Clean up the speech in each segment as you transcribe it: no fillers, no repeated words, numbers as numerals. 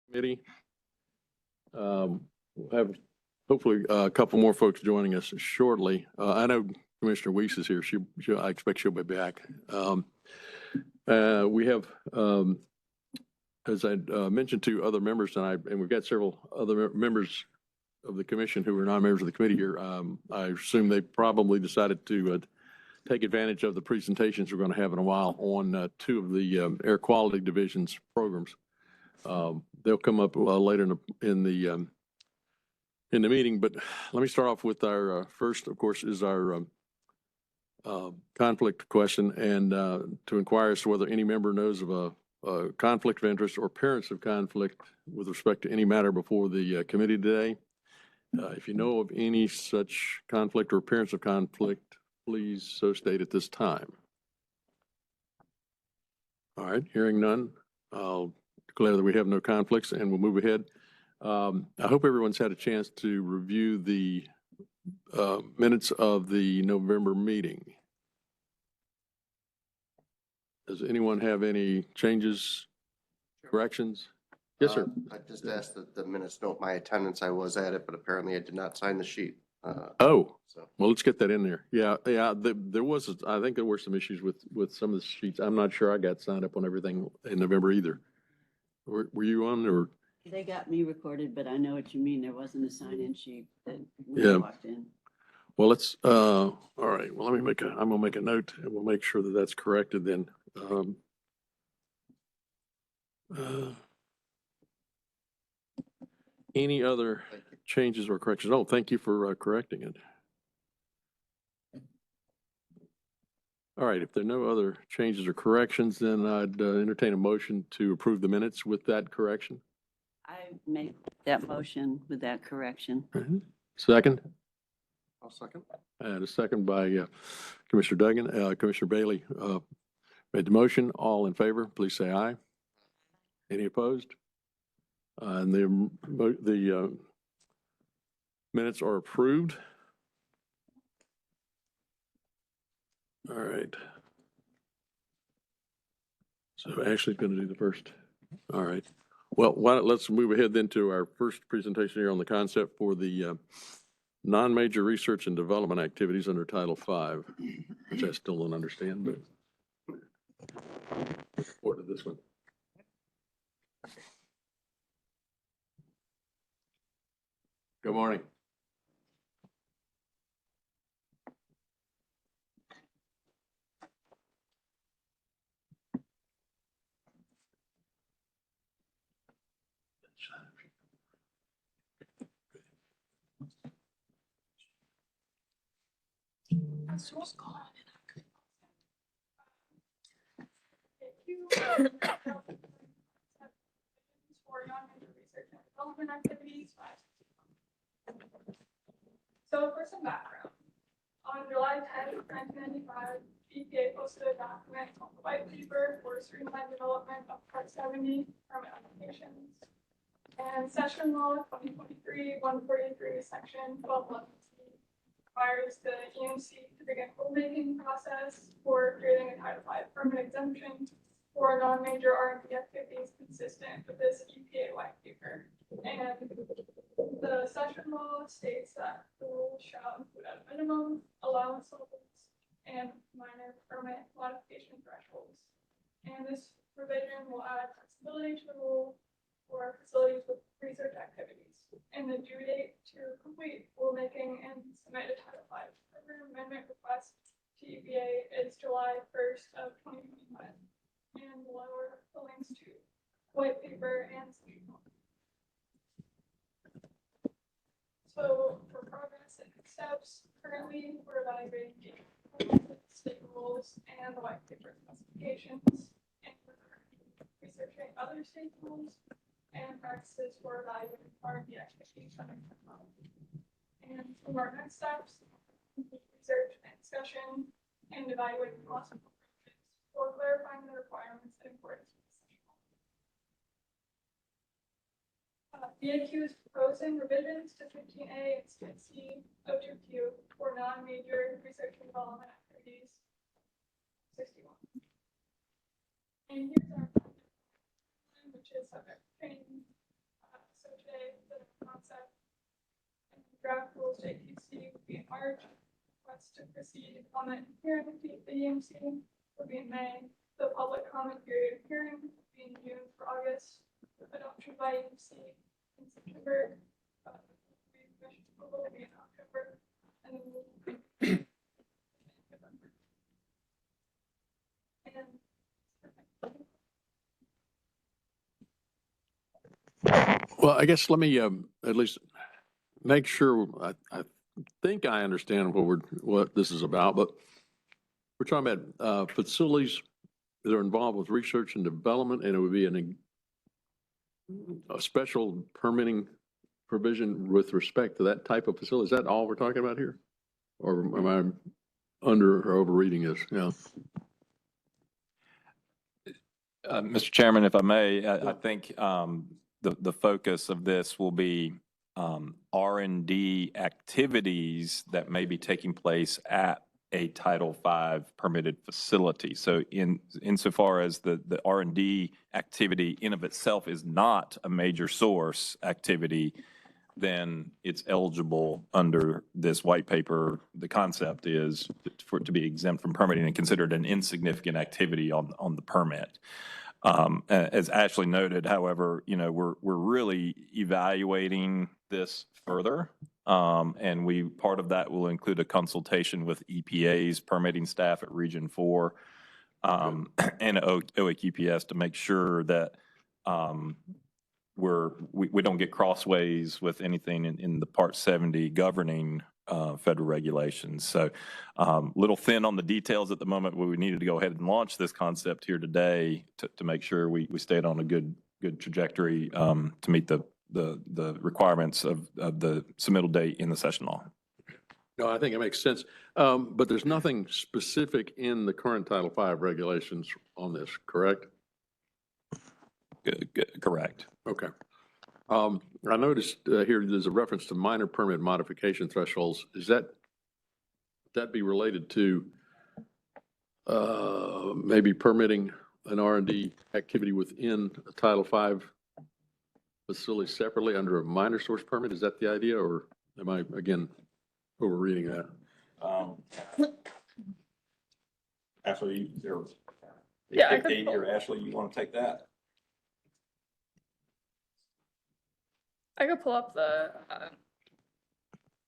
Committee. We'll have hopefully a couple more folks joining us shortly. I know Commissioner Weiss is here. I expect she'll be back. We have, as I mentioned to other members tonight, and we've got several other members of the commission who are not members of the committee here. I assume they probably decided to take advantage of the presentations we're going to have in a while on two of the air quality division's programs. They'll come up later in the meeting, but let me start off with our first, of course, is our conflict question, and to inquire as to whether any member knows of a conflict of interest or appearance of conflict with respect to any matter before the committee today. If you know of any such conflict or appearance of conflict, please so state at this time. All right, hearing none, I'll declare that we have no conflicts and we'll move ahead. I hope everyone's had a chance to review the minutes of the November meeting. Does anyone have any changes, corrections? Yes, sir. I just asked that the minutes note my attendance. I was at it, but apparently I did not sign the sheet. Well, let's get that in there. Yeah. There was, I think there were some issues with some of the sheets. I'm not sure I got signed up on everything in November either. Were you on, or? They got me recorded, but I know what you mean. There wasn't a sign-in sheet that when I walked in. Well, let's, all right. Well, I'm going to make a note and we'll make sure that that's corrected then. Any other changes or corrections? Oh, thank you for correcting it. All right, if there are no other changes or corrections, then I'd entertain a motion to approve the minutes with that correction. I make that motion with that correction. Second? I'll second. And a second by Commissioner Duggan. Commissioner Bailey made the motion. All in favor, please say aye. Any opposed? And the minutes are approved. All right. So Ashley's going to do the first. All right. Well, let's move ahead then to our first presentation here on the concept for the non-major research and development activities under Title V, which I still don't understand, but what did this one? Good morning. For non-major research and development activities. So for some background, on July 10th, 1995, EPA posted a document called the White Paper for Streamlined Development of Part 70 permit applications. And Session Law 2023-143, Section 1211C requires the EMC to begin rulemaking process for creating a Title V permit exemption for non-major R&D activities consistent with this EPA White Paper. And the session law states that the rules shall include at a minimum allowance levels and minor permit modification thresholds. And this provision will add flexibility to the rule for facilities with research activities. And the due date to complete rulemaking and submit a Title V program amendment request to EPA is July 1st of 2025. And lower the links to white paper and state law. So for progress and next steps, currently we're evaluating the state rules and the white paper specifications, and we're researching other state rules and practices for evaluating R&D activities under technology. And for our next steps, research and discussion and evaluating possible or clarifying the requirements in accordance with the session law. VAQ is proposing revisions to 15A and 6C O2Q for non-major research and development activities 61. And here's our which is subject to training today the concept. And draft rules JTC will be in March. Request to proceed on the hearing with the EMC will be in May. The public comment period hearing will be in June for August. Adoption by EMC in September. Commission approval will be in October. And then we'll be November. Well, I guess let me at least make sure, I think I understand what this is about, but we're talking about facilities that are involved with research and development, and it would be a special permitting provision with respect to that type of facility. Is that all we're talking about here? Or am I under or overreading this? Yeah. Mr. Chairman, if I may, I think the focus of this will be R&D activities that may be taking place at a Title V permitted facility. So insofar as the R&D activity in of itself is not a major source activity, then it's eligible under this white paper. The concept is for it to be exempt from permitting and considered an insignificant activity on the permit. As Ashley noted, however, we're really evaluating this further. And part of that will include a consultation with EPA's permitting staff at Region 4 and OAQPS to make sure that we don't get crossways with anything in the Part 70 governing federal regulations. So little thin on the details at the moment, but we needed to go ahead and launch this concept here today to make sure we stayed on a good trajectory to meet the requirements of the submittal date in the session law. No, I think it makes sense. But there's nothing specific in the current Title V regulations on this, correct? Correct. Okay. I noticed here there's a reference to minor permit modification thresholds. Is that be related to maybe permitting an R&D activity within a Title V facility separately under a minor source permit? Is that the idea, or am I again overreading that? Ashley, Yeah, Katie or Ashley, you want to take that? I could pull up the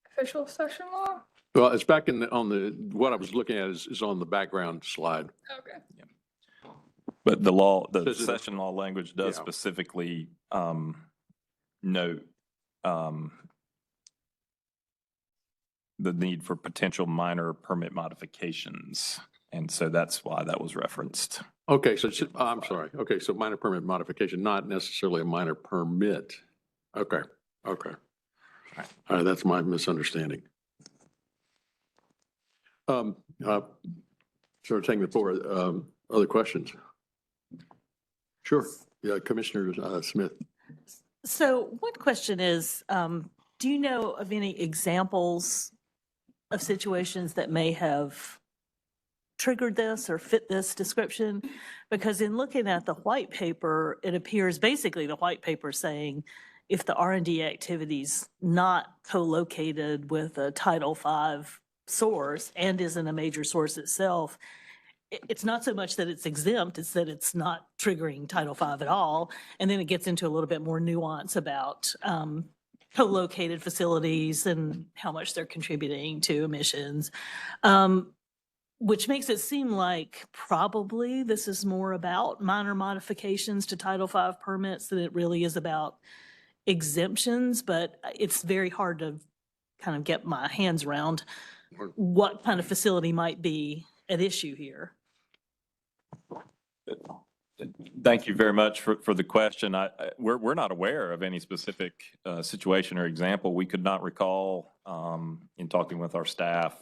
official session law. Well, it's back what I was looking at is on the background slide. Okay. But the Says it- session law language does Yeah. specifically note the need for potential minor permit modifications. And so that's why that was referenced. Okay, so I'm sorry. Okay, so minor permit modification, not necessarily a minor permit. Okay. All right, that's my misunderstanding. Sort of taking the floor. Other questions? Sure. Yeah, Commissioner Smith. So one question is, do you know of any examples of situations that may have triggered this or fit this description? Because in looking at the white paper, it appears basically the white paper saying if the R&D activity's not co-located with a Title V source and isn't a major source itself, it's not so much that it's exempt, it's that it's not triggering Title V at all. And then it gets into a little bit more nuance about co-located facilities and how much they're contributing to emissions, which makes it seem like probably this is more about minor modifications to Title V permits than it really is about exemptions. But it's very hard to kind of get my hands around what kind of facility might be at issue here. Thank you very much for the question. We're not aware of any specific situation or example. We could not recall in talking with our staff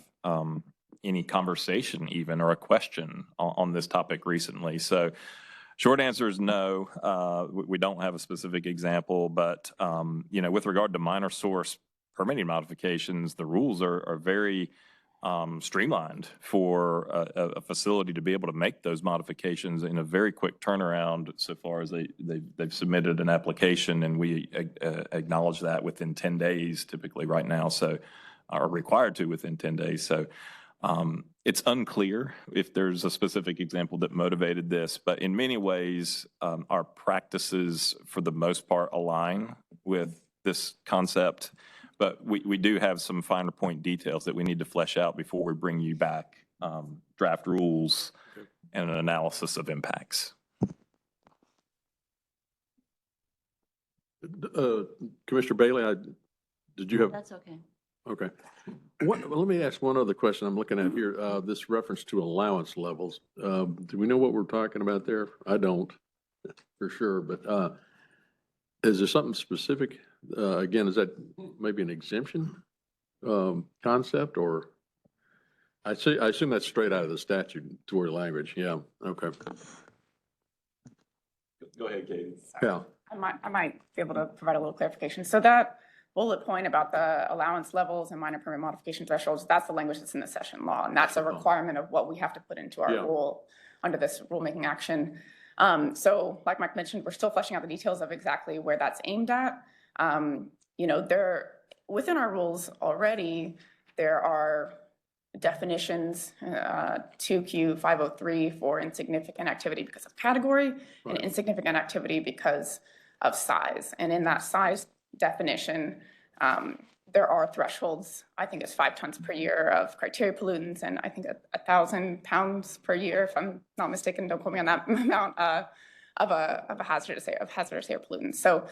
any conversation even or a question on this topic recently. So short answer is no. We don't have a specific example, but with regard to minor source permitting modifications, the rules are very streamlined for a facility to be able to make those modifications in a very quick turnaround so far as they've submitted an application, and we acknowledge that within 10 days typically right now, so are required to within 10 days. So it's unclear if there's a specific example that motivated this, but in many ways, our practices for the most part align with this concept. But we do have some finer point details that we need to flesh out before we bring you back draft rules and an analysis of impacts. Commissioner Bailey, did you have? That's okay. Okay. Let me ask one other question I'm looking at here. This reference to allowance levels. Do we know what we're talking about there? I don't, for sure, but is there something specific? Again, is that maybe an exemption concept, or? I assume that's straight out of the statutory language. Yeah, okay. Go ahead, Katie. Yeah. I might be able to provide a little clarification. So that bullet point about the allowance levels and minor permit modification thresholds, that's the language that's in the session law, and that's a requirement of what we have to put into our rule under this rulemaking action. So like Mike mentioned, we're still fleshing out the details of exactly where that's aimed at. You know, within our rules already, there are definitions, 2Q 503 for insignificant activity because of category and insignificant activity because of size. And in that size definition, there are thresholds. I think it's 5 tons per year of criteria pollutants, and I think 1,000 pounds per year, if I'm not mistaken, don't quote me on that amount, of hazardous air pollutants. So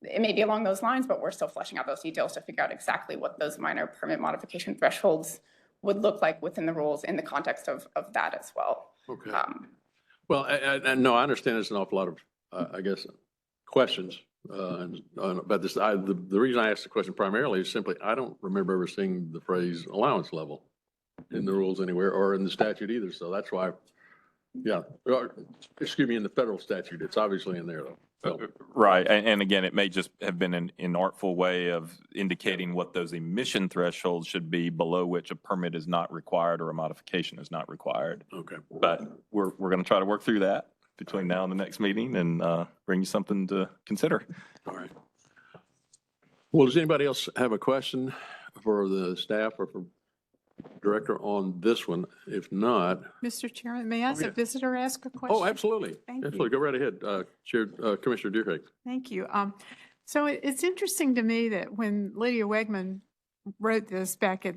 it may be along those lines, but we're still fleshing out those details to figure out exactly what those minor permit modification thresholds would look like within the rules in the context of that as well. Okay. Well, no, I understand there's an awful lot of, I guess, questions about this. The reason I asked the question primarily is simply I don't remember ever seeing the phrase allowance level in the rules anywhere or in the statute either. So that's why, yeah, excuse me, in the federal statute, it's obviously in there though. So. Right, and again, it may just have been an inartful way of indicating what those emission thresholds should be below which a permit is not required or a modification is not required. Okay. But we're going to try to work through that between now and the next meeting and bring you something to consider. All right. Well, does anybody else have a question for the staff or for director on this one? If not. Mr. Chairman, may I, as a visitor, ask a question? Oh, absolutely. Thank Absolutely. Go right ahead, Commissioner Deerheck. Thank you. So it's interesting to me that when Lydia Wegman wrote this back at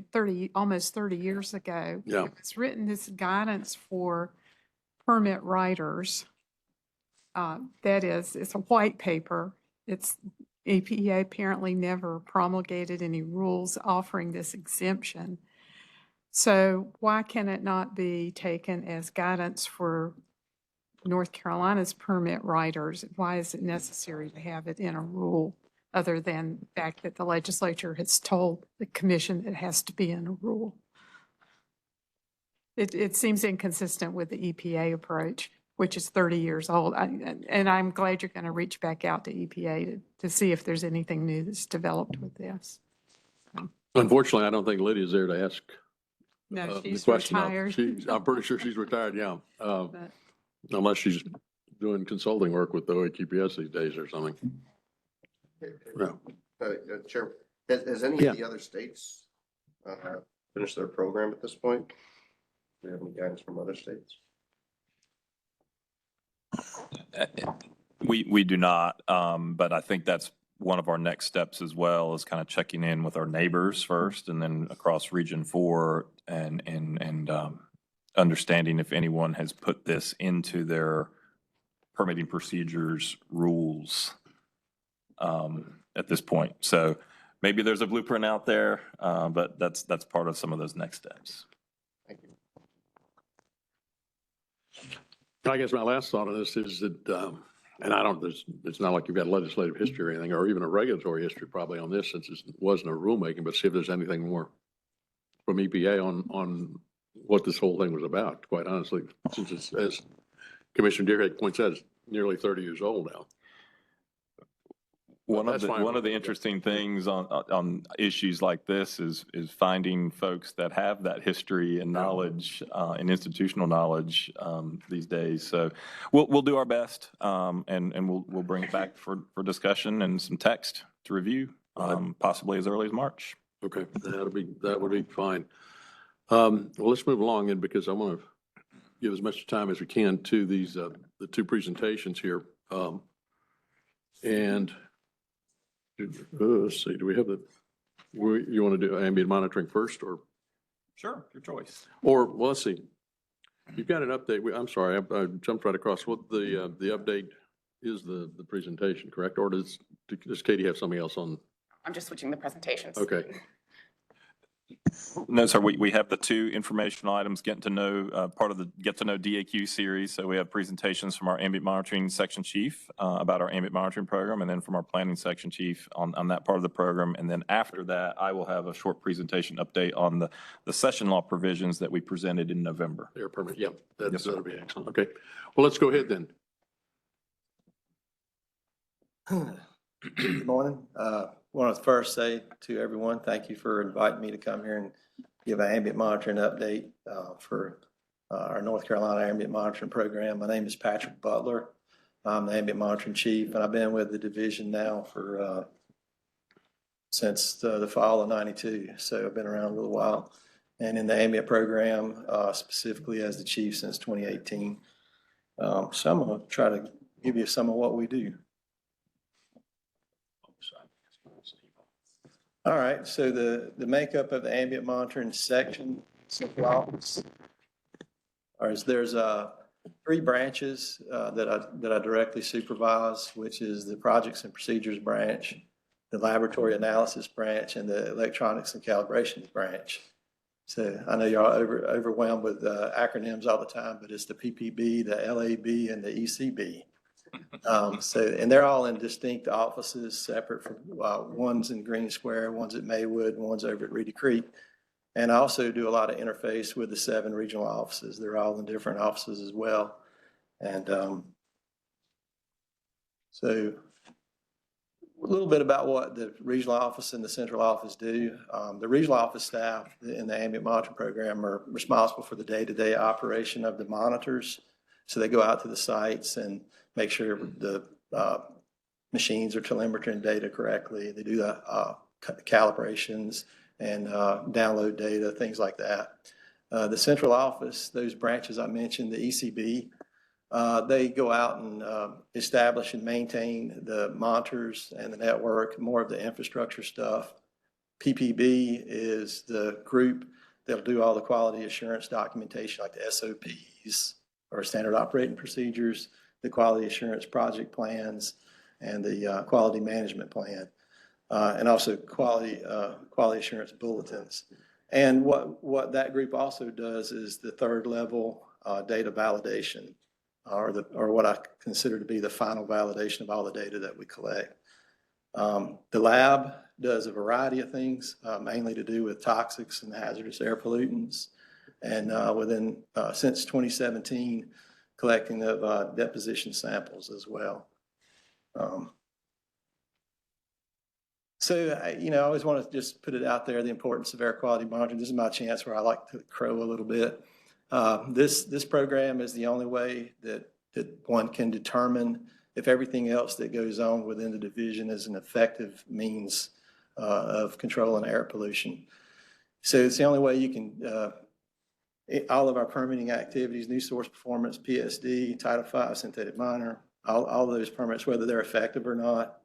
almost 30 years ago, yeah, it's written this guidance for permit writers. That is, it's a white paper. It's EPA apparently never promulgated any rules offering this exemption. So why can it not be taken as guidance for North Carolina's permit writers? Why is it necessary to have it in a rule other than the fact that the legislature has told the commission it has to be in a rule? It seems inconsistent with the EPA approach, which is 30 years old. And I'm glad you're going to reach back out to EPA to see if there's anything new that's developed with this. Unfortunately, I don't think Lydia's there to ask. No, she's retired. retired. I'm pretty sure she's retired, yeah. Unless she's doing consulting work with the OAQPS these days or something. Yeah. Chair, has any of the other states finished their program at this point? Do you have any guidance from other states? We do not, but I think that's one of our next steps as well, is kind of checking in with our neighbors first and then across Region 4 and understanding if anyone has put this into their permitting procedures rules at this point. So maybe there's a blueprint out there, but that's part of some of those next steps. Thank you. I guess my last thought on this is that, and it's not like you've got legislative history or anything, or even a regulatory history probably on this, since it wasn't a rulemaking, but see if there's anything more from EPA on what this whole thing was about, quite honestly, since it's, as Commissioner Deerheck points out, it's nearly 30 years old now. One of That's the, fine. one of the interesting things on issues like this is finding folks that have that history and knowledge, and institutional knowledge, these days. So we'll do our best, and we'll bring it back for discussion and some text to review, possibly as early as March. Okay, that would be fine. Well, let's move along then, because I want to give as much time as we can to these, the two presentations here. And let's see, do we have you want to do ambient monitoring first, or Sure, your choice. well, let's see. You've got an update. I'm sorry, I jumped right across. What the update is the presentation, correct? Or does Katie have something else on? I'm just switching the presentations. Okay. No, sir, we have the two informational items, getting to know, part of the Get to Know DAQ series. So we have presentations from our ambient monitoring section chief about our ambient monitoring program, and then from our planning section chief on that part of the program. And then after that, I will have a short presentation update on the session law provisions that we presented in November. Air permit, yeah, Yes, sir. that'll be excellent. Okay, well, let's go ahead then. Good morning. Want to first say to everyone, thank you for inviting me to come here and give an ambient monitoring update for our North Carolina ambient monitoring program. My name is Patrick Butler. I'm the ambient monitoring chief, and I've been with the division now for since the fall of '92. So I've been around a little while, and in the ambient program specifically as the chief since 2018. So I'm going to try to give you some of what we do. All right, so the makeup of the ambient monitoring section, central office, there's 3 branches that I directly supervise, which is the projects and procedures branch, the laboratory analysis branch, and the electronics and calibrations branch. So I know you're all overwhelmed with acronyms all the time, but it's the PPB, the LAB, and the ECB. And they're all in distinct offices, separate from one's in Green Square, one's at Maywood, and one's over at Reedy Creek. And I also do a lot of interface with the 7 regional offices. They're all in different offices as well. And so a little bit about what the regional office and the central office do. The regional office staff in the ambient monitoring program are responsible for the day-to-day operation of the monitors. So they go out to the sites and make sure the machines are telemetering data correctly. They do the calibrations and download data, things like that. The central office, those branches I mentioned, the ECB, they go out and establish and maintain the monitors and the network, more of the infrastructure stuff. PPB is the group that'll do all the quality assurance documentation, like the SOPs or standard operating procedures, the quality assurance project plans, and the quality management plan, and also quality assurance bulletins. And what that group also does is the 3rd level data validation, or what I consider to be the final validation of all the data that we collect. The lab does a variety of things, mainly to do with toxics and hazardous air pollutants, and since 2017, collecting of deposition samples as well. I always want to just put it out there, the importance of air quality monitoring. This is my chance where I like to crow a little bit. This program is the only way that one can determine if everything else that goes on within the division is an effective means of controlling air pollution. So it's the only way you can, all of our permitting activities, new source performance, PSD, Title V, synthetic minor, all those permits, whether they're effective or not.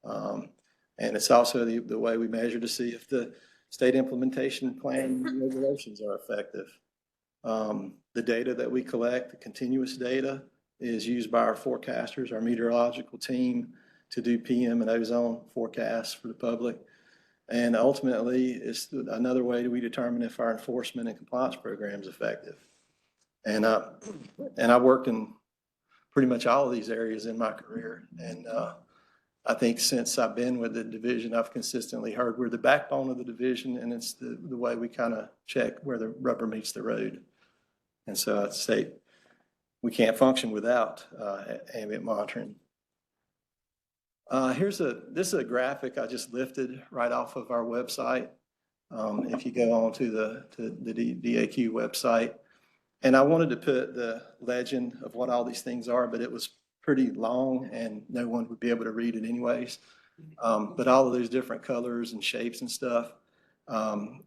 And it's also the way we measure to see if the state implementation plan and regulations are effective. The data that we collect, the continuous data, is used by our forecasters, our meteorological team, to do PM and ozone forecasts for the public. And ultimately, it's another way that we determine if our enforcement and compliance program is effective. And I've worked in pretty much all of these areas in my career. And I think since I've been with the division, I've consistently heard we're the backbone of the division, and it's the way we kind of check where the rubber meets the road. And so I'd say we can't function without ambient monitoring. This is a graphic I just lifted right off of our website. If you go on to the DAQ website, and I wanted to put the legend of what all these things are, but it was pretty long and no one would be able to read it anyways. But all of those different colors and shapes and stuff,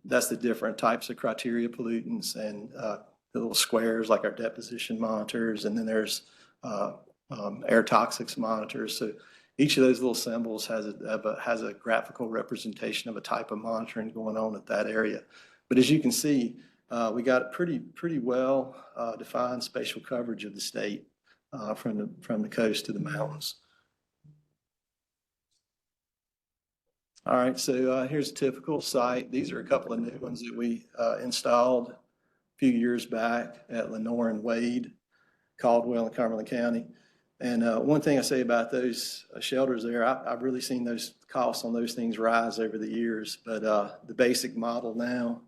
that's the different types of criteria pollutants and the little squares like our deposition monitors, and then there's air toxics monitors. So each of those little symbols has a graphical representation of a type of monitoring going on at that area. But as you can see, we got pretty well defined spatial coverage of the state from the coast to the mountains. All right, so here's a typical site. These are a couple of new ones that we installed a few years back at Lenore and Wade, Caldwell, and Cumberland County. And one thing I say about those shelters there, I've really seen those costs on those things rise over the years. But the basic model now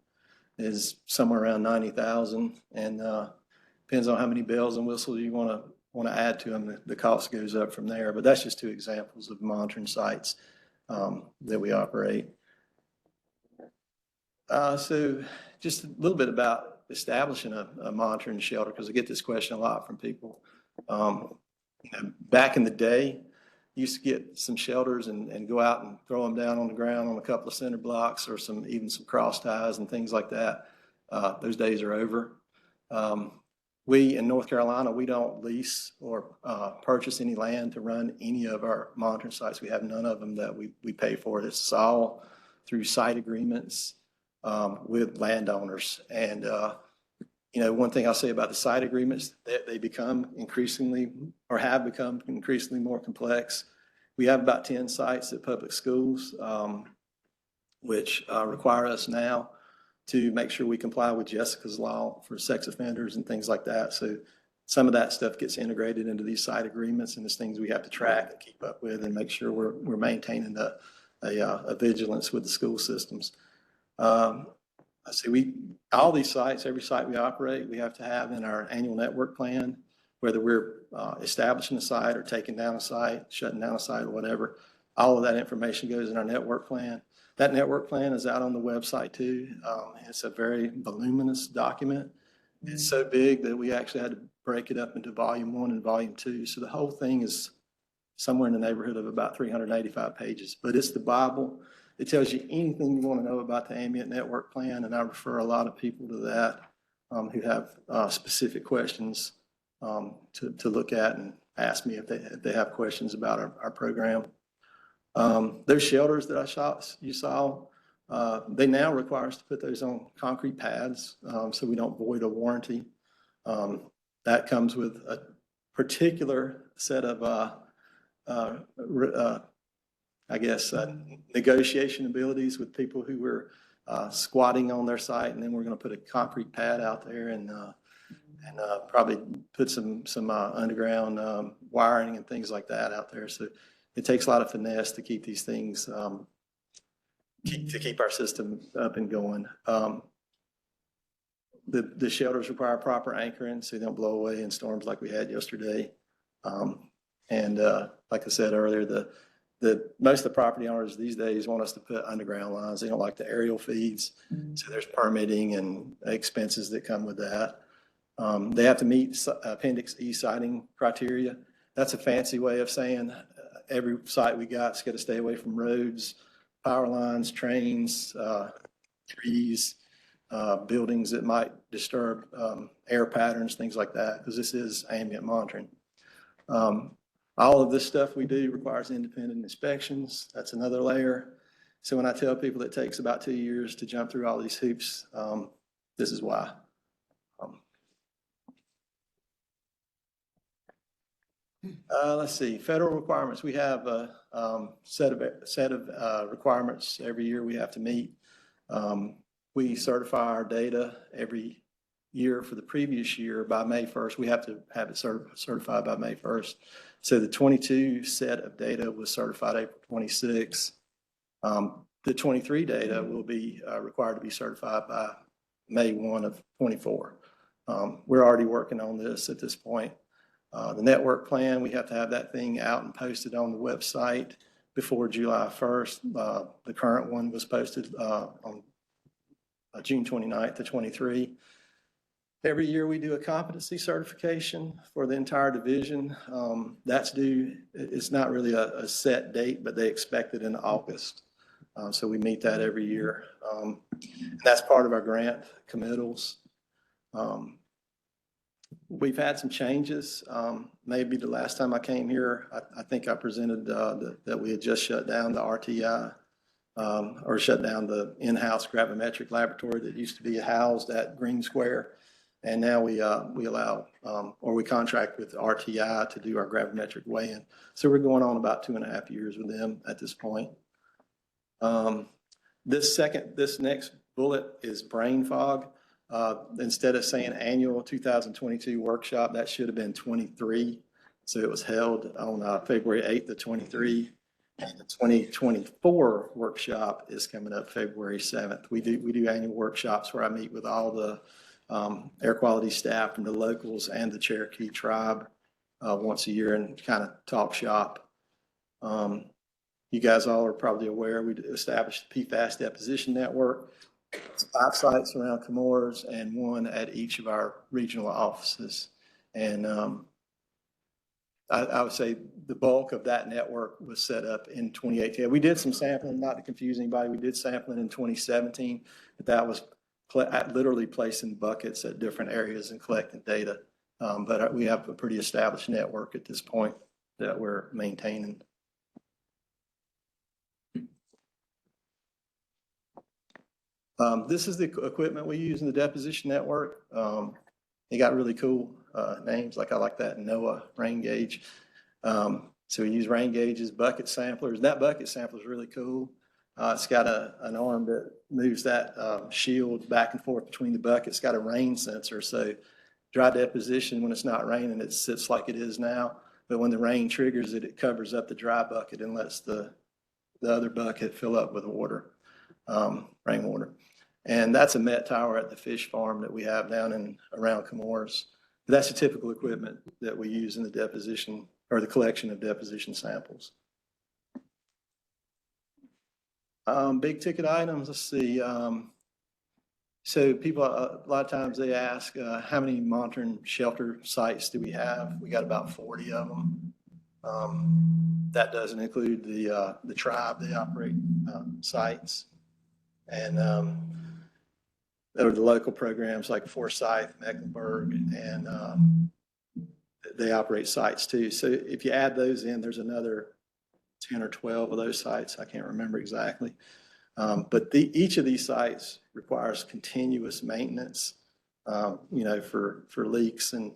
is somewhere around 90,000, and depends on how many bells and whistles you want to add to them. The cost goes up from there. But that's just two examples of monitoring sites that we operate. So just a little bit about establishing a monitoring shelter, because I get this question a lot from people. Back in the day, you used to get some shelters and go out and throw them down on the ground on a couple of center blocks or even some cross ties and things like that. Those days are over. We in North Carolina, we don't lease or purchase any land to run any of our monitoring sites. We have none of them that we pay for. It's all through site agreements with landowners. And one thing I'll say about the site agreements, they become increasingly, or have become increasingly more complex. We have about 10 sites at public schools, which require us now to make sure we comply with Jessica's law for sex offenders and things like that. So some of that stuff gets integrated into these site agreements, and there's things we have to track and keep up with and make sure we're maintaining a vigilance with the school systems. I see all these sites, every site we operate, we have to have in our annual network plan, whether we're establishing a site or taking down a site, shutting down a site or whatever. All of that information goes in our network plan. That network plan is out on the website too. It's a very voluminous document. It's so big that we actually had to break it up into volume 1 and volume 2. So the whole thing is somewhere in the neighborhood of about 385 pages, but it's the Bible. It tells you anything you want to know about the ambient network plan, and I refer a lot of people to that who have specific questions to look at and ask me if they have questions about our program. Those shelters that you saw, they now require us to put those on concrete pads so we don't void a warranty. That comes with a particular set of negotiation abilities with people who were squatting on their site, and then we're going to put a concrete pad out there and probably put some underground wiring and things like that out there. So it takes a lot of finesse to keep these things, to keep our system up and going. The shelters require proper anchoring so they don't blow away in storms like we had yesterday. And like I said earlier, most of the property owners these days want us to put underground lines. They don't like the aerial feeds. So there's permitting and expenses that come with that. They have to meet Appendix E siting criteria. That's a fancy way of saying every site we got's got to stay away from roads, power lines, trains, trees, buildings that might disturb air patterns, things like that, because this is ambient monitoring. All of this stuff we do requires independent inspections. That's another layer. So when I tell people it takes about 2 years to jump through all these hoops, this is why. Let's see, federal requirements. We have a set of requirements every year we have to meet. We certify our data every year for the previous year by May 1st. We have to have it certified by May 1st. So the 22 set of data was certified April 26. The 23 data will be required to be certified by May 1 of 24. We're already working on this at this point. The network plan, we have to have that thing out and posted on the website before July 1st. The current one was posted on June 29th to 23. Every year we do a competency certification for the entire division. That's due, it's not really a set date, but they expect it in August. So we meet that every year. That's part of our grant committals. We've had some changes. Maybe the last time I came here, I think I presented that we had just shut down the RTI or shut down the in-house gravimetric laboratory that used to be housed at Green Square. And now we allow, or we contract with RTI to do our gravimetric weigh-in. So we're going on about 2.5 years with them at this point. This next bullet is brain fog. Instead of saying annual 2022 workshop, that should have been 23. So it was held on February 8th to 23. And the 2024 workshop is coming up February 7th. We do annual workshops where I meet with all the air quality staff from the locals and the Cherokee tribe once a year and kind of talk shop. You guys all are probably aware we established the PFAS deposition network. It's 5 sites around Comores and 1 at each of our regional offices. And I would say the bulk of that network was set up in 2018. We did some sampling, not to confuse anybody. We did sampling in 2017, but that was literally placing buckets at different areas and collecting data. But we have a pretty established network at this point that we're maintaining. This is the equipment we use in the deposition network. They got really cool names, like I like that NOAA rain gauge. So we use rain gauges, bucket samplers. That bucket sampler is really cool. It's got an arm that moves that shield back and forth between the buckets. It's got a rain sensor. So dry deposition, when it's not raining, it sits like it is now. But when the rain triggers it, it covers up the dry bucket and lets the other bucket fill up with water, rainwater. And that's a Met tower at the fish farm that we have down in around Comores. That's the typical equipment that we use in the deposition or the collection of deposition samples. Big ticket items, let's see. So people, a lot of times they ask, how many monitoring shelter sites do we have? We got about 40 of them. That doesn't include the tribe, they operate sites. And there are the local programs like Forsyth, Mecklenburg, and they operate sites too. So if you add those in, there's another 10 or 12 of those sites. I can't remember exactly. But each of these sites requires continuous maintenance, you know, for leaks and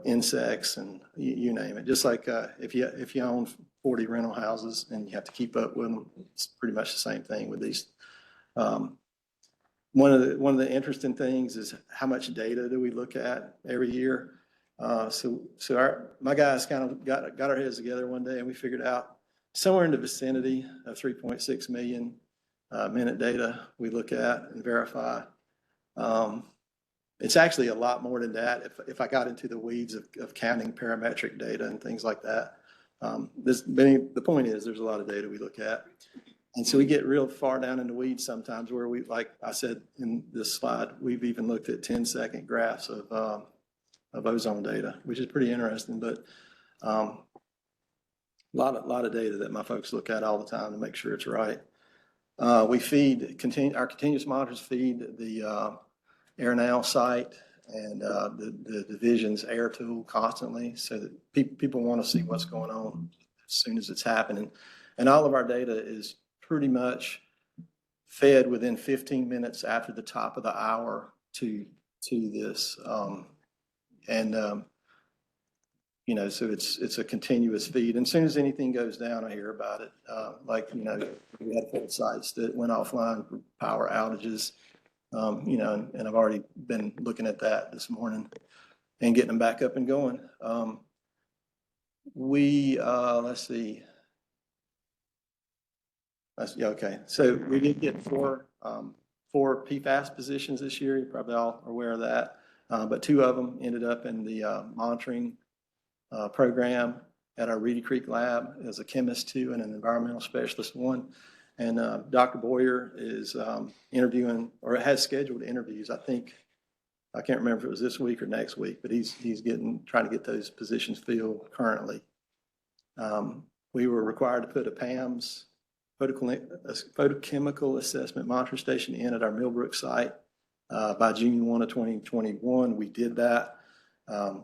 insects and you name it. Just like if you own 40 rental houses and you have to keep up with them, it's pretty much the same thing with these. One of the interesting things is how much data do we look at every year. So my guys kind of got our heads together one day and we figured out somewhere in the vicinity of 3.6 million minute data we look at and verify. It's actually a lot more than that if I got into the weeds of counting parametric data and things like that. The point is there's a lot of data we look at. And so we get real far down in the weeds sometimes where we, like I said in this slide, we've even looked at 10-second graphs of ozone data, which is pretty interesting, but a lot of data that my folks look at all the time to make sure it's right. We feed, our continuous monitors feed the AirNow site and the division's air tool constantly so that people want to see what's going on as soon as it's happening. And all of our data is pretty much fed within 15 minutes after the top of the hour to this. You know, so it's a continuous feed. And as soon as anything goes down, I hear about it. Like, you know, we had 4 sites that went offline for power outages, you know, and I've already been looking at that this morning and getting them back up and going. Let's see. Yeah, okay. So we did get 4 PFAS positions this year. You probably all are aware of that. But 2 of them ended up in the monitoring program at our Reedy Creek lab as a chemist 2 and an environmental specialist 1. And Dr. Boyer is interviewing, or has scheduled interviews. I can't remember if it was this week or next week, but he's trying to get those positions filled currently. We were required to put a PAMS, photochemical assessment monitoring station in at our Millbrook site by June 1 of 2021. We did that.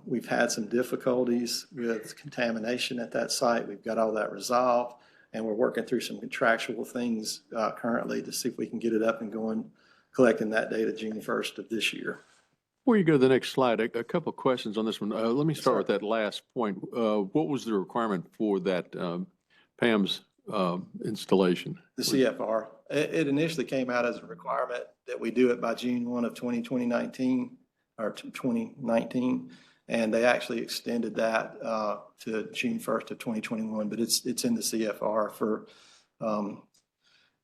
We've had some difficulties with contamination at that site. We've got all that resolved, and we're working through some contractual things currently to see if we can get it up and going, collecting that data June 1st of this year. Before you go to the next slide, a couple of questions on this one. Let me start sir. with that last point. What was the requirement for that PAMS installation? The CFR. It initially came out as a requirement that we do it by June 1 of 2019, or 2019, and they actually extended that to June 1st of 2021, but it's in the CFR for,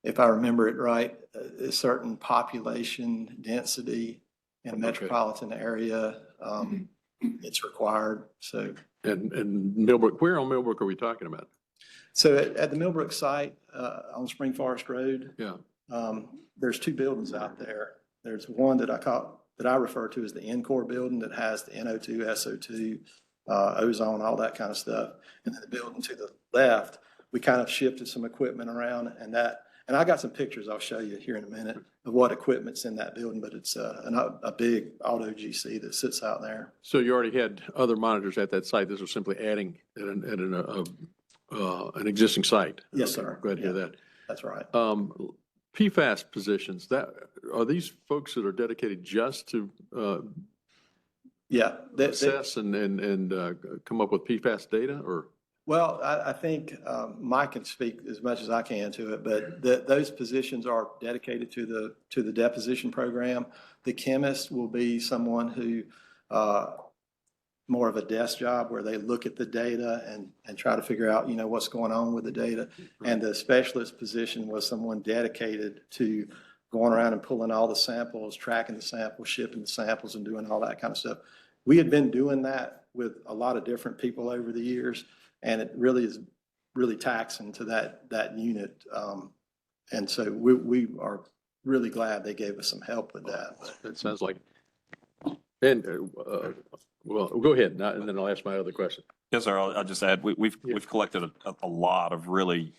if I remember it right, a certain population density in a metropolitan area, it's required. So, And Millbrook, where on Millbrook are we talking about? so at the Millbrook site on Spring Forest Road, Yeah. there's 2 buildings out there. There's one that I refer to as the NCORE building that has the NO2, SO2, ozone, all that kind of stuff. And then the building to the left, we kind of shifted some equipment around, and I got some pictures I'll show you here in a minute of what equipment's in that building, but it's a big auto GC that sits out there. So you already had other monitors at that site. This was simply adding at an existing site. Yes, Okay, sir. glad to hear that. That's right. PFAS positions, are these folks that are dedicated just to Yeah. assess and come up with PFAS data, or? Well, I think Mike can speak as much as I can to it, but those positions are dedicated to the deposition program. The chemist will be someone who more of a desk job where they look at the data and try to figure out, what's going on with the data. And the specialist position was someone dedicated to going around and pulling all the samples, tracking the samples, shipping the samples, and doing all that kind of stuff. We had been doing that with a lot of different people over the years, and it really is really taxing to that unit. And so we are really glad they gave us some help with that. It sounds like, and, well, go ahead, and then I'll ask my other question. Yes, sir. I'll just add, we've collected a lot of really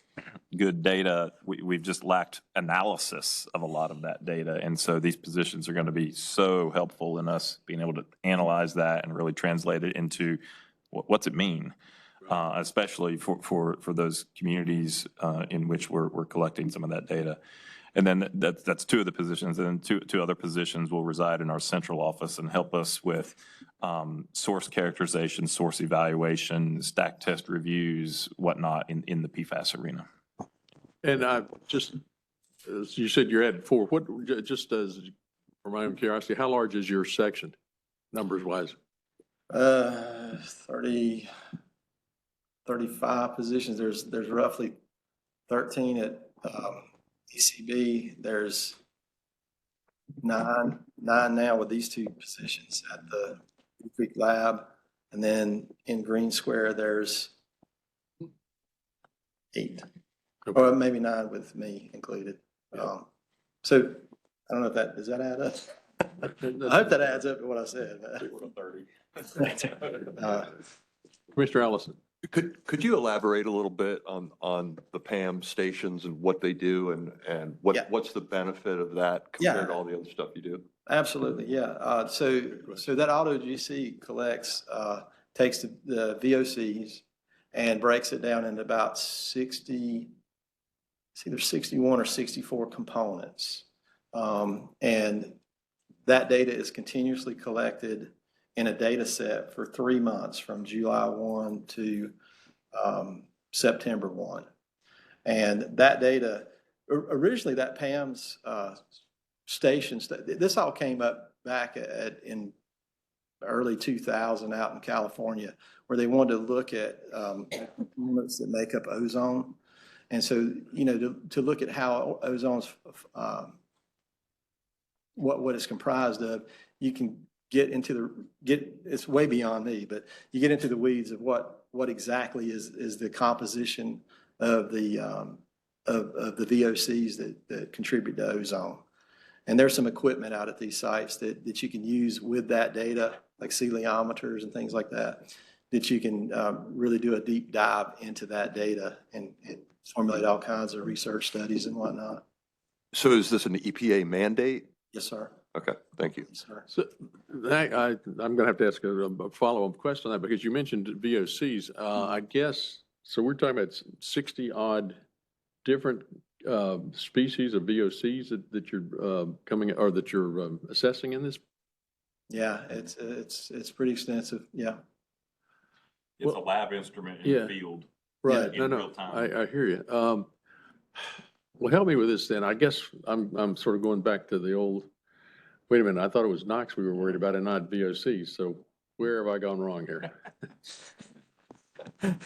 good data. We've just lacked analysis of a lot of that data. And so these positions are going to be so helpful in us being able to analyze that and really translate it into what's it mean, especially for those communities in which we're collecting some of that data. And then that's 2 of the positions, and then two other positions will reside in our central office and help us with source characterization, source evaluation, stack test reviews, whatnot in the PFAS arena. And you said you're at 4. Just as, for my own curiosity, how large is your section, numbers wise? 35 positions. There's roughly 13 at ECB. There's 9 now with these 2 positions at the Creek Lab. And then in Green Square, there's 8, Okay. or maybe 9 with me included. So I don't know if does that add up? I hope that adds up to what I said. 30. Commissioner Allison. Could you elaborate a little bit on the PAM stations and what they do and what's the benefit of that compared to all the other stuff you do? Absolutely, yeah. So that auto GC collects, takes the VOCs and breaks it down into about 60, it's either 61 or 64 components. And that data is continuously collected in a data set for 3 months from July 1 to September 1. And that data, originally that PAMS stations, this all came up back in early 2000 out in California, where they wanted to look at components that make up ozone. And so, to look at how ozone's, what it's comprised of, you can get into it's way beyond me, but you get into the weeds of what exactly is the composition of the VOCs that contribute to ozone. And there's some equipment out at these sites that you can use with that data, like celiometers and things like that you can really do a deep dive into that data and formulate all kinds of research studies and whatnot. So is this an EPA mandate? Yes, sir. Okay, thank you. Yes, sir. So I'm going to have to ask a follow-up question on that because you mentioned VOCs. I guess, so we're talking about 60 odd different species of VOCs that you're coming or that you're assessing in this? Yeah, it's pretty extensive. Yeah. It's a lab instrument in Yeah. the field. Right. in No, real time. I hear you. Well, help me with this then. I guess I'm sort of going back to the old, wait a minute, I thought it was NOx we were worried about and not VOCs. So where have I gone wrong here?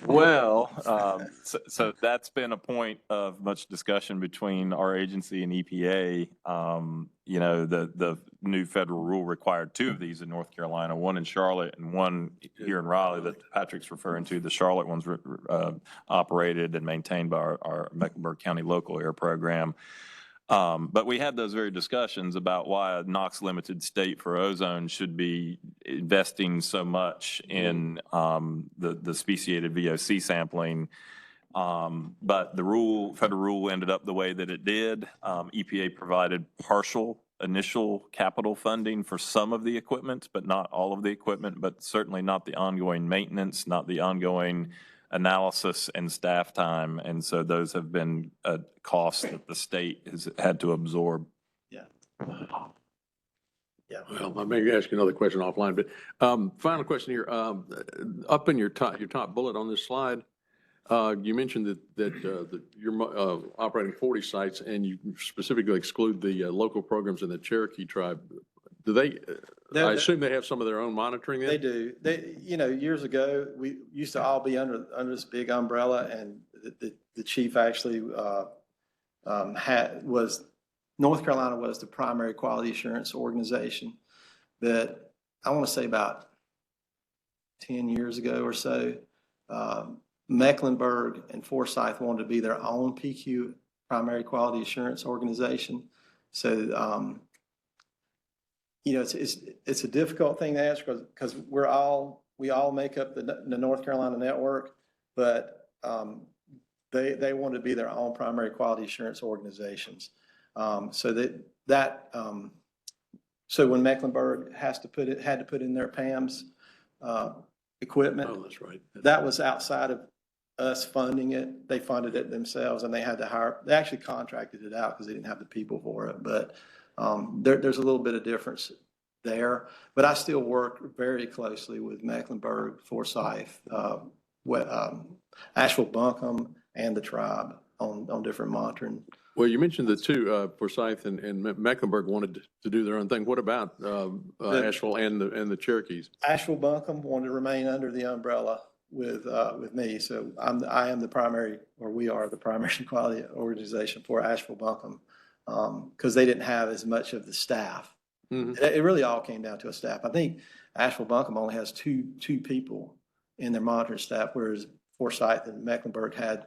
Well, so that's been a point of much discussion between our agency and EPA. You know, the new federal rule required 2 of these in North Carolina, one in Charlotte and one here in Raleigh that Patrick's referring to. The Charlotte one's operated and maintained by our Mecklenburg County Local Air Program. But we had those very discussions about why a NOx limited state for ozone should be investing so much in the speciated VOC sampling. But the federal rule ended up the way that it did. EPA provided partial initial capital funding for some of the equipment, but not all of the equipment, but certainly not the ongoing maintenance, not the ongoing analysis and staff time. And so those have been costs that the state has had to absorb. Yeah. Well, I may ask you another question offline, but final question here. Up in your top bullet on this slide, you mentioned that you're operating 40 sites and you specifically exclude the local programs in the Cherokee tribe. Do they, I assume they have some of their own monitoring then? They do. Years ago, we used to all be under this big umbrella, and the chief actually North Carolina was the primary quality assurance organization. But I want to say about 10 years ago or so, Mecklenburg and Forsyth wanted to be their own PQ, primary quality assurance organization. So, it's a difficult thing to answer because we all make up the North Carolina network, but they want to be their own primary quality assurance organizations. So when Mecklenburg had to put in their PAMS equipment, Oh, that's right. that was outside of us funding it. They funded it themselves, and they actually contracted it out because they didn't have the people for it. But there's a little bit of difference there. But I still work very closely with Mecklenburg, Forsyth, Asheville, Buncombe, and the tribe on different monitoring. Well, you mentioned the two, Forsyth and Mecklenburg wanted to do their own thing. What about Asheville and the Cherokees? Asheville, Buncombe wanted to remain under the umbrella with me. So I am the primary, or we are the primary quality organization for Asheville, Buncombe, because they didn't have as much of the staff. Mm-hmm. It really all came down to a staff. I think Asheville, Buncombe only has two people in their monitoring staff, whereas Forsyth and Mecklenburg had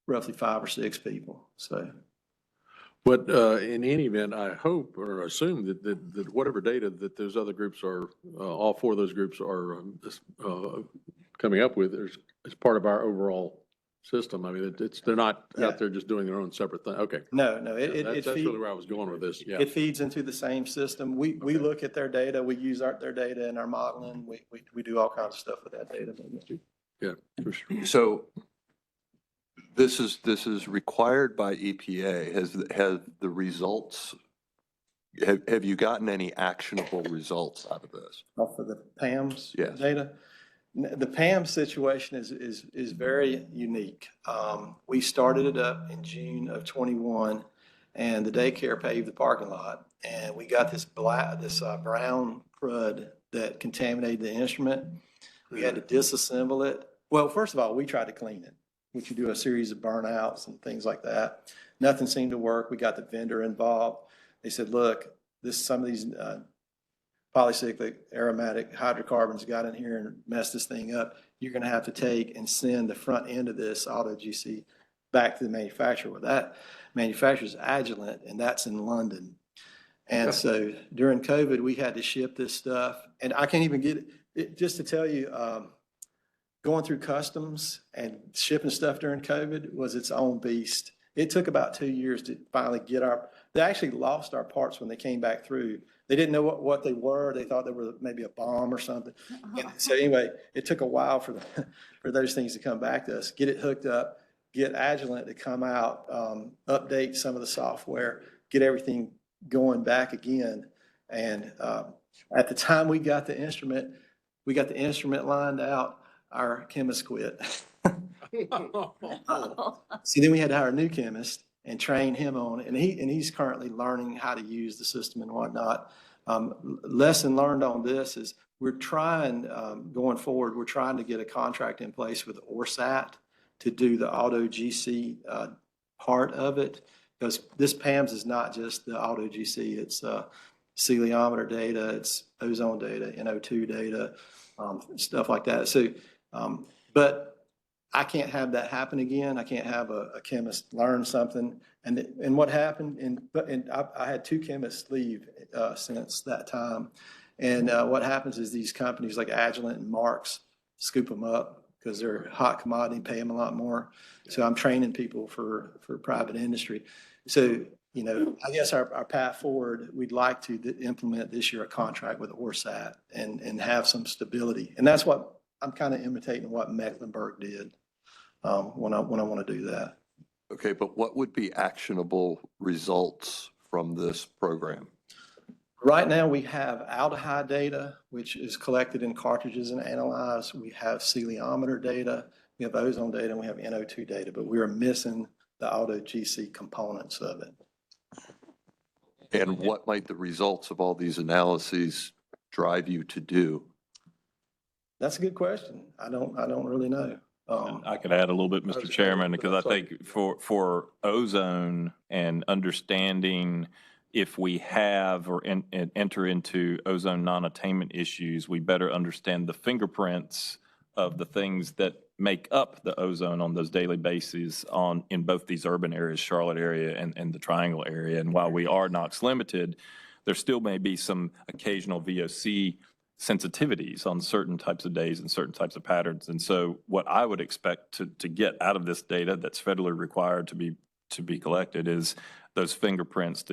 roughly 5 or 6 people. So, but in any event, I hope or assume that whatever data that those other groups are, all 4 of those groups are coming up with is part of our overall system. I mean, they're not out there just doing their own separate thing. Okay. No, that's really where I was going with this. Yeah. It feeds into the same system. We look at their data. We use their data in our modeling. We do all kinds of stuff with that data. Yeah, for sure. So this is required by EPA. Has the results, have you gotten any actionable results out of this? Off of the PAMS Yes. data? The PAM situation is very unique. We started it up in June of 21, and the daycare paved the parking lot, and we got this brown crud that contaminated the instrument. We had to disassemble it. Well, first of all, we tried to clean it, which you do a series of burnouts and things like that. Nothing seemed to work. We got the vendor involved. They said, look, some of these polycyclic aromatic hydrocarbons got in here and messed this thing up, you're going to have to take and send the front end of this auto GC back to the manufacturer. Well, that manufacturer's Agilent, and that's in London. And so during COVID, we had to ship this stuff, and I can't even get it. Just to tell you, going through customs and shipping stuff during COVID was its own beast. It took about 2 years to finally get they actually lost our parts when they came back through. They didn't know what they were. They thought they were maybe a bomb or something. And so anyway, it took a while for those things to come back to us, get it hooked up, get Agilent to come out, update some of the software, get everything going back again. And at the time we got the instrument lined out, our chemist quit. See, then we had to hire a new chemist and train him on it. And he's currently learning how to use the system and whatnot. Lesson learned on this is we're trying, going forward, we're trying to get a contract in place with ORSAT to do the auto GC part of it. Because this PAMS is not just the auto GC, it's celiometer data, it's ozone data, NO2 data, stuff like that. So, but I can't have that happen again. I can't have a chemist learn something. And what happened, and I had 2 chemists leave since that time. And what happens is these companies like Agilent and Marks scoop them up because they're hot commodity and pay them a lot more. So I'm training people for private industry. So, you know, I guess our path forward, we'd like to implement this year a contract with ORSAT and have some stability. And that's what I'm kind of imitating what Mecklenburg did when I want to do that. Okay, but what would be actionable results from this program? Right now, we have aldehyde data, which is collected in cartridges and analyzed. We have celiometer data, we have ozone data, and we have NO2 data, but we are missing the auto GC components of it. And what might the results of all these analyses drive you to do? That's a good question. I don't really know. I could add a little bit, Mr. Chairman, because I think for ozone and understanding if we have or enter into ozone non-attainment issues, we better understand the fingerprints of the things that make up the ozone on those daily bases in both these urban areas, Charlotte area and the Triangle area. And while we are NOx limited, there still may be some occasional VOC sensitivities on certain types of days and certain types of patterns. And so what I would expect to get out of this data that's federally required to be collected is those fingerprints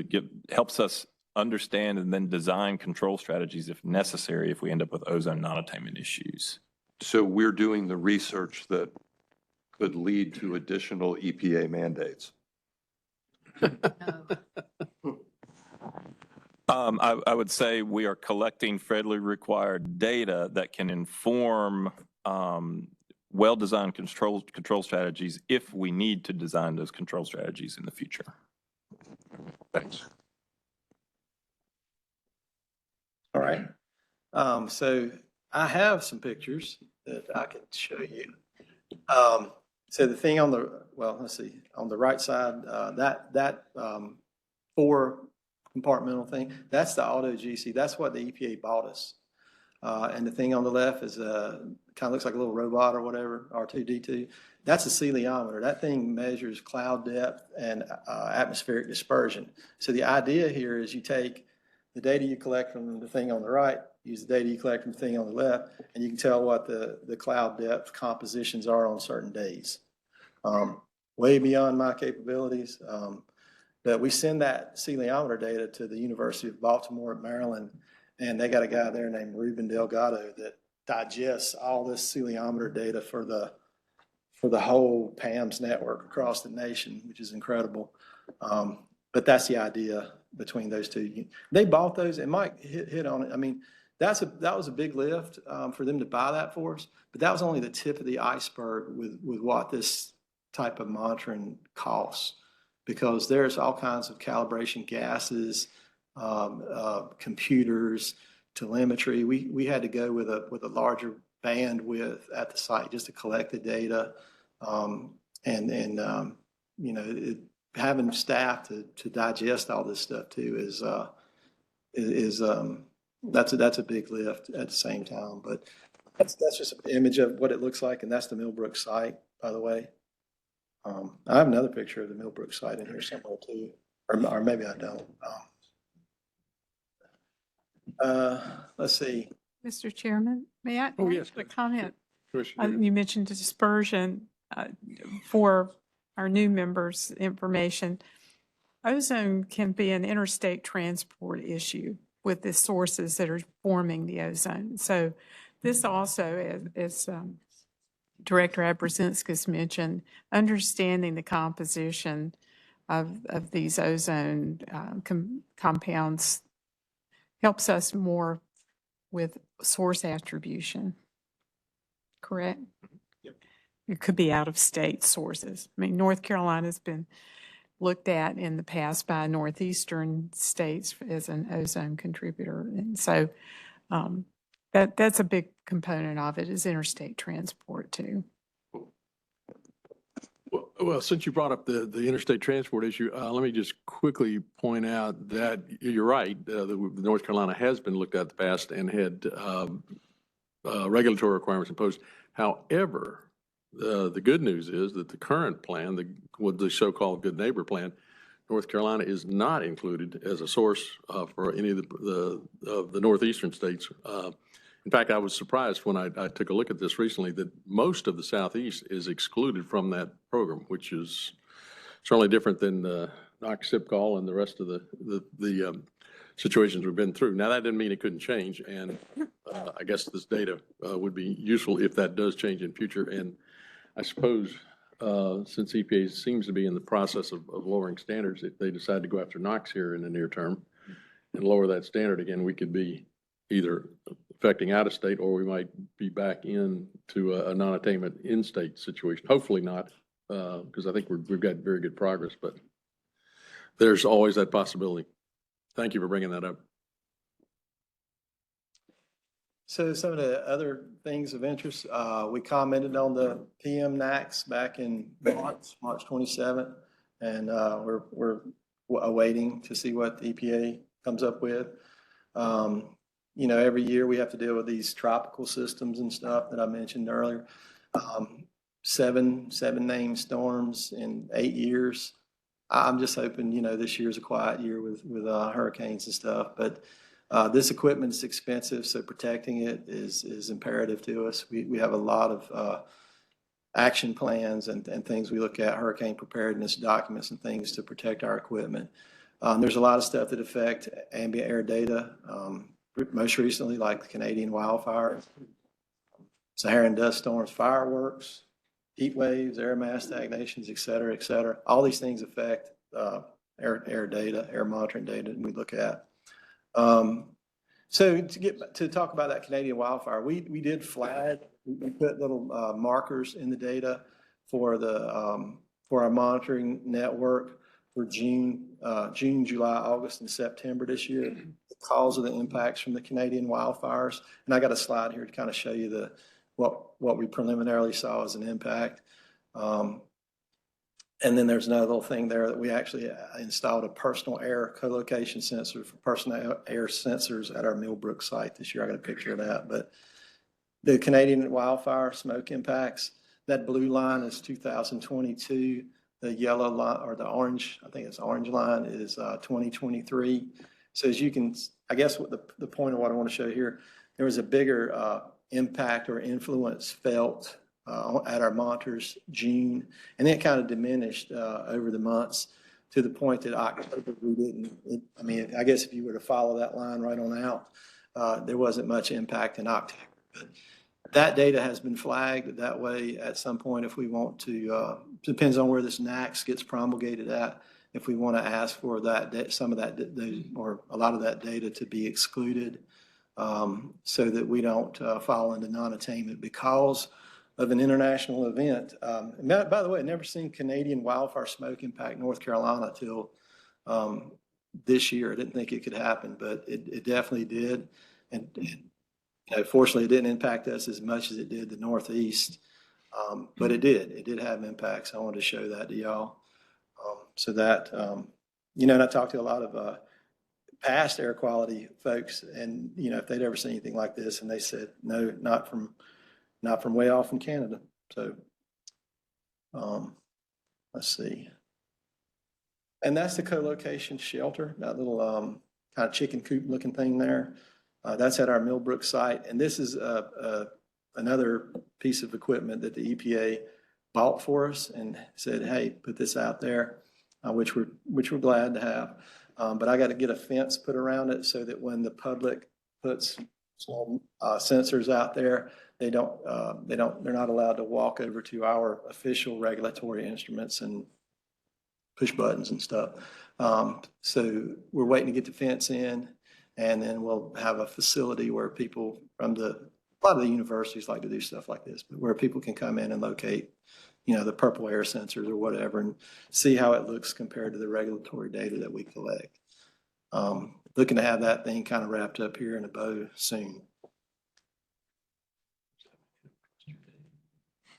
helps us understand and then design control strategies if necessary if we end up with ozone non-attainment issues. So we're doing the research that could lead to additional EPA mandates. I would say we are collecting federally required data that can inform well-designed control strategies if we need to design those control strategies in the future. Thanks. All right. So I have some pictures that I can show you. So the thing on let's see, on the right side, that 4 compartmental thing, that's the auto GC. That's what the EPA bought us. And the thing on the left is kind of looks like a little robot or whatever, R2D2. That's a celiometer. That thing measures cloud depth and atmospheric dispersion. So the idea here is you take the data you collect from the thing on the right, use the data you collect from the thing on the left, and you can tell what the cloud depth compositions are on certain days. Way beyond my capabilities. But we send that celiometer data to the University of Baltimore at Maryland, and they got a guy there named Ruben Delgado that digests all this celiometer data for the whole PAMS network across the nation, which is incredible. But that's the idea between those two. They bought those, and Mike hit on it. I mean, that was a big lift for them to buy that for us, but that was only the tip of the iceberg with what this type of monitoring costs, because there's all kinds of calibration gases, computers, telemetry. We had to go with a larger bandwidth at the site just to collect the data, having staff to digest all this stuff too is that's a big lift at the same time, but that's just an image of what it looks like, and that's the Millbrook site, by the way. I have another picture of the Millbrook site in here somewhere too, or maybe I don't. Let's see. Mr. Chairman, may I Oh, add yes, a comment? Commissioner. You mentioned dispersion for our new members' information. Ozone can be an interstate transport issue with the sources that are forming the ozone. So this also, as Director Abrazinskis mentioned, understanding the composition of these ozone compounds helps us more with source attribution. Correct? Yep. It could be out-of-state sources. I mean, North Carolina's been looked at in the past by northeastern states as an ozone contributor. And so that's a big component of it is interstate transport too. Well, since you brought up the interstate transport issue, let me just quickly point out that you're right. North Carolina has been looked at in the past and had regulatory requirements imposed. However, the good news is that the current plan, the so-called Good Neighbor Plan, North Carolina is not included as a source for any of the northeastern states. In fact, I was surprised when I took a look at this recently that most of the Southeast is excluded from that program, which is certainly different than NOx, SIPCOL, and the rest of the situations we've been through. Now, that didn't mean it couldn't change, and I guess this data would be useful if that does change in future. And I suppose since EPA seems to be in the process of lowering standards, if they decide to go after NOx here in the near term and lower that standard again, we could be either affecting out of state, or we might be back into a non-attainment in-state situation. Hopefully not, because I think we've got very good progress, but there's always that possibility. Thank you for bringing that up. So some of the other things of interest, we commented on the PM NACs back in March 27th, and we're awaiting to see what the EPA comes up with. You know, every year we have to deal with these tropical systems and stuff that I mentioned earlier. Seven named storms in 8 years. I'm just hoping, you know, this year's a quiet year with hurricanes and stuff, but this equipment is expensive, so protecting it is imperative to us. We have a lot of action plans and things we look at, hurricane preparedness documents and things to protect our equipment. There's a lot of stuff that affect ambient air data. Most recently, like the Canadian wildfires, Saharan dust storms, fireworks, heat waves, air mass stagnations, et cetera, et cetera. All these things affect air data, air monitoring data that we look at. So to talk about that Canadian wildfire, we did flag, we put little markers in the data for our monitoring network for June, July, August, and September this year, because of the impacts from the Canadian wildfires. And I got a slide here to kind of show you what we preliminarily saw as an impact. And then there's another little thing there that we actually installed a personal air co-location sensor for personal air sensors at our Millbrook site this year. I got a picture of that. But the Canadian wildfire smoke impacts, that blue line is 2022. The yellow line, or the orange, I think it's orange line, is 2023. So as you can, I guess what the point of what I want to show here, there was a bigger impact or influence felt at our monitors June, and then it kind of diminished over the months to the point that October we didn't. I mean, I guess if you were to follow that line right on out, there wasn't much impact in October. But that data has been flagged that way at some point if we want to. Depends on where this NACS gets promulgated at. If we want to ask for that, some of that, or a lot of that data to be excluded, so that we don't fall into non-attainment because of an international event. And by the way, I've never seen Canadian wildfire smoke impact North Carolina till this year. I didn't think it could happen, but it definitely did. And you know, fortunately, it didn't impact us as much as it did the Northeast, but it did. It did have impacts. I wanted to show that to y'all. So that, you know, and I talked to a lot of past air quality folks, and, you know, if they'd ever seen anything like this, and they said, no, not from way off in Canada. So, let's see. And that's the co-location shelter, that little kind of chicken coop looking thing there. That's at our Millbrook site. And this is another piece of equipment that the EPA bought for us and said, hey, put this out there, which we're glad to have. But I got to get a fence put around it so that when the public puts small sensors out there, they're not allowed to walk over to our official regulatory instruments and push buttons and stuff. So we're waiting to get the fence in, and then we'll have a facility where people from a lot of the universities like to do stuff like this, but where people can come in and locate, you know, the purple air sensors or whatever, and see how it looks compared to the regulatory data that we collect. Looking to have that thing kind of wrapped up here in a bow soon.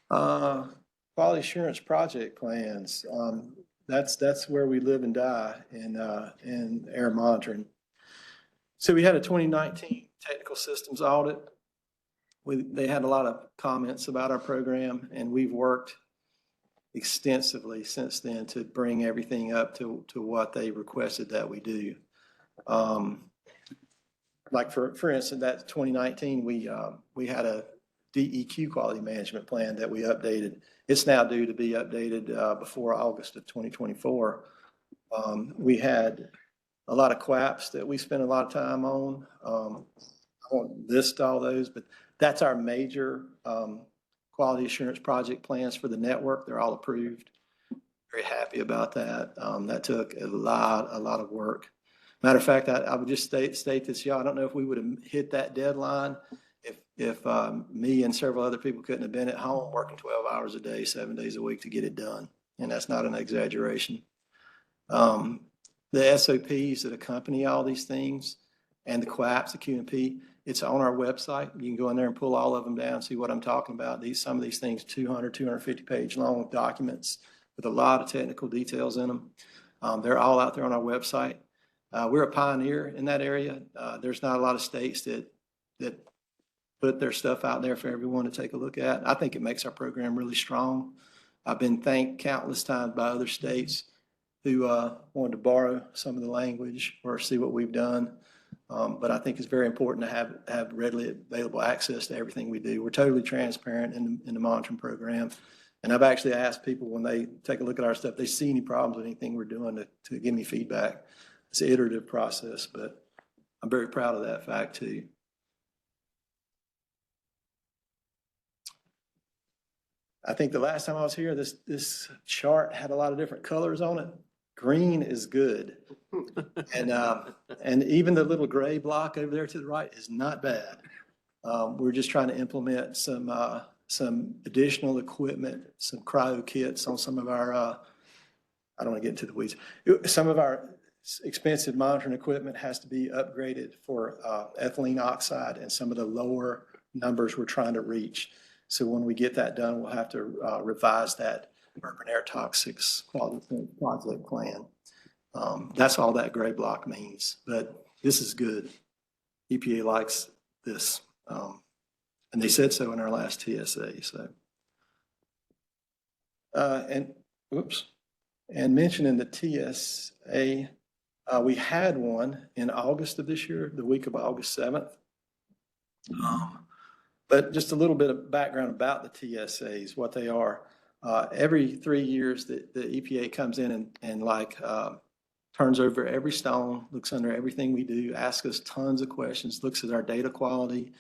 Quality assurance project plans. That's where we live and die in air monitoring. So we had a 2019 technical systems audit. They had a lot of comments about our program, and we've worked extensively since then to bring everything up to what they requested that we do. Like for instance, that 2019, we had a DEQ quality management plan that we updated. It's now due to be updated before August of 2024. We had a lot of QAPs that we spent a lot of time on. I won't list all those, but that's our major quality assurance project plans for the network. They're all approved. Very happy about that. That took a lot of work. Matter of fact, I would just state this, y'all. I don't know if we would have hit that deadline if me and several other people couldn't have been at home working 12 hours a day, 7 days a week to get it done. And that's not an exaggeration. The SOPs that accompany all these things and the QAPs, the QMP, it's on our website. You can go in there and pull all of them down, see what I'm talking about. Some of these things, 250 page long documents with a lot of technical details in them. They're all out there on our website. We're a pioneer in that area. There's not a lot of states that put their stuff out there for everyone to take a look at. I think it makes our program really strong. I've been thanked countless times by other states who wanted to borrow some of the language or see what we've done. But I think it's very important to have readily available access to everything we do. We're totally transparent in the monitoring program. And I've actually asked people when they take a look at our stuff, they see any problems with anything we're doing to give me feedback. It's an iterative process, but I'm very proud of that fact too. I think the last time I was here, this chart had a lot of different colors on it. Green is good. And even the little gray block over there to the right is not bad. We're just trying to implement some additional equipment, some cryo kits on some of our, I don't want to get into the weeds. Some of our expensive monitoring equipment has to be upgraded for ethylene oxide and some of the lower numbers we're trying to reach. So when we get that done, we'll have to revise that urban air toxics quality project plan. That's all that gray block means, but this is good. EPA likes this. And they said so in our last TSA, so. And mentioning the TSA, we had one in August of this year, the week of August 7th. But just a little bit of background about the TSAs, what they are. Every 3 years, the EPA comes in and turns over every stone, looks under everything we do, asks us tons of questions, looks at our data quality,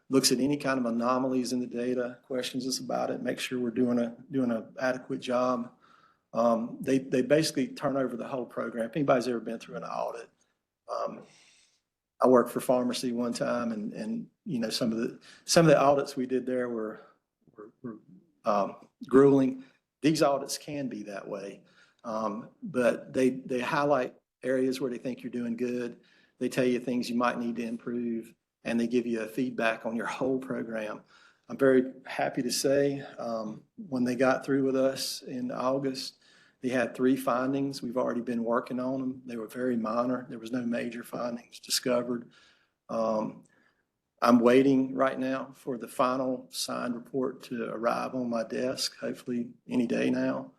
looks at any kind of anomalies in the data, questions us about it, make sure we're doing an adequate job. They basically turn over the whole program. If anybody's ever been through an audit, I worked for pharmacy one time, and you know, some of the audits we did there were grueling. These audits can be that way, but they highlight areas where they think you're doing good. They tell you things you might need to improve, and they give you a feedback on your whole program. I'm very happy to say when they got through with us in August, They had 3 findings. We've already been working on them. They were very minor. There was no major findings discovered. I'm waiting right now for the final signed report to arrive on my desk, hopefully any day now.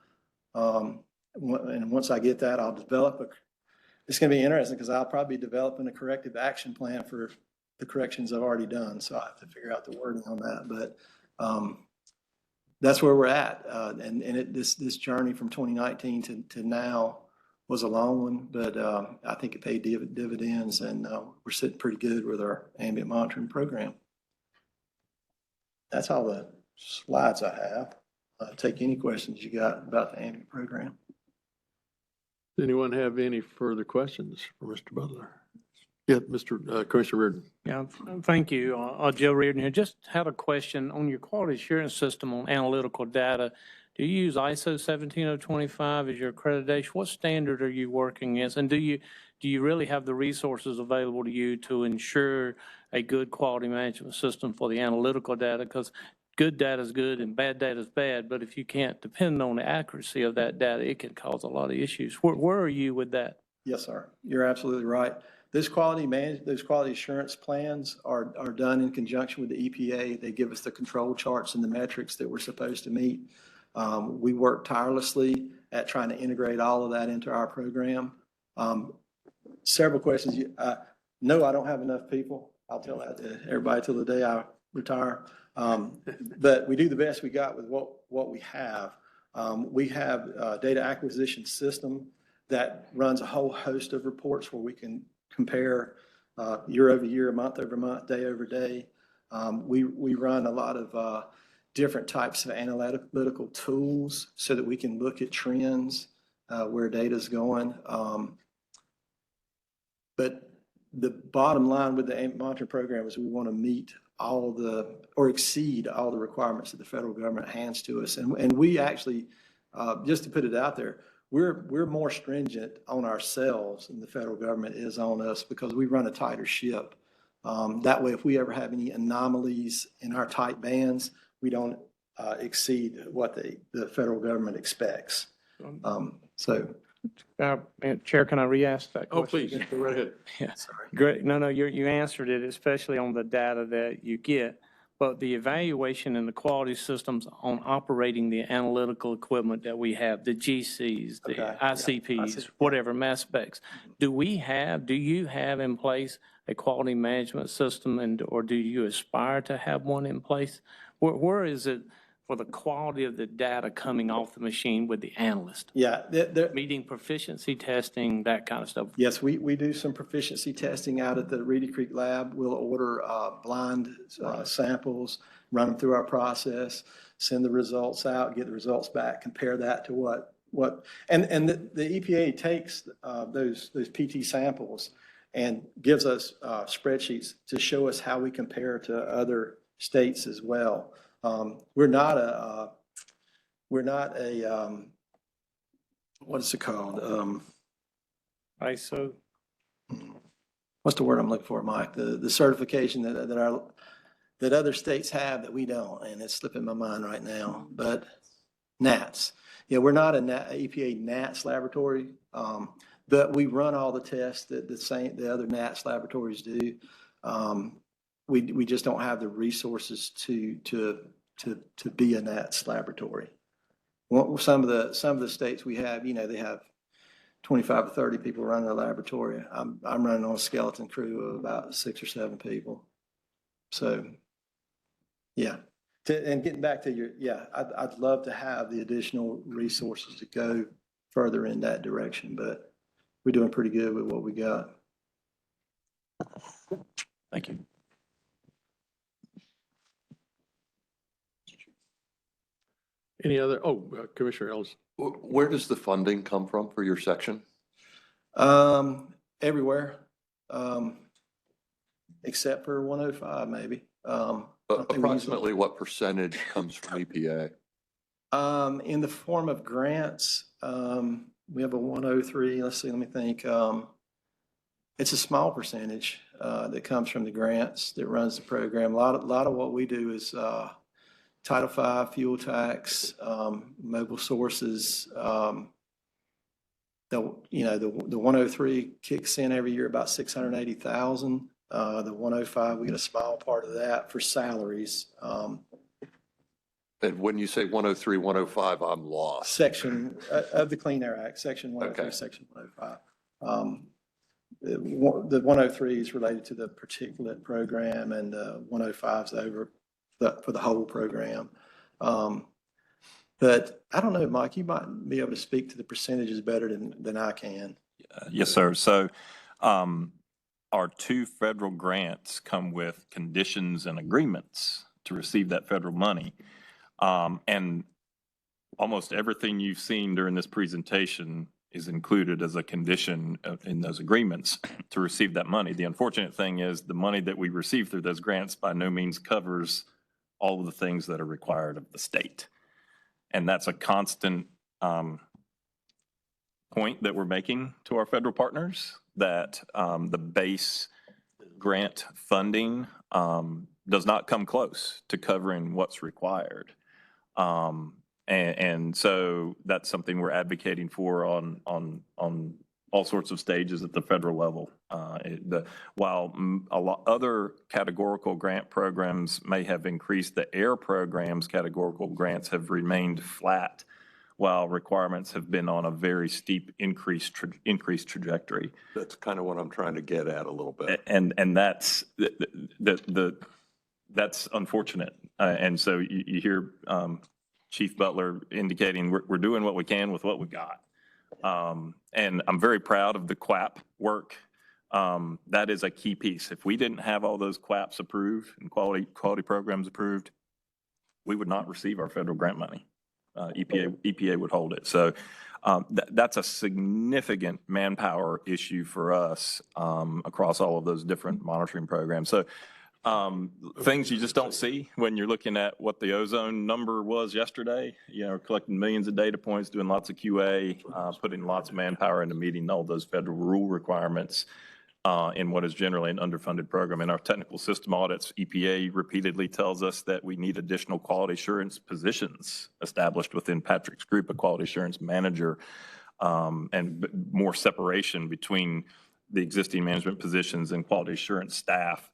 And once I get that, I'll it's going to be interesting because I'll probably be developing a corrective action plan for the corrections I've already done. So I have to figure out the wording on that. But that's where we're at. This journey from 2019 to now was a long one, but I think it paid dividends, and we're sitting pretty good with our ambient monitoring program. That's all the slides I have. Take any questions you got about the ambient program. Does anyone have any further questions for Mr. Butler? Yeah, Mr. Commissioner Reardon. Yeah, thank you. Joe Reardon here. Just had a question on your quality assurance system on analytical data. Do you use ISO 17025 as your accreditation? What standard are you working as? And do you really have the resources available to you to ensure a good quality management system for the analytical data? Because good data is good and bad data is bad, but if you can't depend on the accuracy of that data, it can cause a lot of issues. Where are you with that? Yes, sir. You're absolutely right. Those quality assurance plans are done in conjunction with the EPA. They give us the control charts and the metrics that we're supposed to meet. We work tirelessly at trying to integrate all of that into our program. Several questions. No, I don't have enough people. I'll tell that to everybody till the day I retire. But we do the best we got with what we have. We have a data acquisition system that runs a whole host of reports where we can compare year over year, month over month, day over day. We run a lot of different types of analytical tools so that we can look at trends, where data is going. But the bottom line with the ambient monitoring program is we want to meet or exceed all the requirements that the federal government hands to us. And we actually, just to put it out there, we're more stringent on ourselves than the federal government is on us because we run a tighter ship. That way, if we ever have any anomalies in our tight bands, we don't exceed what the federal government expects. Chair, can I re-ask that question? Oh, please, go right ahead. Yeah. Sorry. Great. No, you answered it, especially on the data that you get. But the evaluation and the quality systems on operating the analytical equipment that we have, the GCs, the Okay. ICPs, Yeah. whatever, mass specs, do you have in place a quality management system or do you aspire to have one in place? Where is it for the quality of the data coming off the machine with the analyst? Yeah. Meeting proficiency testing, that kind of stuff. Yes, we do some proficiency testing out at the Reedy Creek lab. We'll order blind samples, run them through our process, send the results out, get the results back, compare that to what and the EPA takes those PT samples and gives us spreadsheets to show us how we compare to other states as well. We're not a what is it called? ISO. What's the word I'm looking for, Mike? The certification that other states have that we don't, and it's slipping my mind right now. But NATS, yeah, we're not an EPA NATS laboratory, but we run all the tests that the other NATS laboratories do. We just don't have the resources to be a NATS laboratory. Some of the states we have, they have 25 or 30 people running a laboratory. I'm running on a skeleton crew of about 6 or 7 people. So, yeah. And getting back to I'd love to have the additional resources to go further in that direction, but we're doing pretty good with what we got. Thank you. Any other, Commissioner Ellis. Where does the funding come from for your section? Everywhere, except for 105 maybe. Approximately what percentage comes from EPA? In the form of grants, we have a 103, let me think. It's a small percentage that comes from the grants that runs the program. A lot of what we do is Title V, fuel tax, mobile sources, you know, the 103 kicks in every year about 680,000. The 105, we get a small part of that for salaries. And when you say 103, 105, I'm lost. Section of the Clean Air Act, Section 103, Okay. Section 105. The 103 is related to the particulate program, and 105 is for the whole program. But I don't know, Mike, you might be able to speak to the percentages better than I can. Yes, sir. So our two federal grants come with conditions and agreements to receive that federal money. And almost everything you've seen during this presentation is included as a condition in those agreements to receive that money. The unfortunate thing is the money that we receive through those grants by no means covers all of the things that are required of the state. And that's a constant point that we're making to our federal partners, that the base grant funding does not come close to covering what's required. And so that's something we're advocating for on all sorts of stages at the federal level. While a lot other categorical grant programs may have increased, the air program's categorical grants have remained flat, while requirements have been on a very steep increased trajectory. That's kind of what I'm trying to get at a little bit. And that's that's unfortunate. And so you hear Chief Butler indicating we're doing what we can with what we got. And I'm very proud of the QAP work. That is a key piece. If we didn't have all those QAPs approved and quality programs approved, we would not receive our federal grant money. EPA would hold it. So that's a significant manpower issue for us across all of those different monitoring programs. So things you just don't see when you're looking at what the ozone number was yesterday, you know, collecting millions of data points, doing lots of QA, putting lots of manpower into meeting all those federal rule requirements in what is generally an underfunded program. In our technical system audits, EPA repeatedly tells us that we need additional quality assurance positions established within Patrick's group, a quality assurance manager, and more separation between the existing management positions and quality assurance staff.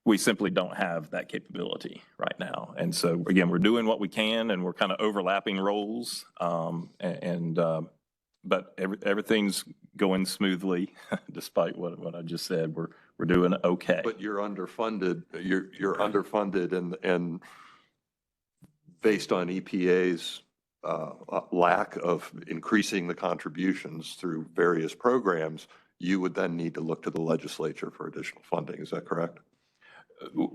We simply don't have that capability right now. And so, again, we're doing what we can, and we're kind of overlapping roles. But everything's going smoothly, despite what I just said. We're doing okay. But you're underfunded. You're underfunded, and based on EPA's lack of increasing the contributions through various programs, you would then need to look to the legislature for additional funding. Is that correct?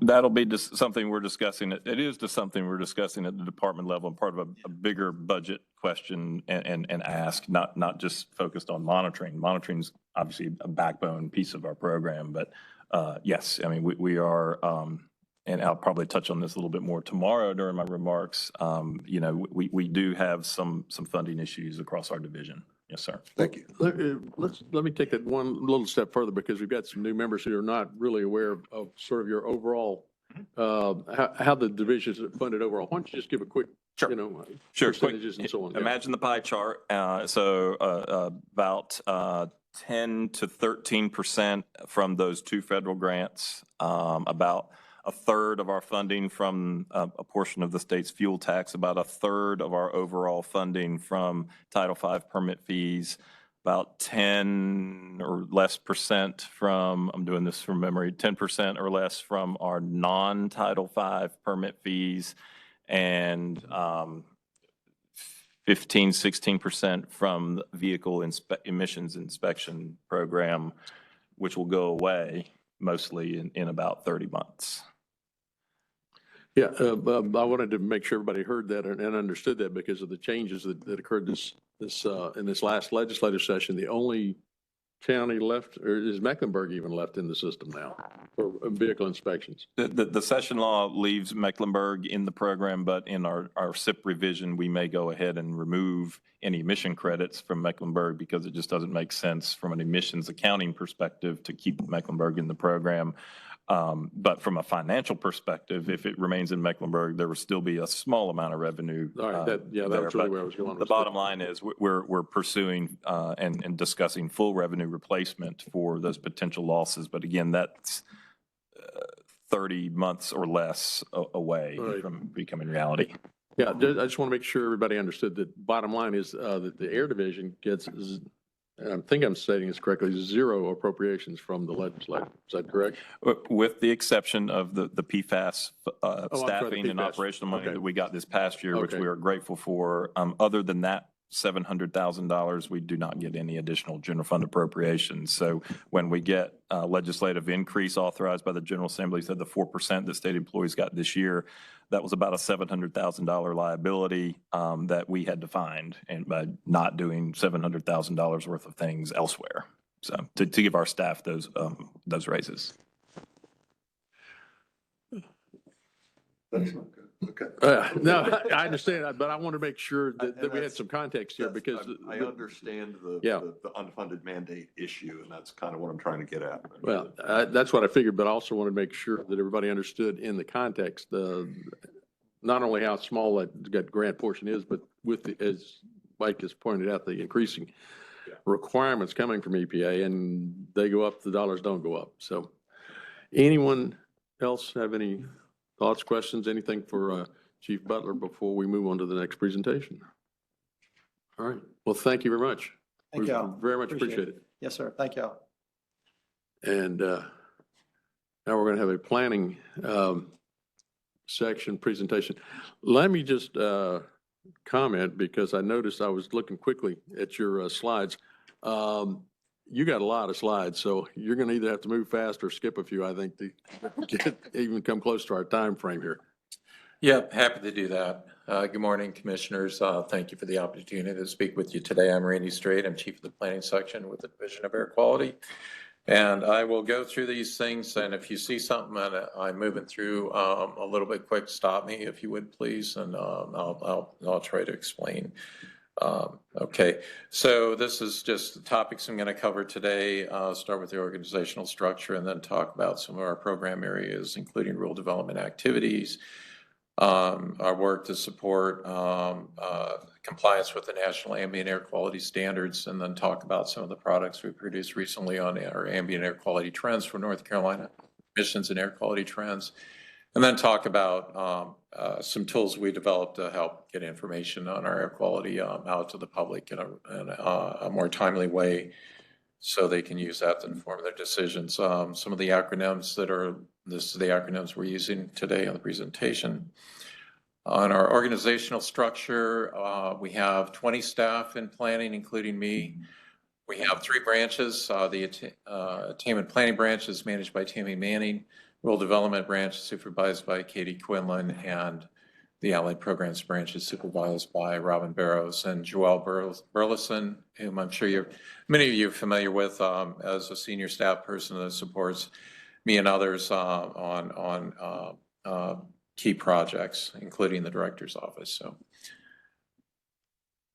That'll be just something we're discussing. It is just something we're discussing at the department level, and part of a bigger budget question and ask, not just focused on monitoring. Monitoring's obviously a backbone piece of our program, but yes, I mean, we are, and I'll probably touch on this a little bit more tomorrow during my remarks. You know, we do have some funding issues across our division. Yes, sir. Thank you. Let me take that one little step further, because we've got some new members who are not really aware of sort of your overall, how the division is funded overall. Why don't you just give a quick, you know, percentages and so on. Imagine the pie chart. So about 10 to 13% from those two federal grants, about a third of our funding from a portion of the state's fuel tax, about a third of our overall funding from Title V permit fees, about 10 or less percent from, I'm doing this from memory, 10% or less from our non-Title V permit fees, and 15, 16% from the vehicle emissions inspection program, which will go away mostly in about 30 months. Yeah, I wanted to make sure everybody heard that and understood that, because of the changes that occurred in this last legislative session. The only county left, or is Mecklenburg even left in the system now for vehicle inspections? The session law leaves Mecklenburg in the program, but in our SIP revision, we may go ahead and remove any emission credits from Mecklenburg, because it just doesn't make sense from an emissions accounting perspective to keep Mecklenburg in the program. But from a financial perspective, if it remains in Mecklenburg, there will still be a small amount of revenue. All right, that there. was really But where I was going. the bottom line is we're pursuing and discussing full revenue replacement for those potential losses. But again, that's 30 months or less away Right. from becoming reality. Yeah, I just want to make sure everybody understood that bottom line is that the Air Division gets, and I think I'm stating this correctly, 0 appropriations from the legislature. Is that correct? With the exception of the PFAS sorry, the staffing and PFAS. operational money Okay. that we got this past year, which Okay. we are grateful for. Other than that, $700,000, we do not get any additional general fund appropriations. So when we get legislative increase authorized by the General Assembly, said the 4% that state employees got this year, that was about a $700,000 liability that we had to find, and by not doing $700,000 worth of things elsewhere. So to give our staff those raises. That's not good. Okay. No, I understand that, but I want to make sure that we had some context here because. I understand Yeah. the unfunded mandate issue, and that's kind of what I'm trying to get at. Well, that's what I figured, but I also want to make sure that everybody understood in the context, not only how small that grant portion is, but with the, as Mike has pointed out, the increasing requirements coming from EPA, and they go up, the dollars don't go up. So anyone else have any thoughts, questions, anything for Chief Butler before we move on to the next presentation? All right. Well, thank you very much. Thank We y'all. very much appreciate it. Yes, sir. Thank y'all. And now we're going to have a planning section presentation. Let me just comment, because I noticed I was looking quickly at your slides. You got a lot of slides, so you're going to either have to move fast or skip a few, I think, to even come close to our time frame here. Yeah, happy to do that. Good morning, commissioners. Thank you for the opportunity to speak with you today. I'm Randy Strait. I'm chief of the planning section with the Division of Air Quality. And I will go through these things, and if you see something and I'm moving through a little bit quick, stop me if you would, please, and I'll try to explain. Okay, so this is just the topics I'm going to cover today. Start with the organizational structure and then talk about some of our program areas, including rural development activities, our work to support compliance with the National Ambient Air Quality Standards, and then talk about some of the products we produced recently on our ambient air quality trends for North Carolina, emissions and air quality trends, and then talk about some tools we developed to help get information on our air quality out to the public in a more timely way, so they can use that to inform their decisions. Some of the acronyms this is the acronyms we're using today on the presentation. On our organizational structure, we have 20 staff in planning, including me. We have 3 branches. The attainment planning branch is managed by Tammy Manning. Rural development branch is supervised by Katie Quinlan, and the Allied Programs branch is supervised by Robin Barrows and Joelle Burleson, whom I'm sure many of you are familiar with as a senior staff person that supports me and others on key projects, including the director's office. So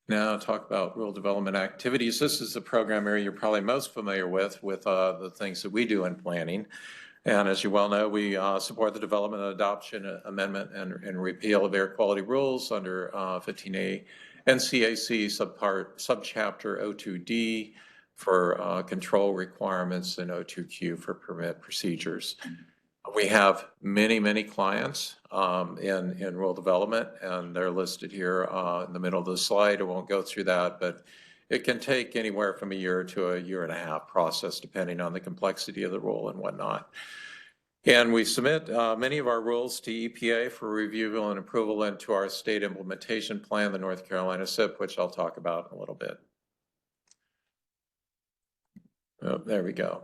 now talk about rural development activities. This is the program area you're probably most familiar with the things that we do in planning. And as you well know, we support the development, adoption, amendment, and repeal of air quality rules under 15A NCAC subchapter 02D for control requirements and 02Q for permit procedures. We have many clients in rural development, and they're listed here in the middle of the slide. I won't go through that, but it can take anywhere from a year to a year and a half process, depending on the complexity of the rule and whatnot. And we submit many of our rules to EPA for review and approval into our state implementation plan, the North Carolina SIP, which I'll talk about in a little bit. Oh, there we go.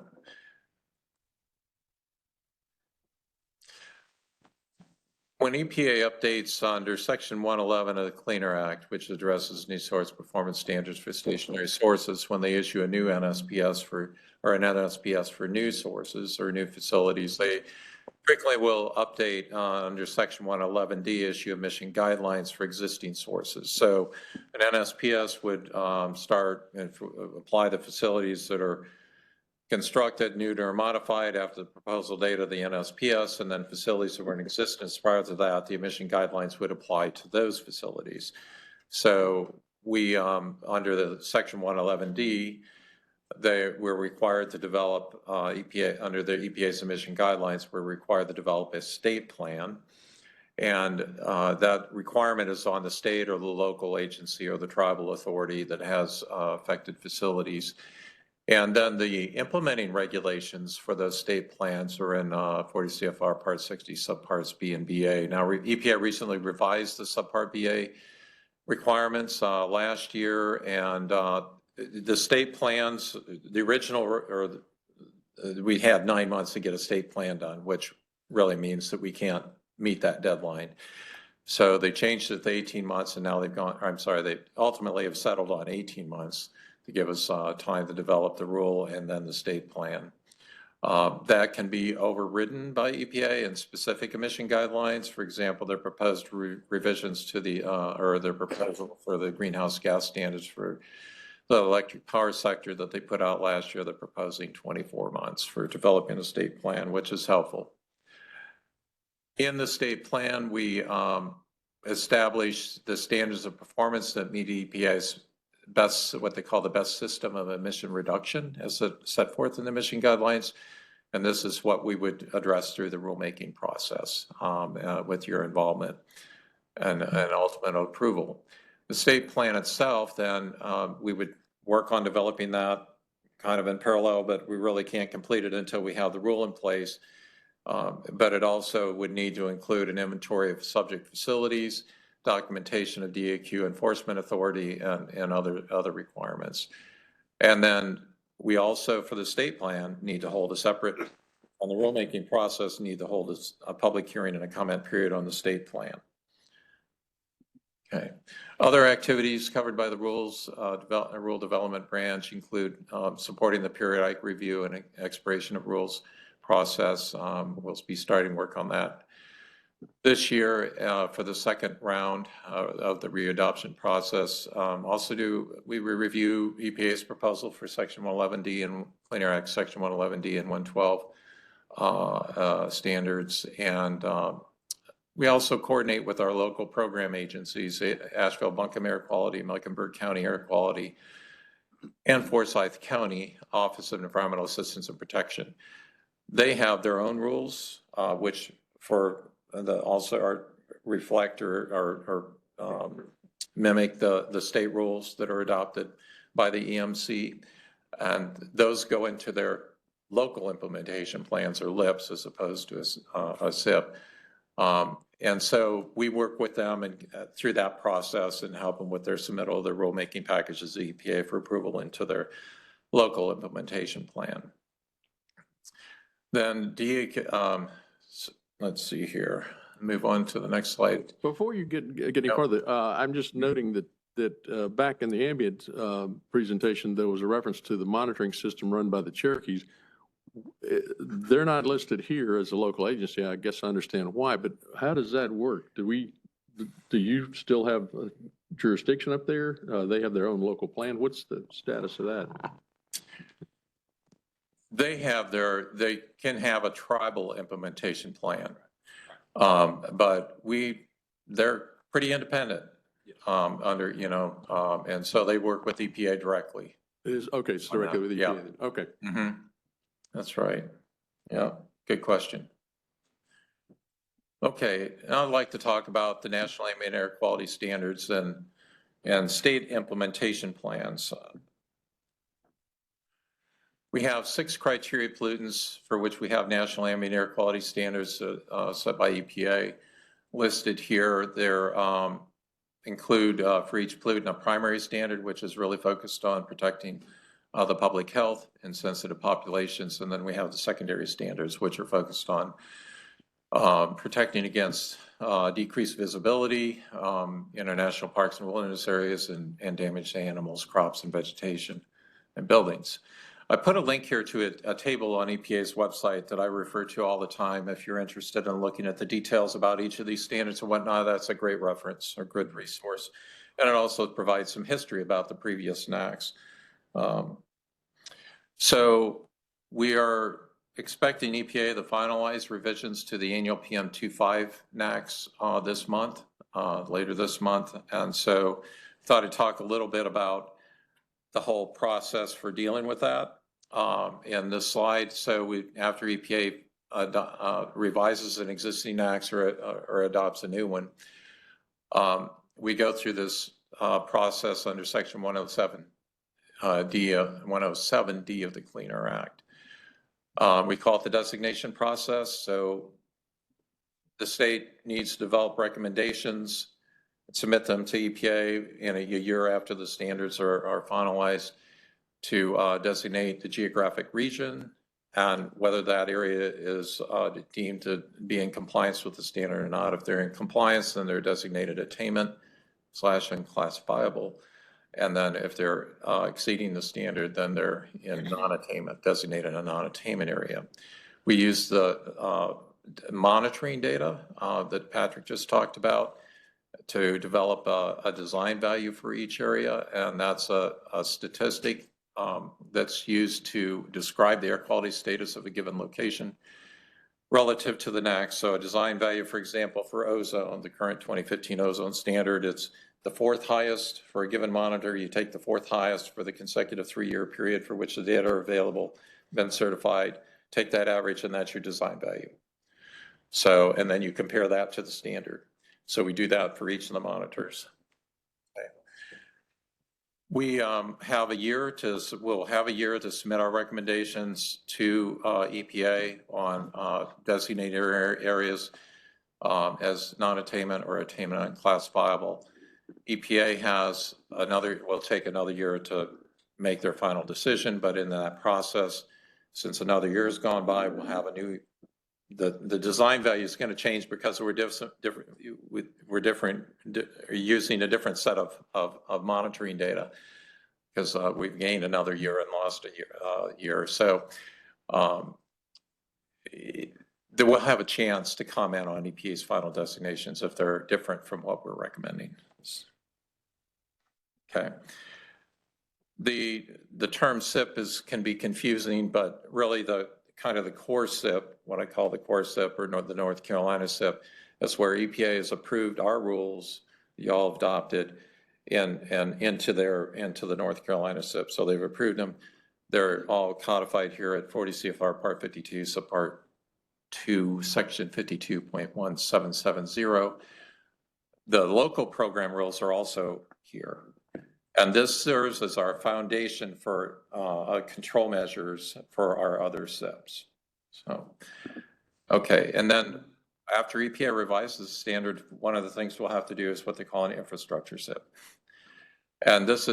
When EPA updates under Section 111 of the Clean Air Act, which addresses new source performance standards for stationary sources, when they issue a new NSPS for new sources or new facilities, they frequently will update under Section 111D, issue emission guidelines for existing sources. So an NSPS would start and apply to facilities that are constructed, new or modified after the proposal date of the NSPS, and then facilities that were in existence prior to that, the emission guidelines would apply to those facilities. So we, under the section 111D, they were required to develop EPA, under the EPA's emission guidelines, we're required to develop a state plan. And that requirement is on the state or the local agency or the tribal authority that has affected facilities. And then the implementing regulations for those state plans are in 40 CFR Part 60 subparts B and BA. Now, EPA recently revised the subpart BA requirements last year, and the state plans, the original, we had 9 months to get a state plan done, which really means that we can't meet that deadline. So they changed it to 18 months, and now they've gone, I'm sorry, they ultimately have settled on 18 months to give us time to develop the rule and then the state plan. That can be overridden by EPA and specific emission guidelines. For example, their proposed revisions to the, or their proposal for the greenhouse gas standards for the electric power sector that they put out last year, they're proposing 24 months for developing a state plan, which is helpful. In the state plan, we establish the standards of performance that meet EPA's best, what they call the best system of emission reduction as set forth in the emission guidelines. And this is what we would address through the rulemaking process with your involvement and ultimate approval. The state plan itself, then we would work on developing that kind of in parallel, but we really can't complete it until we have the rule in place. But it also would need to include an inventory of subject facilities, documentation of DAQ enforcement authority, and other requirements. And then we also, for the state plan, need to hold a separate, on the rulemaking process, need to hold a public hearing and a comment period on the state plan. Okay. Other activities covered by the rules, rule development branch include supporting the periodic review and expiration of rules process. We'll be starting work on that this year for the second round of the readoption process. We review EPA's proposal for Section 111D and Clean Air Act Section 111D and 112 standards. And we also coordinate with our local program agencies, Asheville-Buncombe Air Quality, Mecklenburg County Air Quality, and Forsyth County Office of Environmental Assistance and Protection. They have their own rules, which also are reflect or mimic the state rules that are adopted by the EMC, and those go into their local implementation plans or LIPs as opposed to a SIP. And so we work with them and through that process and help them with their submittal of their rulemaking packages to EPA for approval into their local implementation plan. Then let's see here. Move on to the next slide. Before you get any further, I'm just noting that back in the ambient presentation, there was a reference to the monitoring system run by the Cherokees. They're not listed here as a local agency. I guess I understand why, but how does that work? Do you still have jurisdiction up there? They have their own local plan. What's the status of that? They can have a tribal implementation plan, but they're pretty independent and so they work with EPA directly. It is okay. It's directly with EPA. Yeah. Then. Okay. Mm-hmm. That's right. Yeah. Good question. Okay. I'd like to talk about the National Ambient Air Quality Standards and state implementation plans. We have 6 criteria pollutants for which we have national ambient air quality standards set by EPA listed here. There include for each pollutant a primary standard, which is really focused on protecting the public health in sensitive populations. And then we have the secondary standards, which are focused on protecting against decreased visibility in our national parks and wilderness areas and damage to animals, crops, and vegetation and buildings. I put a link here to a table on EPA's website that I refer to all the time. If you're interested in looking at the details about each of these standards and whatnot, that's a great reference or good resource. And it also provides some history about the previous NAAQS. So We are expecting EPA to finalize revisions to the annual PM25 NACs this month, later this month. And so thought I'd talk a little bit about the whole process for dealing with that in this slide. So after EPA revises an existing NACs or adopts a new one, we go through this process under Section 107D of the Clean Air Act. We call it the designation process. So the state needs to develop recommendations, submit them to EPA in a year after the standards are finalized to designate the geographic region and whether that area is deemed to be in compliance with the standard or not. If they're in compliance, then they're designated attainment / unclassifiable. And then if they're exceeding the standard, then they're in non-attainment, designated a non-attainment area. We use the monitoring data that Patrick just talked about to develop a design value for each area. And that's a statistic that's used to describe the air quality status of a given location relative to the NAC. So a design value, for example, for ozone, the current 2015 ozone standard, it's the fourth highest for a given monitor. You take the fourth highest for the consecutive 3-year period for which the data are available, been certified, take that average, and that's your design value. So, and then you compare that to the standard. So we do that for each of the monitors. Okay. We have a year to submit our recommendations to EPA on designated areas as non-attainment or attainment unclassifiable. EPA will take another year to make their final decision, but in that process, since another year has gone by, we'll have the design value is going to change because we're using a different set of monitoring data because we've gained another year and lost a year. So we'll have a chance to comment on EPA's final designations if they're different from what we're recommending. Okay. The term SIP can be confusing, but really the core SIP, what I call the core SIP or the North Carolina SIP, is where EPA has approved our rules y'all have adopted into the North Carolina SIP. So they've approved them. They're all codified here at 40 CFR Part 52, Subpart 2, Section 52.1770. The local program rules are also here. And this serves as our foundation for control measures for our other SIPs. So, okay, and then after EPA revises the standard, one of the things we'll have to do is what they call an infrastructure SIP. And this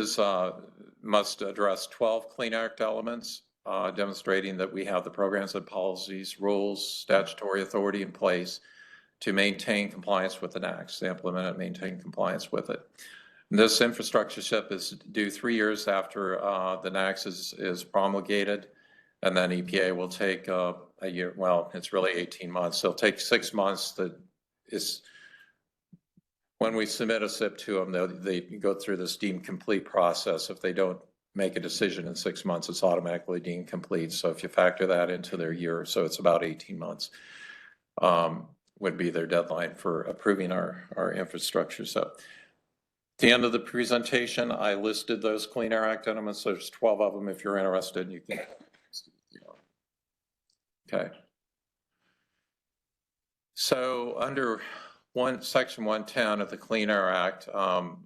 must address 12 Clean Act elements, demonstrating that we have the programs and policies, rules, statutory authority in place to maintain compliance with the NACs, to implement and maintain compliance with it. This infrastructure SIP is due 3 years after the NACs is promulgated, and then EPA will take a year, well, it's really 18 months. So it'll take 6 months. When we submit a SIP to them, they go through this deemed complete process. If they don't make a decision in 6 months, it's automatically deemed complete. So if you factor that into their year, so it's about 18 months, would be their deadline for approving our infrastructure SIP. At the end of the presentation, I listed those Clean Air Act elements. There's 12 of them. If you're interested, you can. Okay. So under Section 110 of the Clean Air Act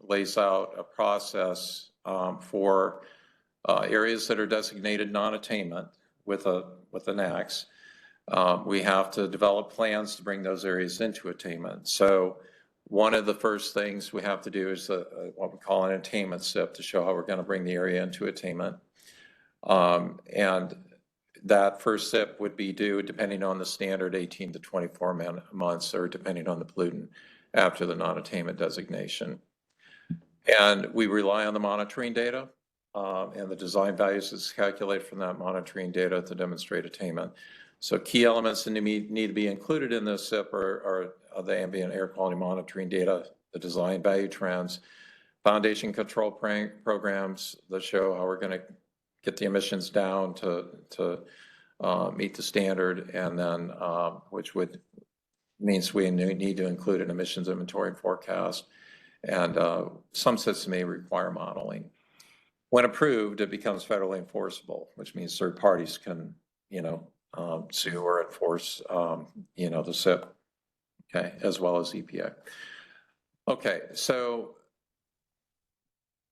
lays out a process for areas that are designated non-attainment with the NACs. We have to develop plans to bring those areas into attainment. So one of the first things we have to do is what we call an attainment SIP to show how we're going to bring the area into attainment. And that first SIP would be due, depending on the standard, 18 to 24 months, or depending on the pollutant, after the non-attainment designation. And we rely on the monitoring data, and the design values is calculated from that monitoring data to demonstrate attainment. So key elements that need to be included in this SIP are the ambient air quality monitoring data, the design value trends, foundation control programs that show how we're going to get the emissions down to meet the standard, and then, which would means we need to include an emissions inventory and forecast. And some systems may require modeling. When approved, it becomes federally enforceable, which means third parties can, sue or enforce, the SIP, okay, as well as EPA. Okay, so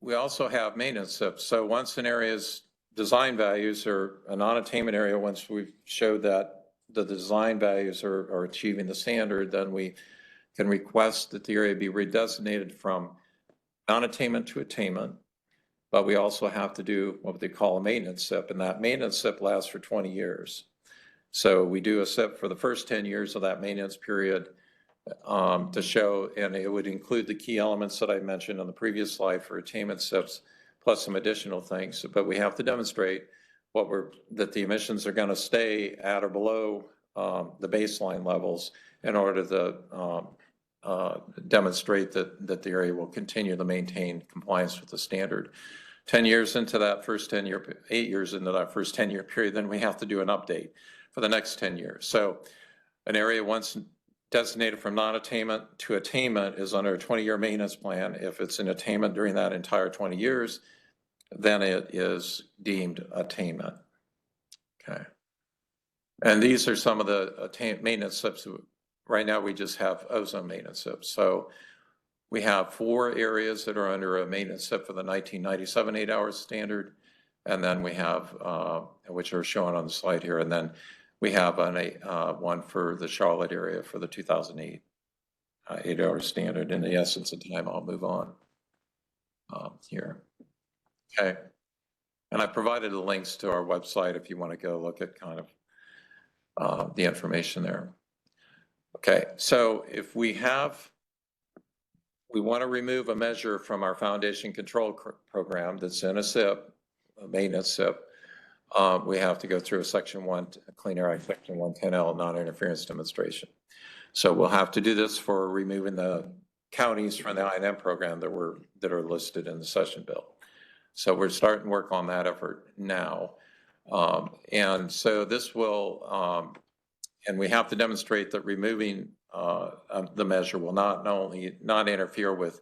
we also have maintenance SIPs. So once an area's design values are a non-attainment area, once we've showed that the design values are achieving the standard, then we can request that the area be redesignated from non-attainment to attainment. But we also have to do what they call a maintenance SIP, and that maintenance SIP lasts for 20 years. So we do a SIP for the first 10 years of that maintenance period to show, and it would include the key elements that I mentioned on the previous slide for attainment SIPs, plus some additional things. But we have to demonstrate that the emissions are going to stay at or below the baseline levels in order to demonstrate that the area will continue to maintain compliance with the standard. 10 years into that first 10-year, 8 years into that first 10-year period, then we have to do an update for the next 10 years. So an area once designated from non-attainment to attainment is under a 20-year maintenance plan. If it's in attainment during that entire 20 years, then it is deemed attainment. Okay. And these are some of the maintenance SIPs. Right now, we just have ozone maintenance SIPs. So we have 4 areas that are under a maintenance SIP for the 1997 8-hour standard. And then we have, which are shown on the slide here. And then we have one for the Charlotte area for the 2008 8-hour standard. In the essence of time, I'll move on here. Okay. And I provided the links to our website if you want to go look at kind of the information there. Okay, so if we want to remove a measure from our foundation control program that's in a SIP, a maintenance SIP, we have to go through a Section 1, Clean Air Act Section 110L non-interference demonstration. So we'll have to do this for removing the counties from the I&M program that are listed in the session bill. So we're starting work on that effort now. And so this will, and we have to demonstrate that removing the measure will not interfere with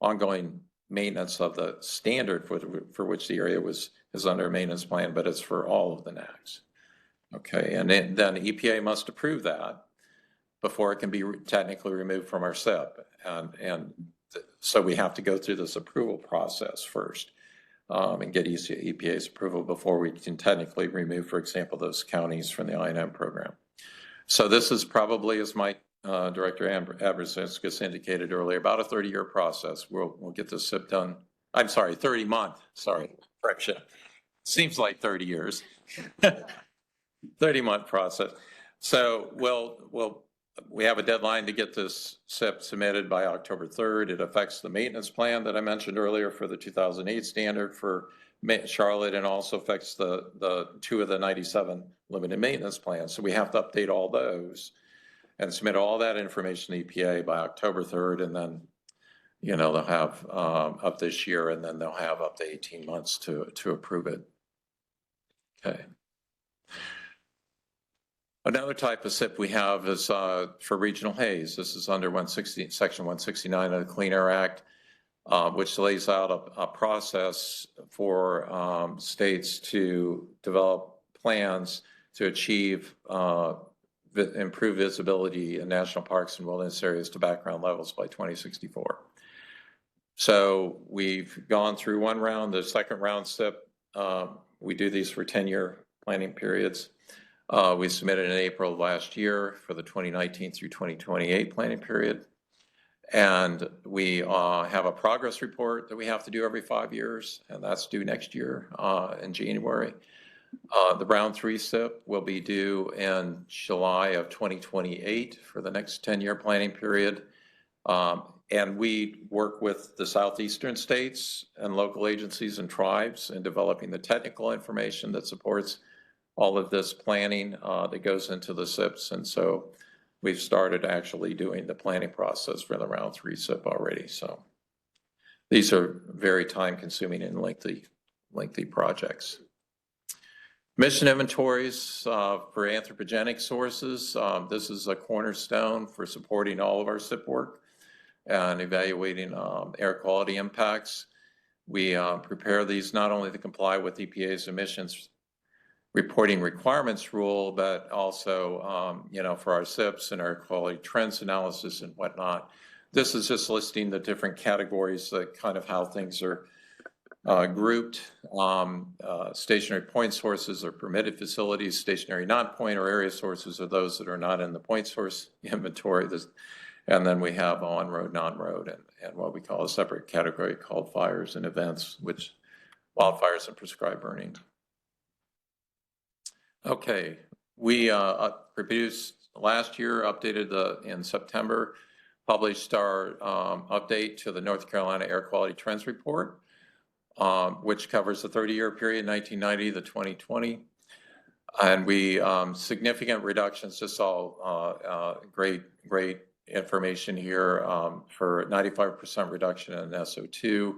ongoing maintenance of the standard for which the area is under a maintenance plan, but it's for all of the NACs. Okay, and then EPA must approve that before it can be technically removed from our SIP. And so we have to go through this approval process first and get EPA's approval before we can technically remove, for example, those counties from the I&M program. So this is probably, as my Director Abrasinskas indicated earlier, about a 30-year process. We'll get this SIP done. I'm sorry, 30-month. Sorry, correction. Seems like 30 years. 30-month process. So we have a deadline to get this SIP submitted by October 3rd. It affects the maintenance plan that I mentioned earlier for the 2008 standard for Charlotte, and also affects the 2 of the 97 limited maintenance plans. So we have to update all those and submit all that information to EPA by October 3rd, and then, they'll have up this year, and then they'll have up to 18 months to approve it. Okay. Another type of SIP we have is for regional haze. This is under Section 169 of the Clean Air Act, which lays out a process for states to develop plans to achieve improved visibility in national parks and wilderness areas to background levels by 2064. So we've gone through one round. The second round SIP, we do these for 10-year planning periods. We submitted in April of last year for the 2019 through 2028 planning period. And we have a progress report that we have to do every 5 years, and that's due next year in January. The round 3 SIP will be due in July of 2028 for the next 10-year planning period. And we work with the southeastern states and local agencies and tribes in developing the technical information that supports all of this planning that goes into the SIPs. And so we've started actually doing the planning process for the round 3 SIP already. So these are very time consuming and lengthy projects. Mission inventories for anthropogenic sources. This is a cornerstone for supporting all of our SIP work and evaluating air quality impacts. We prepare these not only to comply with EPA's emissions reporting requirements rule, but also, for our SIPs and our quality trends analysis and whatnot. This is just listing the different categories, kind of how things are grouped. Stationary point sources are permitted facilities. Stationary non-point or area sources are those that are not in the point source inventory. And then we have on-road, non-road, and what we call a separate category called fires and events, which wildfires and prescribed burning. Okay, we produced last year, updated in September, published our update to the North Carolina Air Quality Trends Report, which covers the 30-year period, 1990 to 2020. And we significant reductions, just saw great information here for 95% reduction in SO2,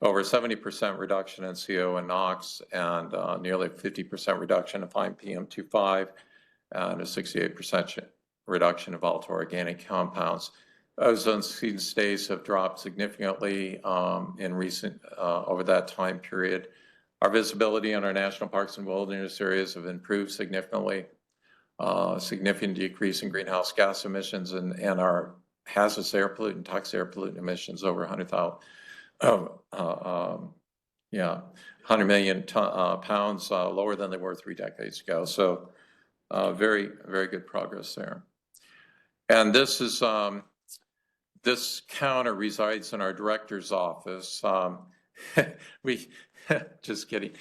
over 70% reduction in CO and NOx, and nearly 50% reduction in fine PM2.5, and a 68% reduction in volatile organic compounds. Ozone seed stays have dropped significantly in recent over that time period. Our visibility on our national parks and wilderness areas have improved significantly. Significant decrease in greenhouse gas emissions and our hazardous air pollutant, toxic air pollutant emissions over 100,000. 100 million pounds lower than they were 3 decades ago. So very, very good progress there. And this is, this counter resides in our director's office. Just kidding.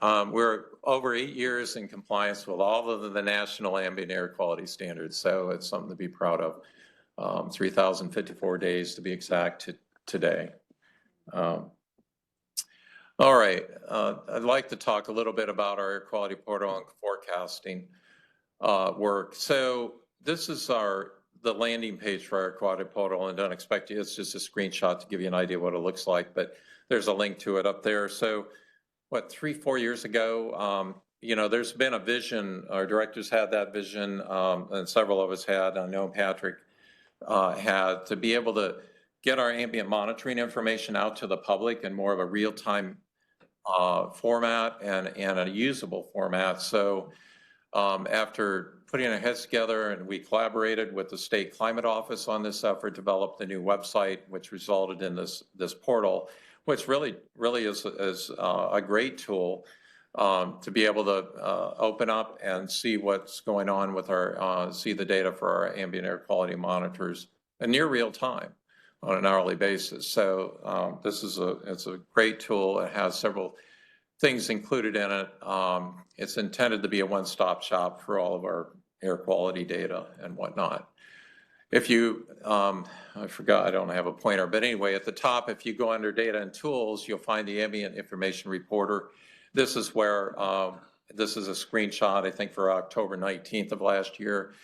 We're over 8 years in compliance with all of the national ambient air quality standards. So it's something to be proud of. 3,054 days to be exact today. All right, I'd like to talk a little bit about our air quality portal and forecasting work. So this is the landing page for our air quality portal, and don't expect you, it's just a screenshot to give you an idea what it looks like, but there's a link to it up there. So what, 3-4 years ago, there's been a vision, our directors had that vision, and several of us had, I know Patrick had, to be able to get our ambient monitoring information out to the public in more of a real-time format and a usable format. So after putting our heads together, and we collaborated with the State Climate Office on this effort, developed a new website, which resulted in this portal, which really is a great tool to be able to open up and see what's going on with see the data for our ambient air quality monitors in near real time on an hourly basis. So it's a great tool. It has several things included in it. It's intended to be a one-stop shop for all of our air quality data and whatnot. If you, I forgot, I don't have a pointer, but anyway, at the top, if you go under data and tools, you'll find the ambient information reporter. This is where, this is a screenshot, I think, for October 19th of last year.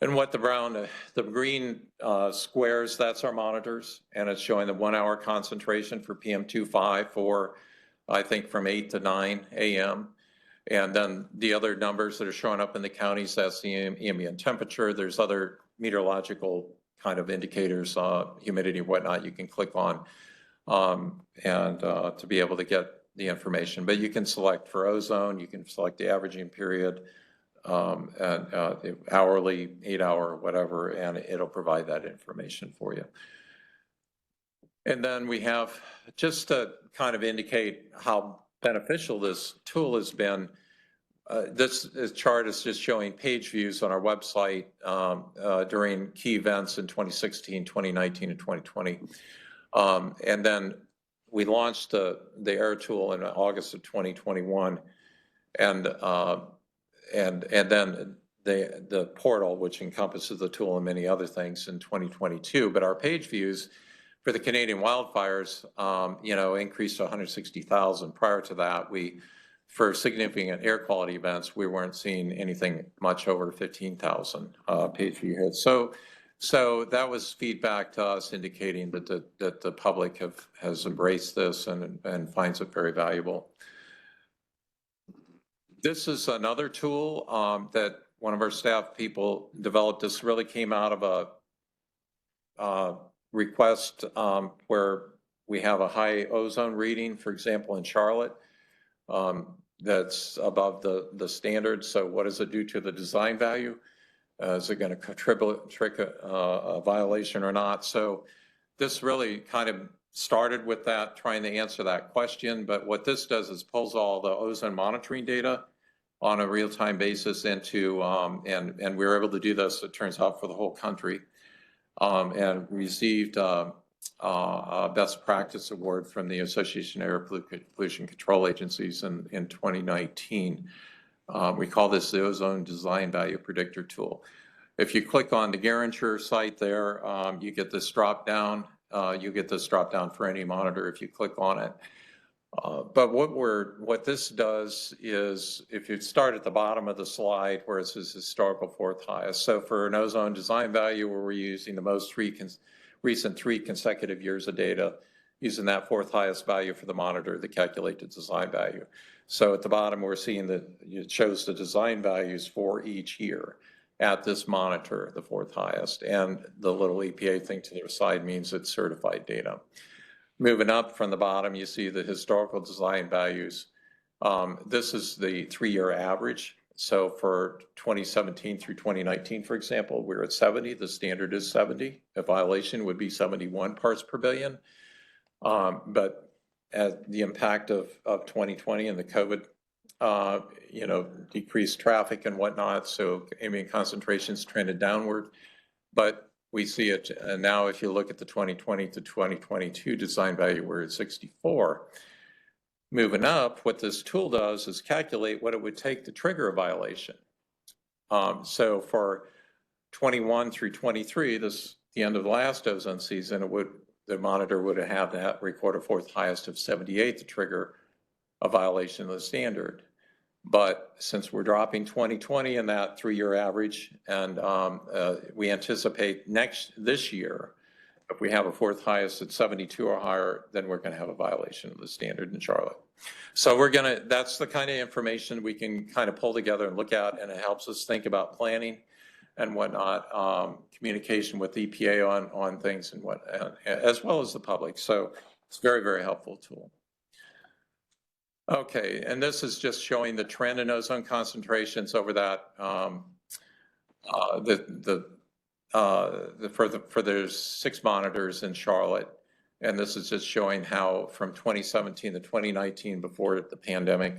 And what the green squares, that's our monitors, and it's showing the 1 hour concentration for PM2.5 for, I think, from 8 to 9 a.m. And then the other numbers that are showing up in the counties, that's the ambient temperature. There's other meteorological kind of indicators, humidity, whatnot, you can click on to be able to get the information. But you can select for ozone, you can select the averaging period, and the hourly, 8 hour, whatever, and it'll provide that information for you. And then we have, just to kind of indicate how beneficial this tool has been, this chart is just showing page views on our website during key events in 2016, 2019, and 2020. And then we launched the Air tool in August of 2021, and then the portal, which encompasses the tool and many other things, in 2022. But our page views for the Canadian wildfires, increased to 160,000. Prior to that, for significant air quality events, we weren't seeing anything much over 15,000 page view hits. So that was feedback to us indicating that the public has embraced this and finds it very valuable. This is another tool that one of our staff people developed. This really came out of a request where we have a high ozone reading, for example, in Charlotte, that's above the standard. So what does it do to the design value? Is it going to contribute a violation or not? So this really kind of started with that, trying to answer that question. But what this does is pulls all the ozone monitoring data on a real-time basis into, and we were able to do this, it turns out, for the whole country, and received a best practice award from the Association of Air Pollution Control Agencies in 2019. We call this the Ozone Design Value Predictor Tool. If you click on the Garinger site there, you get this drop down. You get this drop down for any monitor if you click on it. But what this does is, if you start at the bottom of the slide where it says historical fourth highest. So for an ozone design value, where we're using the most recent 3 consecutive years of data, using that fourth highest value for the monitor to calculate the design value. So at the bottom, we're seeing that it shows the design values for each year at this monitor, the fourth highest. And the little EPA thing to the side means it's certified data. Moving up from the bottom, you see the historical design values. This is the 3-year average. So for 2017 through 2019, for example, we're at 70. The standard is 70. A violation would be 71 parts per billion. But as the impact of 2020 and the COVID, decreased traffic and whatnot, so ambient concentrations trended downward. But we see it, and now if you look at the 2020 to 2022 design value, we're at 64. Moving up, what this tool does is calculate what it would take to trigger a violation. So for 21 through 23, the end of the last ozone season, the monitor would have that record a fourth highest of 78 to trigger a violation of the standard. But since we're dropping 2020 in that 3-year average, and we anticipate this year, if we have a fourth highest at 72 or higher, then we're going to have a violation of the standard in Charlotte. So that's the kind of information we can kind of pull together and look at, and it helps us think about planning and whatnot, communication with EPA on things and as well as the public. So it's a very, very helpful tool. Okay, and this is just showing the trend in ozone concentrations over that for there's 6 monitors in Charlotte, and this is just showing how from 2017 to 2019, before the pandemic,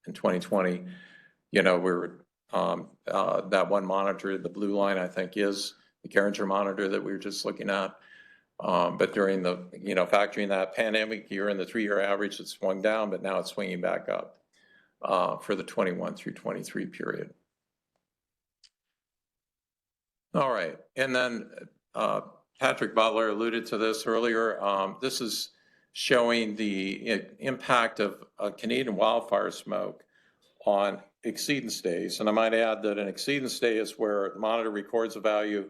in 2020, we were that one monitor, the blue line, I think, is the Garinger monitor that we were just looking at. But during the, factoring that pandemic year and the 3-year average, it swung down, but now it's swinging back up for the 21 through 23 period. All right, and then Patrick Butler alluded to this earlier. This is showing the impact of Canadian wildfire smoke on exceedance days. And I might add that an exceedance day is where the monitor records a value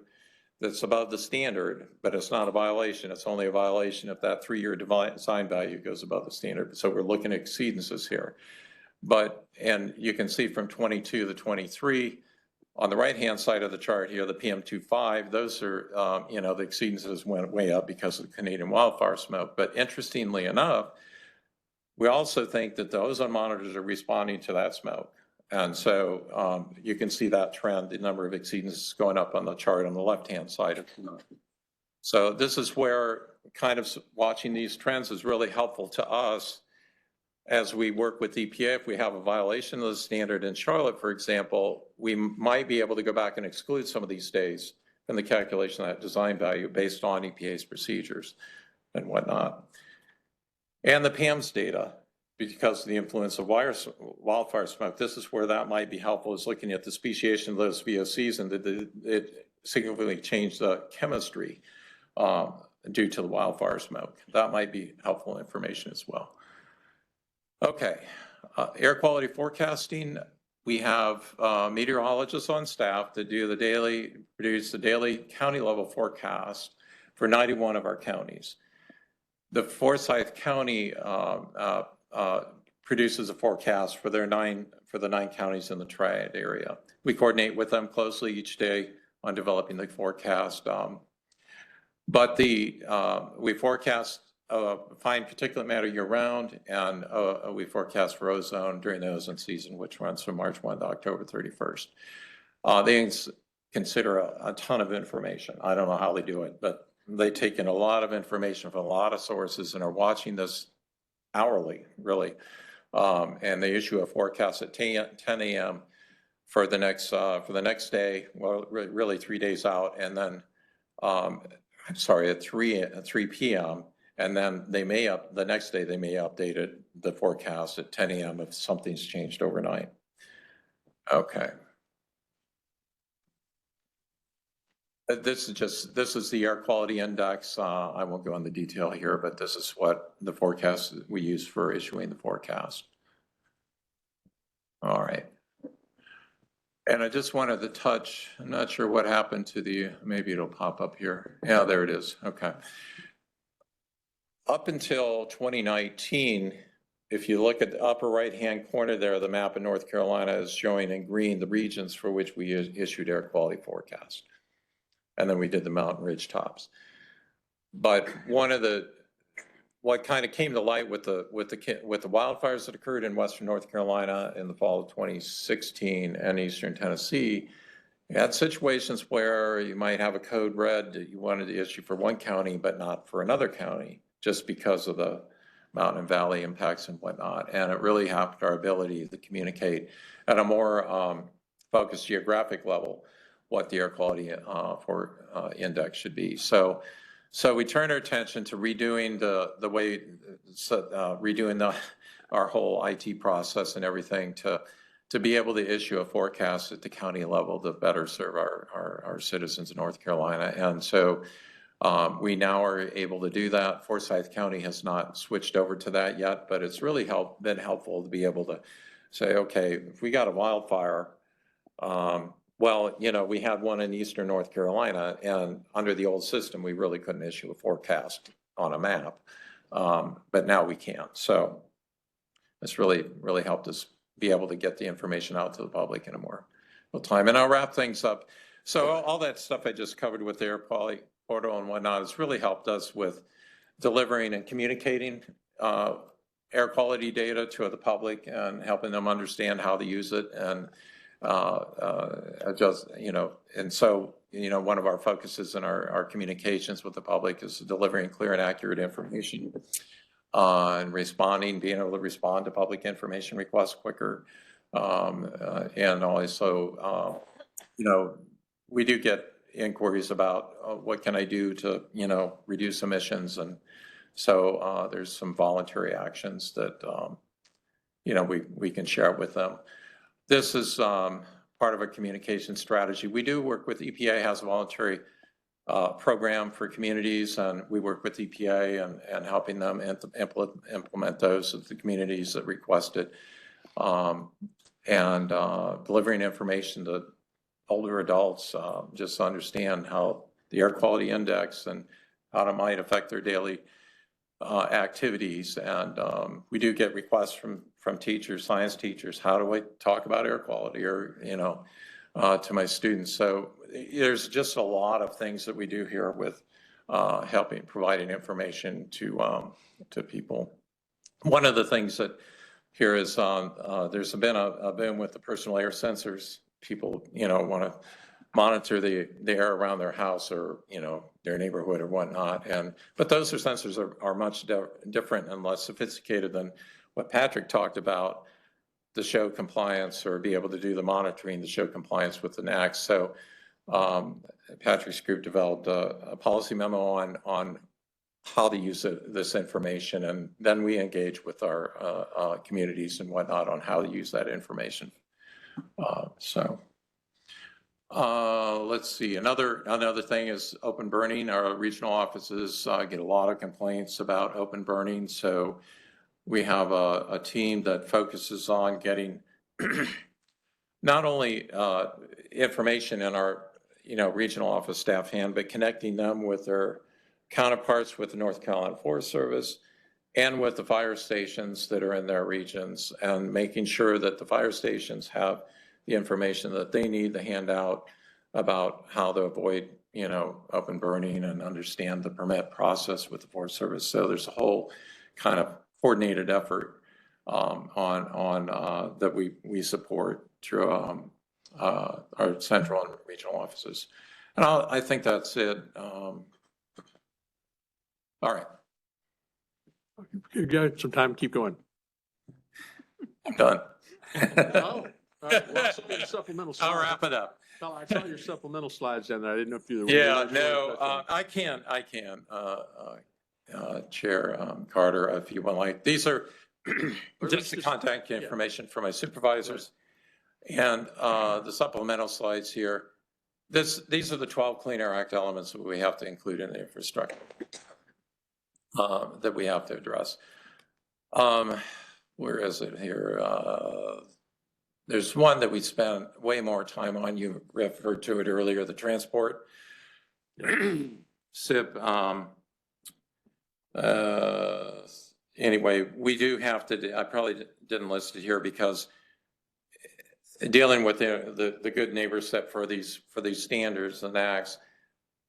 that's above the standard, but it's not a violation. It's only a violation if that 3-year design value goes above the standard. So we're looking at exceedances here. And you can see from 22 to 23, on the right-hand side of the chart here, the PM2.5, those are, the exceedances went way up because of the Canadian wildfire smoke. But interestingly enough, we also think that the ozone monitors are responding to that smoke. And so you can see that trend, the number of exceedances going up on the chart on the left-hand side. So this is where kind of watching these trends is really helpful to us as we work with EPA. If we have a violation of the standard in Charlotte, for example, we might be able to go back and exclude some of these days in the calculation of that design value based on EPA's procedures and whatnot. And the PAMS data, because of the influence of wildfire smoke, this is where that might be helpful, is looking at the speciation of those VOCs, and it significantly changed the chemistry due to the wildfire smoke. That might be helpful information as well. Okay, air quality forecasting. We have meteorologists on staff that produce the daily county level forecast for 91 of our counties. The Forsyth County produces a forecast for the 9 counties in the Triad area. We coordinate with them closely each day on developing the forecast. But we forecast fine particulate matter year round, and we forecast for ozone during the ozone season, which runs from March 1 to October 31st. They consider a ton of information. I don't know how they do it, but they take in a lot of information from a lot of sources and are watching this hourly, really. And they issue a forecast at 10 a.m. for the next day, well, really 3 days out, and then, at 3 p.m. And then the next day they may update the forecast at 10 a.m. if something's changed overnight. Okay. This is the air quality index. I won't go into detail here, but this is what the forecast we use for issuing the forecast. All right. And I just wanted to touch, I'm not sure what happened to maybe it'll pop up here. Yeah, there it is. Okay. Up until 2019, if you look at the upper right-hand corner there, the map of North Carolina is showing in green the regions for which we issued air quality forecasts. And then we did the mountain ridge tops. But what kind of came to light with the wildfires that occurred in Western North Carolina in the fall of 2016 and Eastern Tennessee, you had situations where you might have a code red that you wanted to issue for one county, but not for another county, just because of the mountain and valley impacts and whatnot. And it really hampered our ability to communicate at a more focused geographic level what the air quality index should be. So we turned our attention to redoing our whole IT process and everything to be able to issue a forecast at the county level to better serve our citizens in North Carolina. And so we now are able to do that. Forsyth County has not switched over to that yet, but it's really been helpful to be able to say, okay, if we got a wildfire, well, we had one in Eastern North Carolina, and under the old system, we really couldn't issue a forecast on a map, but now we can. So it's really helped us be able to get the information out to the public in a more real time. And I'll wrap things up. So all that stuff I just covered with the air quality portal and whatnot has really helped us with delivering and communicating air quality data to the public and helping them understand how to use it and adjust, and so, one of our focuses in our communications with the public is delivering clear and accurate information and being able to respond to public information requests quicker. And also, we do get inquiries about what can I do to, reduce emissions. And so there's some voluntary actions that, we can share with them. This is part of a communication strategy. We do work with EPA, has a voluntary program for communities, and we work with EPA and helping them implement those of the communities that request it, and delivering information to older adults just to understand how the air quality index and how it might affect their daily activities. And we do get requests from teachers, science teachers, how do I talk about air quality or, to my students. So there's just a lot of things that we do here with providing information to people. One of the things that here is there's been a boom with the personal air sensors. People, want to monitor the air around their house or, their neighborhood or whatnot. But those sensors are much different and less sophisticated than what Patrick talked about, to show compliance or be able to do the monitoring to show compliance with the NAAQS. So Patrick's group developed a policy memo on how to use this information, and then we engage with our communities and whatnot on how to use that information. Let's see. Another thing is open burning. Our regional offices get a lot of complaints about open burning. So we have a team that focuses on getting not only information in our regional office staff hand, but connecting them with their counterparts with the North Carolina Forest Service and with the fire stations that are in their regions, and making sure that the fire stations have the information that they need to hand out about how to avoid, open burning and understand the permit process with the Forest Service. So there's a whole kind of coordinated effort that we support through our central and regional offices. And I think that's it. All right. You got some time, keep going. I'm done. Oh, all right. Well, I saw your supplemental I'll slides. wrap it up. No, I saw your supplemental slides down there. I didn't know if you were. Yeah, no, I can, Chair Carter, if you would like. These are just the contact information for my supervisors. And the supplemental slides here, these are the 12 Clean Air Act elements that we have to include in the infrastructure that we have to address. Where is it here? There's one that we spent way more time on. You referred to it earlier, the transport. SIP. Anyway, we do have to, I probably didn't list it here because dealing with the good neighbor step for these standards and acts,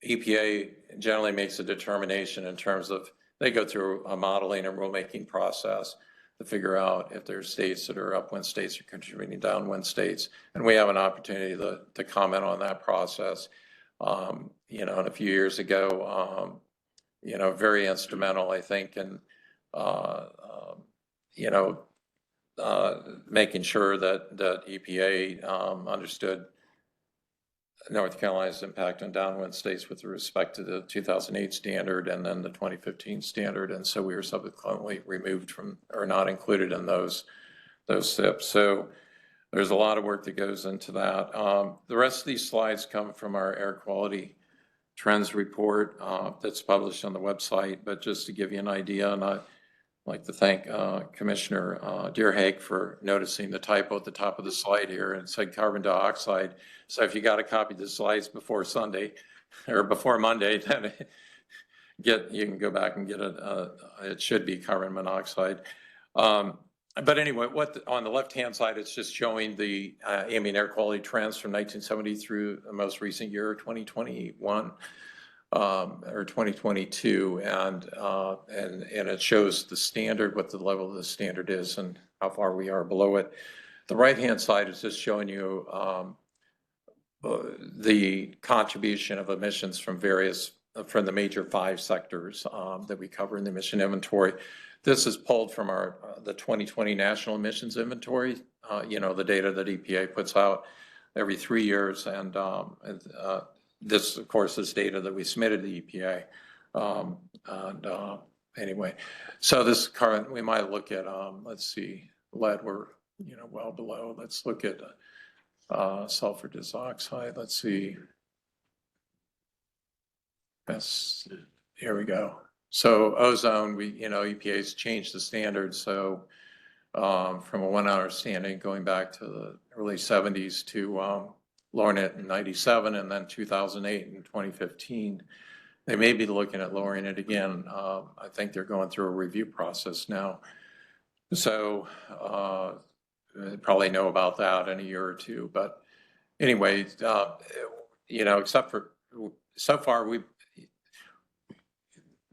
EPA generally makes a determination in terms of, they go through a modeling and rulemaking process to figure out if there's states that are upwind states or contributing downwind states. And we have an opportunity to comment on that process. And a few years ago, very instrumental, I think, in, making sure that EPA understood North Carolina's impact on downwind states with respect to the 2008 standard and then the 2015 standard. And so we were subsequently removed from, or not included in those SIPs. So there's a lot of work that goes into that. The rest of these slides come from our air quality trends report that's published on the website. But just to give you an idea, and I'd like to thank Commissioner Deerhake for noticing the typo at the top of the slide here, and it said carbon dioxide. So if you got a copy of the slides before Sunday or before Monday, then you can go back and get it. It should be carbon monoxide. But anyway, on the left-hand side, it's just showing the ambient air quality trends from 1970 through the most recent year, 2021 or 2022, and it shows the standard, what the level of the standard is, and how far we are below it. The right-hand side is just showing you the contribution of emissions from the major 5 sectors that we cover in the emission inventory. This is pulled from the 2020 National Emissions Inventory, the data that EPA puts out every 3 years. And this, of course, is data that we submitted to EPA. Anyway, so this current, we might look at, let's see, lead, we're, well below. Let's look at sulfur dioxide. Let's see. Here we go. So ozone, EPA's changed the standard. So from a 1-hour standing going back to the early 70s to lowering it in 97 and then 2008 and 2015. They may be looking at lowering it again. I think they're going through a review process now. So probably know about that in a year or two. But anyway, except for so far,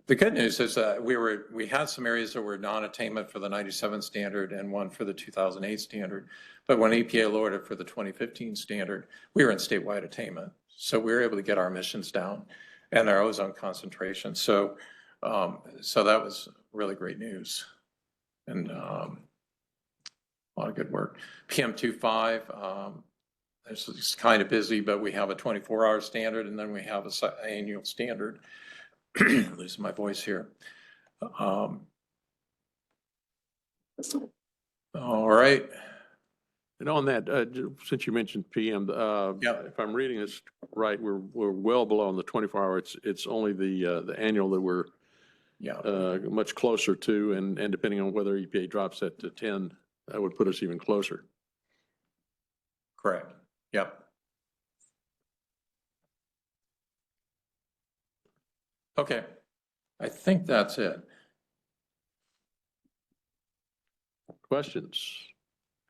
the good news is that we had some areas that were non-attainment for the 97 standard and one for the 2008 standard. But when EPA lowered it for the 2015 standard, we were in statewide attainment. So we were able to get our emissions down and our ozone concentration. So that was really great news. And a lot of good work. PM2.5, it's kind of busy, but we have a 24-hour standard and then we have an annual standard. Losing my voice here. All right. And on that, since you mentioned PM, if I'm reading this right, we're well below on the 24-hour. It's only the annual that we're much closer to, and depending on whether EPA drops that to 10, that would put us even closer. Correct. Yep. Okay, I think that's it. questions,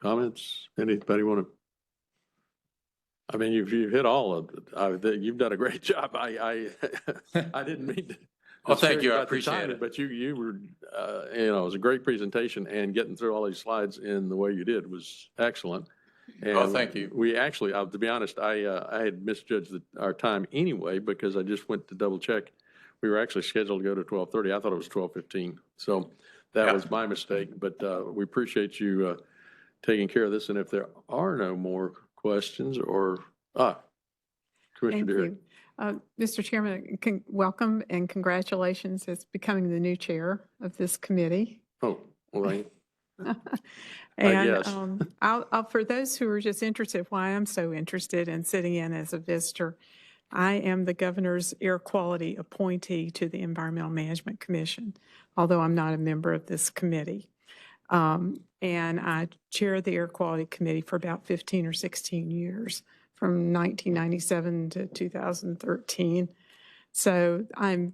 comments? Anybody want to? I mean, you've hit all of it. You've done a great job. I didn't mean to. Well, thank scare you. I about the appreciate timing, it. But you were, it was a great presentation, and getting through all these slides in the way you did was excellent. Well, And thank you. We actually, to be honest, I had misjudged our time anyway, because I just went to double check. We were actually scheduled to go to 12:30. I thought it was 12:15. So that Yeah. was my mistake, but we appreciate you taking care of this. And if there are no more questions Commissioner Thank Deere. you. Mr. Chairman, welcome and congratulations as becoming the new chair of this committee. Oh, all right. And guess. for those who are just interested, why I'm so interested in sitting in as a visitor, I am the governor's air quality appointee to the Environmental Management Commission, although I'm not a member of this committee. And I chaired the Air Quality Committee for about 15 or 16 years, from 1997 to 2013. So I'm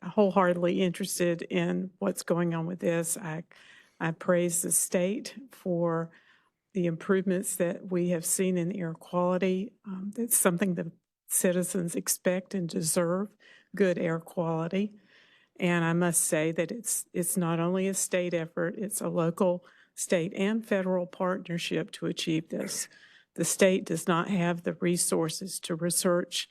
wholeheartedly interested in what's going on with this. I praise the state for the improvements that we have seen in air quality. It's something that citizens expect and deserve, good air quality. And I must say that it's not only a state effort, it's a local, state, and federal partnership to achieve this. The state does not have the resources to research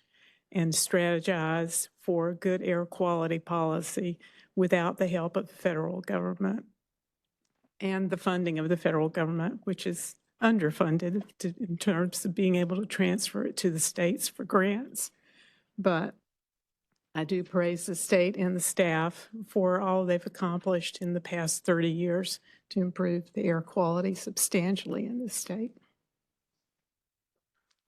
and strategize for good air quality policy without the help of the federal government and the funding of the federal government, which is underfunded in terms of being able to transfer it to the states for grants. But I do praise the state and the staff for all they've accomplished in the past 30 years to improve the air quality substantially in the state.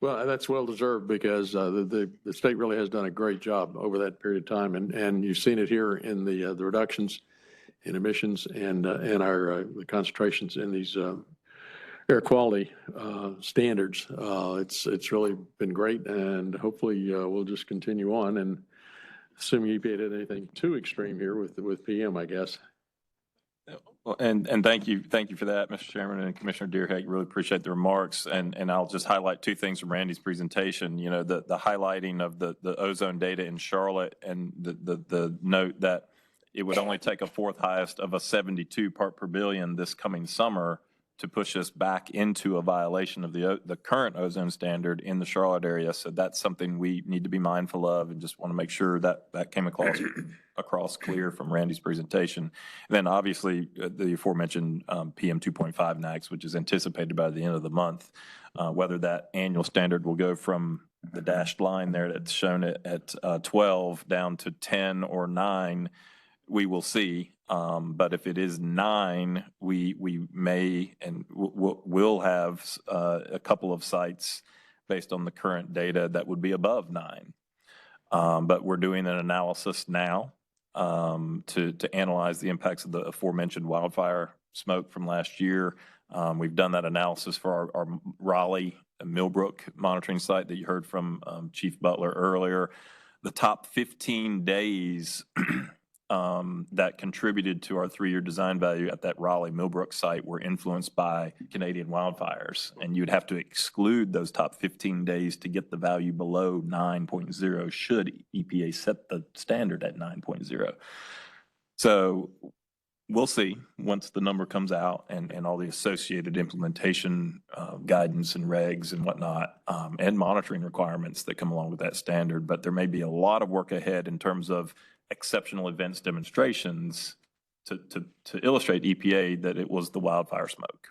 Well, that's well deserved, because the state really has done a great job over that period of time. And you've seen it here in the reductions in emissions and the concentrations in these air quality standards. It's really been great, and hopefully we'll just continue on. And assuming EPA did anything too extreme here with PM, I guess. Well, and thank you for that, Mr. Chairman and Commissioner Deerheck. Really appreciate the remarks. And I'll just highlight two things from Randy's presentation. You know, the highlighting of the ozone data in Charlotte, and the note that it would only take a fourth highest of a 72 part per billion this coming summer to push us back into a violation of the current ozone standard in the Charlotte area. So that's something we need to be mindful of, and just want to make sure that came across clear from Randy's presentation. And then obviously the aforementioned PM 2.5 NAAQS, which is anticipated by the end of the month. Whether that annual standard will go from the dashed line there that's shown at 12 down to 10 or 9, we will see. But if it is 9, we may and will have a couple of sites based on the current data that would be above 9. But we're doing an analysis now to analyze the impacts of the aforementioned wildfire smoke from last year. We've done that analysis for our Raleigh Millbrook monitoring site that you heard from Chief Butler earlier. The top 15 days that contributed to our 3-year design value at that Raleigh Millbrook site were influenced by Canadian wildfires. And you'd have to exclude those top 15 days to get the value below 9.0 should EPA set the standard at 9.0. So we'll see once the number comes out and all the associated implementation guidance and regs and whatnot, and monitoring requirements that come along with that standard. But there may be a lot of work ahead in terms of exceptional events demonstrations to illustrate EPA that it was the wildfire smoke.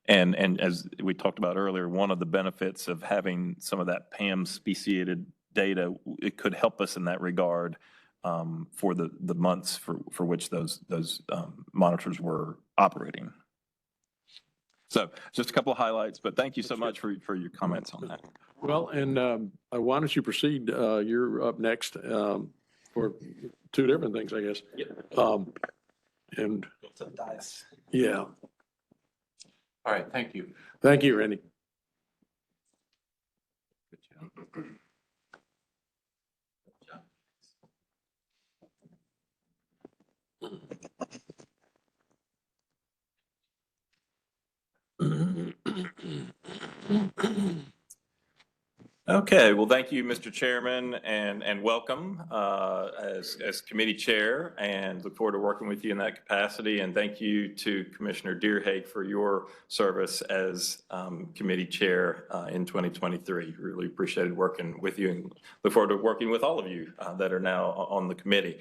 And as we talked about earlier, one of the benefits of having some of that PAM speciated data, it could help us in that regard for the months for which those monitors were operating. So just a couple of highlights, but thank you so much for your comments on that. Well, and why don't you proceed? You're up next for 2 different things, I guess. And yeah. All right, thank you. Thank you, Randy. Good job. Okay, well, thank you, Mr. Chairman, and welcome as committee chair, and look forward to working with you in that capacity. And thank you to Commissioner Deerhake for your service as committee chair in 2023. Really appreciated working with you and look forward to working with all of you that are now on the committee.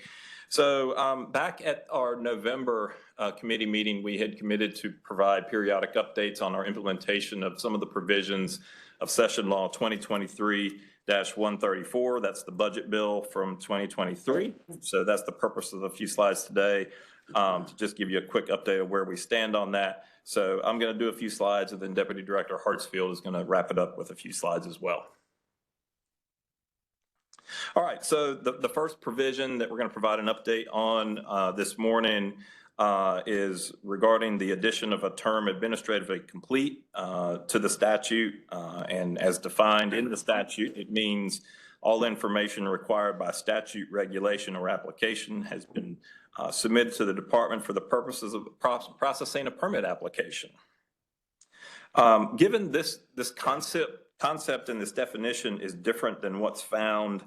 So back at our November committee meeting, we had committed to provide periodic updates on our implementation of some of the provisions of Session Law 2023-134. That's the budget bill from 2023. So that's the purpose of a few slides today, to just give you a quick update of where we stand on that. So I'm going to do a few slides, and then Deputy Director Hartsfield is going to wrap it up with a few slides as well. All right, so the first provision that we're going to provide an update on this morning is regarding the addition of a term administratively complete to the statute. And as defined in the statute, it means all information required by statute, regulation, or application has been submitted to the department for the purposes of processing a permit application. Given this concept and this definition is different than what's found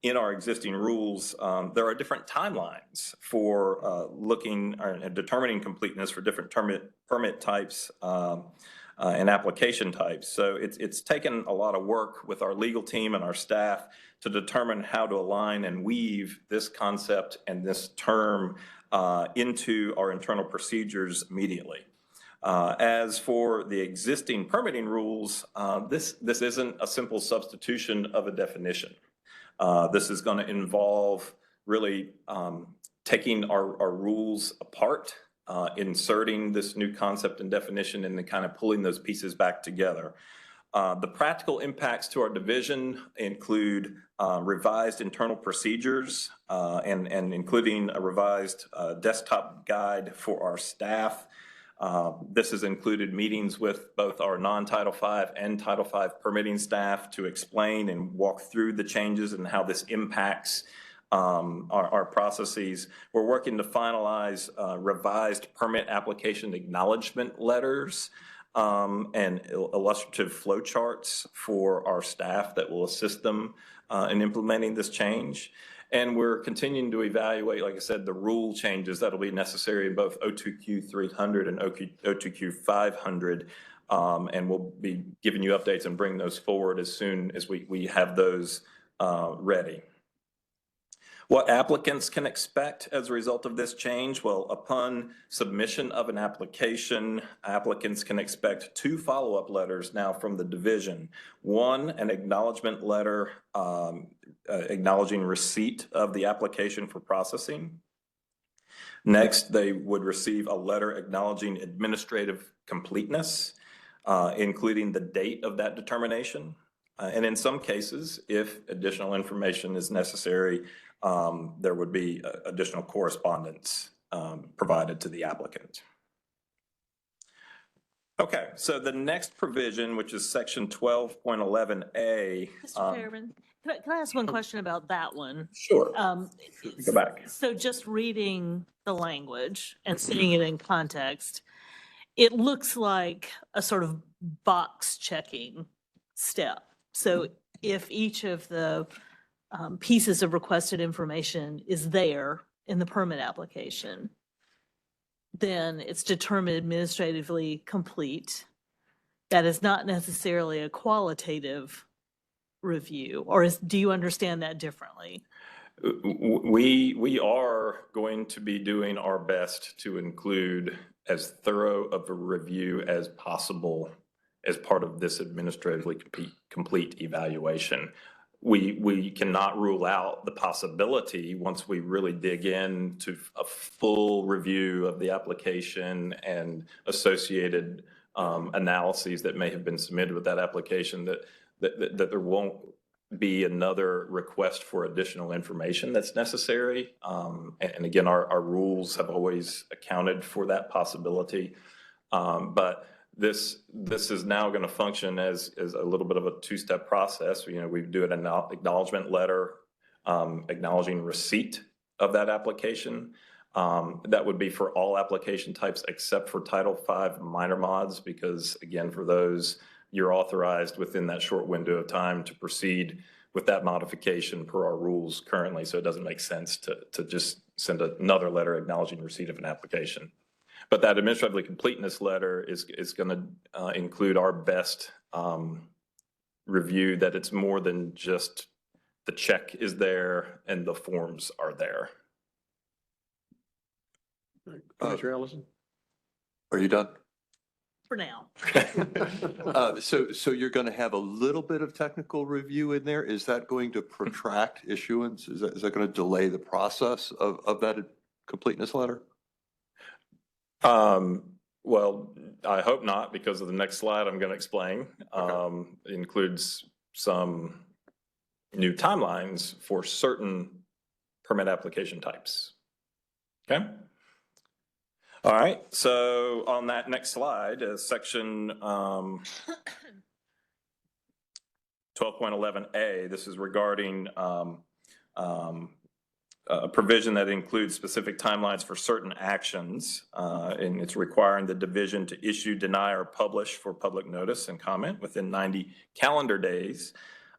in our existing rules, there are different timelines for looking and determining completeness for different permit types and application types. So it's taken a lot of work with our legal team and our staff to determine how to align and weave this concept and this term into our internal procedures immediately. As for the existing permitting rules, this isn't a simple substitution of a definition. This is going to involve really taking our rules apart, inserting this new concept and definition, and then kind of pulling those pieces back together. The practical impacts to our division include revised internal procedures and including a revised desktop guide for our staff. This has included meetings with both our non-Title V and Title V permitting staff to explain and walk through the changes and how this impacts our processes. We're working to finalize revised permit application acknowledgement letters and illustrative flowcharts for our staff that will assist them in implementing this change. And we're continuing to evaluate, like I said, the rule changes that'll be necessary in both O2Q 300 and O2Q 500. And we'll be giving you updates and bring those forward as soon as we have those ready. What applicants can expect as a result of this change? Well, upon submission of an application, applicants can expect 2 follow-up letters now from the division. One, an acknowledgement letter acknowledging receipt of the application for processing. Next, they would receive a letter acknowledging administrative completeness, including the date of that determination. And in some cases, if additional information is necessary, there would be additional correspondence provided to the applicant. Okay, so the next provision, which is section 12.11A. Mr. Chairman, can I ask one question about that one? Sure. Go back. So just reading the language and seeing it in context, it looks like a sort of box checking step. So if each of the pieces of requested information is there in the permit application, then it's determined administratively complete. That is not necessarily a qualitative review, or do you understand that differently? We are going to be doing our best to include as thorough of a review as possible as part of this administratively complete evaluation. We cannot rule out the possibility, once we really dig into a full review of the application and associated analyses that may have been submitted with that application, that there won't be another request for additional information that's necessary. And again, our rules have always accounted for that possibility. But this is now going to function as a little bit of a 2-step process. We do an acknowledgement letter acknowledging receipt of that application. That would be for all application types except for Title V minor mods, because again, for those, you're authorized within that short window of time to proceed with that modification per our rules currently. So it doesn't make sense to just send another letter acknowledging receipt of an application. But that administratively completeness letter is going to include our best review that it's more than just the check is there and the forms are there. Commissioner Ellison? Are you done? For now. So you're going to have a little bit of technical review in there. Is that going to protract issuance? Is that going to delay the process of that completeness letter? Well, I hope not, because of the next slide I'm going to explain. Includes some new timelines for certain permit application types. Okay. All right. So on that next slide, section 12.11a, this is regarding a provision that includes specific timelines for certain actions, and it's requiring the division to issue, deny, or publish for public notice and comment within 90 calendar days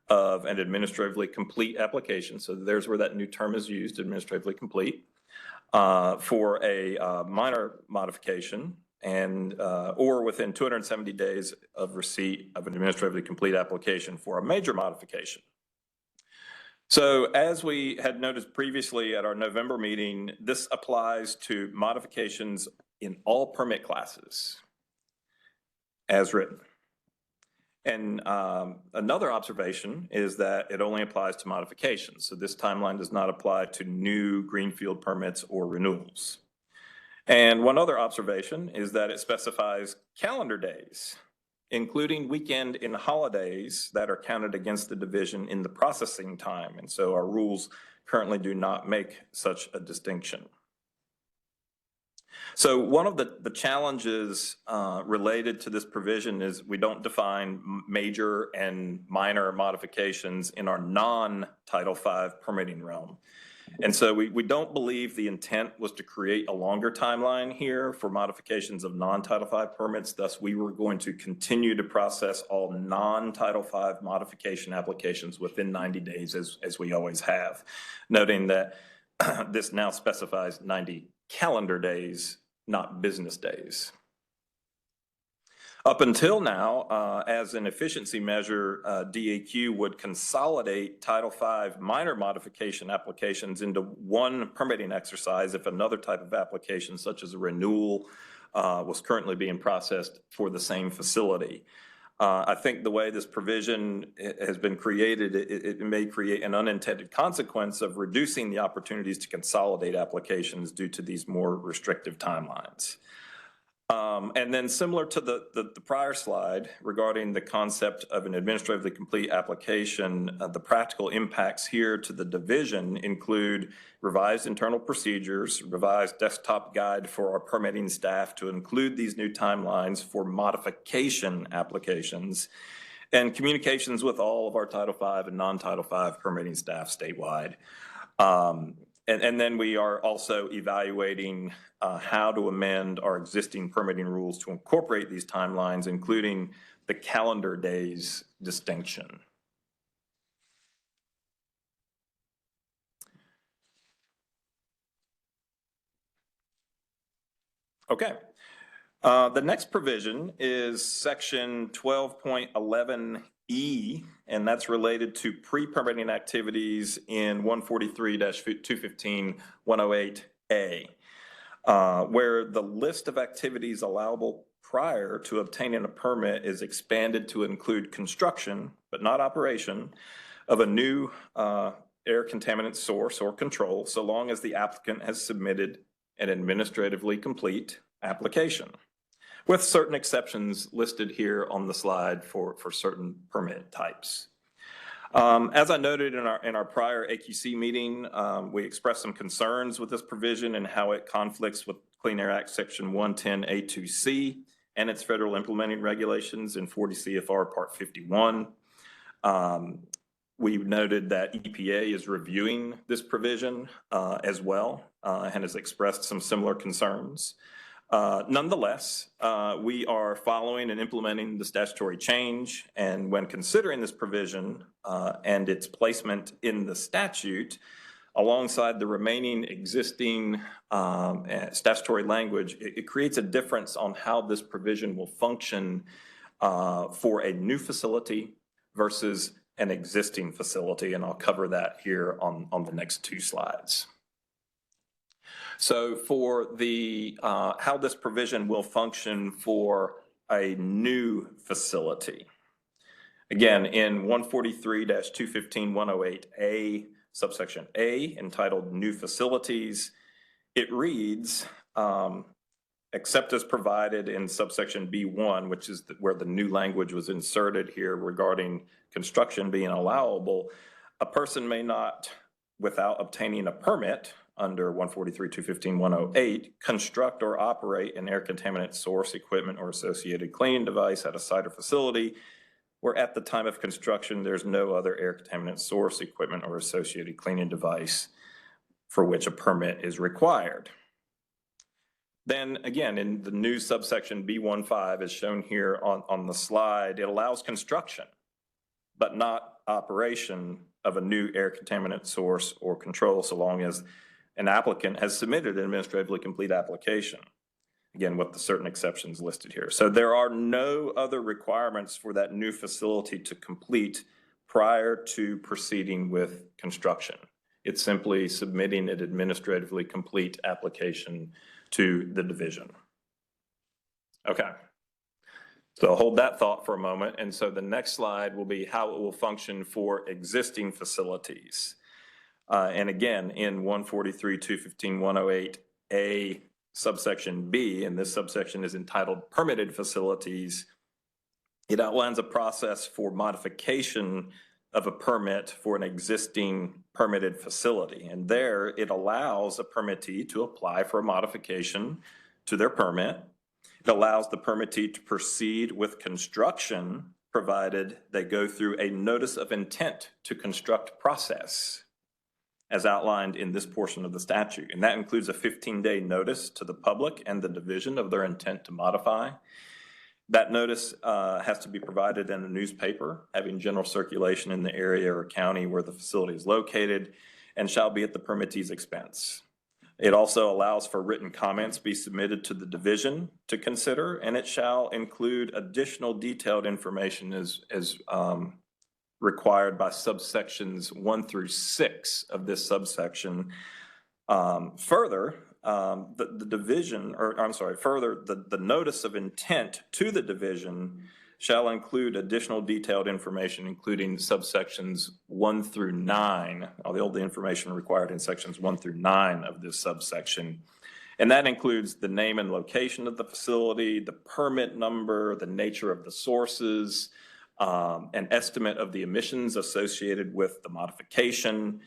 of an administratively complete application. So there's where that new term is used, administratively complete, for a minor modification, and or within 270 days of receipt of an administratively complete application for a major modification. So as we had noticed previously at our November meeting, this applies to modifications in all permit classes as written. And another observation is that it only applies to modifications. So this timeline does not apply to new greenfield permits or renewals. And one other observation is that it specifies calendar days, including weekend and holidays that are counted against the division in the processing time. And so our rules currently do not make such a distinction. So one of the challenges related to this provision is we don't define major and minor modifications in our non-Title V permitting realm. And so we don't believe the intent was to create a longer timeline here for modifications of non-Title V permits. Thus, we were going to continue to process all non-Title V modification applications within 90 days as we always have, noting that this now specifies 90 calendar days, not business days. Up until now, as an efficiency measure, DEQ would consolidate Title V minor modification applications into one permitting exercise if another type of application, such as a renewal, was currently being processed for the same facility. I think the way this provision has been created, it may create an unintended consequence of reducing the opportunities to consolidate applications due to these more restrictive timelines. And then similar to the prior slide regarding the concept of an administratively complete application, the practical impacts here to the division include revised internal procedures, revised desktop guide for our permitting staff to include these new timelines for modification applications, and communications with all of our Title V and non-Title V permitting staff statewide. And then we are also evaluating how to amend our existing permitting rules to incorporate these timelines, including the calendar days distinction. Okay. The next provision is section 12.11E, and that's related to pre-permitting activities in 143-215-108A, where the list of activities allowable prior to obtaining a permit is expanded to include construction, but not operation, of a new air contaminant source or control, so long as the applicant has submitted an administratively complete application, with certain exceptions listed here on the slide for certain permit types. As I noted in our prior AQC meeting, we expressed some concerns with this provision and how it conflicts with Clean Air Act Section 110A2C and its federal implementing regulations in 40 CFR Part 51. we've noted that EPA is reviewing this provision as well and has expressed some similar concerns. Nonetheless, we are following and implementing the statutory change, and when considering this provision and its placement in the statute, alongside the remaining existing statutory language, it creates a difference on how this provision will function for a new facility versus an existing facility, and I'll cover that here on the next two slides. So for the how this provision will function for a new facility. Again, in 143-215-108A, subsection A, entitled New Facilities, it reads, except as provided in subsection B1, which is where the new language was inserted here regarding construction being allowable, a person may not, without obtaining a permit under 143-215-108, construct or operate an air contaminant source, equipment, or associated cleaning device at a site or facility where at the time of construction there's no other air contaminant source, equipment, or associated cleaning device for which a permit is required. Then again, in the new subsection B15, as shown here on the slide, it allows construction, but not operation of a new air contaminant source or control so long as an applicant has submitted an administratively complete application. Again, with the certain exceptions listed here. So there are no other requirements for that new facility to complete prior to proceeding with construction. It's simply submitting an administratively complete application to the division. Okay. So hold that thought for a moment. And so the next slide will be how it will function for existing facilities. And again, in 143-215-108A subsection B, and this subsection is entitled Permitted Facilities, it outlines a process for modification of a permit for an existing permitted facility. And there it allows a permittee to apply for a modification to their permit. It allows the permittee to proceed with construction provided they go through a notice of intent to construct process as outlined in this portion of the statute. And that includes a 15-day notice to the public and the division of their intent to modify. That notice has to be provided in a newspaper having general circulation in the area or county where the facility is located and shall be at the permittee's expense. It also allows for written comments be submitted to the division to consider, and it shall include additional detailed information as required by subsections 1 through 6 of this subsection. Further, the division, or I'm sorry, further, the notice of intent to the division shall include additional detailed information, including subsections 1 through 9, all the information required in sections 1 through 9 of this subsection. And that includes the name and location of the facility, the permit number, the nature of the sources, an estimate of the emissions associated with the modification,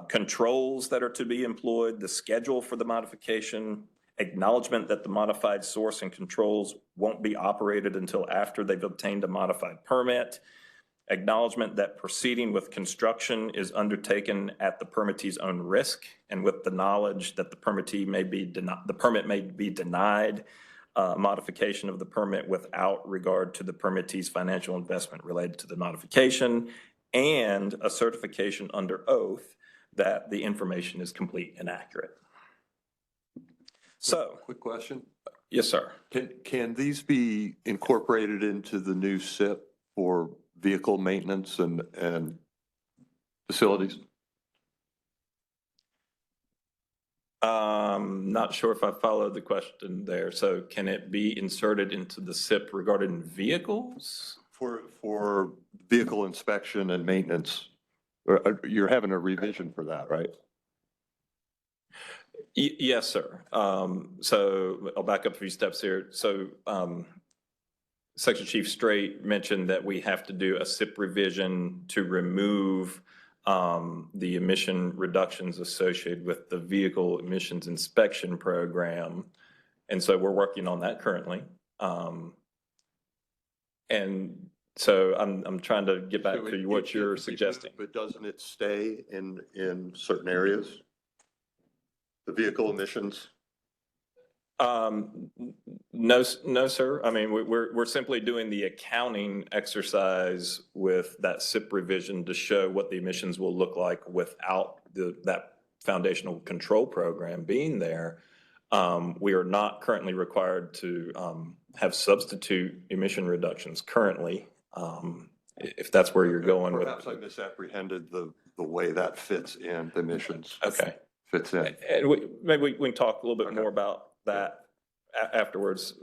controls that are to be employed, the schedule for the modification, acknowledgement that the modified source and controls won't be operated until after they've obtained a modified permit, acknowledgement that proceeding with construction is undertaken at the permittee's own risk and with the knowledge that the permit may be denied modification of the permit without regard to the permittee's financial investment related to the modification, and a certification under oath that the information is complete and accurate. So, Quick question. yes, sir. Can these be incorporated into the new SIP for vehicle maintenance and facilities? Not sure if I followed the question there. So can it be inserted into the SIP regarding vehicles? For vehicle inspection and maintenance, you're having a revision for that, right? Yes, sir. So I'll back up a few steps here. So Section Chief Straight mentioned that we have to do a SIP revision to remove the emission reductions associated with the vehicle emissions inspection program. And so we're working on that currently. And So I'm trying to get back So to it- what it you're gets removed, suggesting. But doesn't it stay in certain areas? The vehicle emissions? No, no, sir. I mean, we're simply doing the accounting exercise with that SIP revision to show what the emissions will look like without that foundational control program being there. We are not currently required to have substitute emission reductions currently. If that's where you're going with. Perhaps I misapprehended the way that fits in, the emissions Okay. fits in. And maybe we can talk a little bit Okay. more about that afterwards.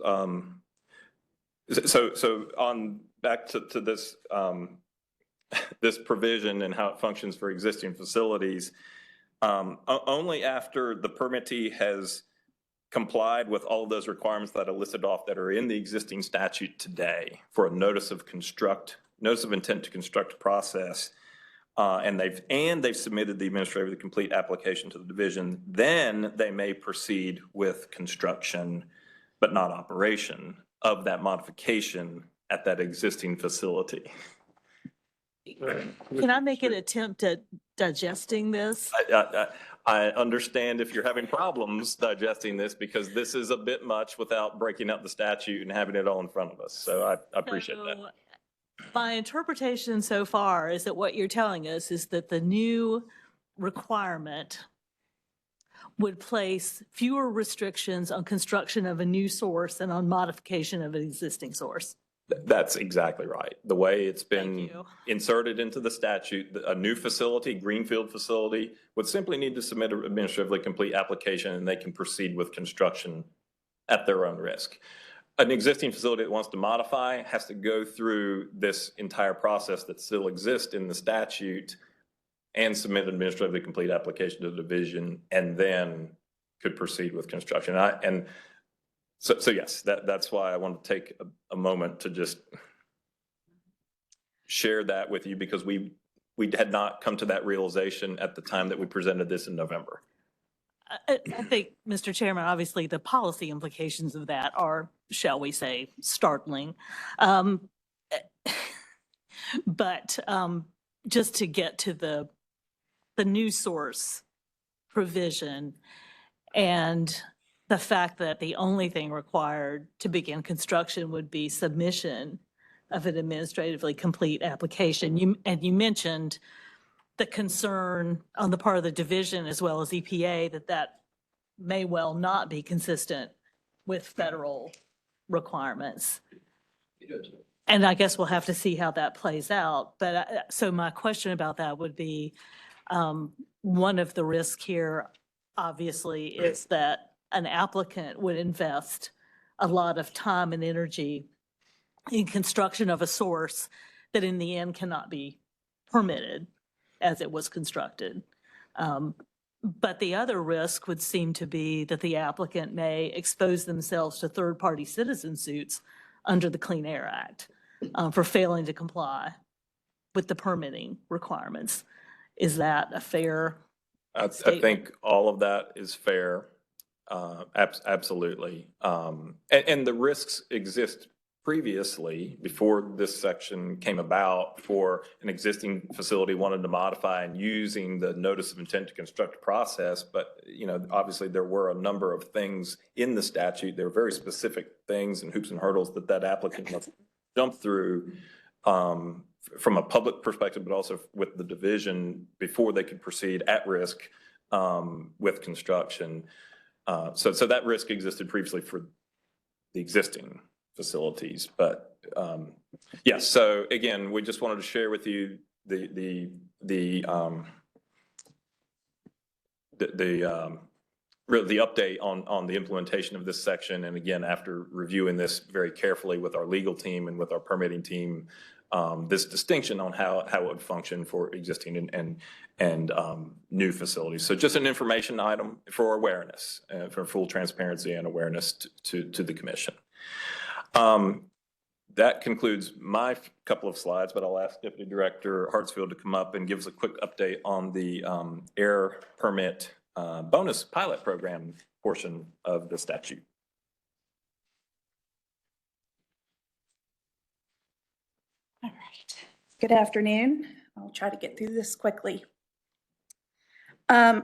So on back to this, this provision and how it functions for existing facilities, only after the permittee has complied with all of those requirements that are listed off that are in the existing statute today for a notice of intent to construct process, and they've submitted the administratively complete application to the division, then they may proceed with construction, but not operation of that modification at that existing facility. Can I make an attempt at digesting this? I understand if you're having problems digesting this because this is a bit much without breaking up the statute and having it all in front of us. So I appreciate that. So, my interpretation so far is that what you're telling us is that the new requirement would place fewer restrictions on construction of a new source and on modification of an existing source. That's exactly right. The way it's Thank been you. inserted into the statute, a new facility, greenfield facility, would simply need to submit an administratively complete application and they can proceed with construction at their own risk. An existing facility that wants to modify has to go through this entire process that still exists in the statute and submit an administratively complete application to the division and then could proceed with construction. So yes, that's why I want to take a moment to just share that with you because we had not come to that realization at the time that we presented this in November. I think, Mr. Chairman, obviously the policy implications of that are, shall we say, startling. But just to get to the new source provision and the fact that the only thing required to begin construction would be submission of an administratively complete application. You mentioned the concern on the part of the division as well as EPA that may well not be consistent with federal requirements. And I guess we'll have to see how that plays out. But so my question about that would be, one of the risks here, obviously, is that an applicant would invest a lot of time and energy in construction of a source that in the end cannot be permitted as it was constructed. But the other risk would seem to be that the applicant may expose themselves to third-party citizen suits under the Clean Air Act for failing to comply with the permitting requirements. Is that a fair statement? I think all of that is fair. Absolutely. And the risks exist previously, before this section came about, for an existing facility wanted to modify and using the notice of intent to construct process. But, obviously there were a number of things in the statute. There were very specific things and hoops and hurdles that applicant must jump through from a public perspective, but also with the division before they could proceed at risk with construction. So that risk existed previously for the existing facilities, but yes. So again, we just wanted to share with you the update on the implementation of this section. And again, after reviewing this very carefully with our legal team and with our permitting team, this distinction on how it would function for existing and new facilities. So just an information item for awareness, for full transparency and awareness to the commission. That concludes my couple of slides, but I'll ask Deputy Director Hartsfield to come up and give us a quick update on the air permit bonus pilot program portion of the statute. All right. Good afternoon. I'll try to get through this quickly.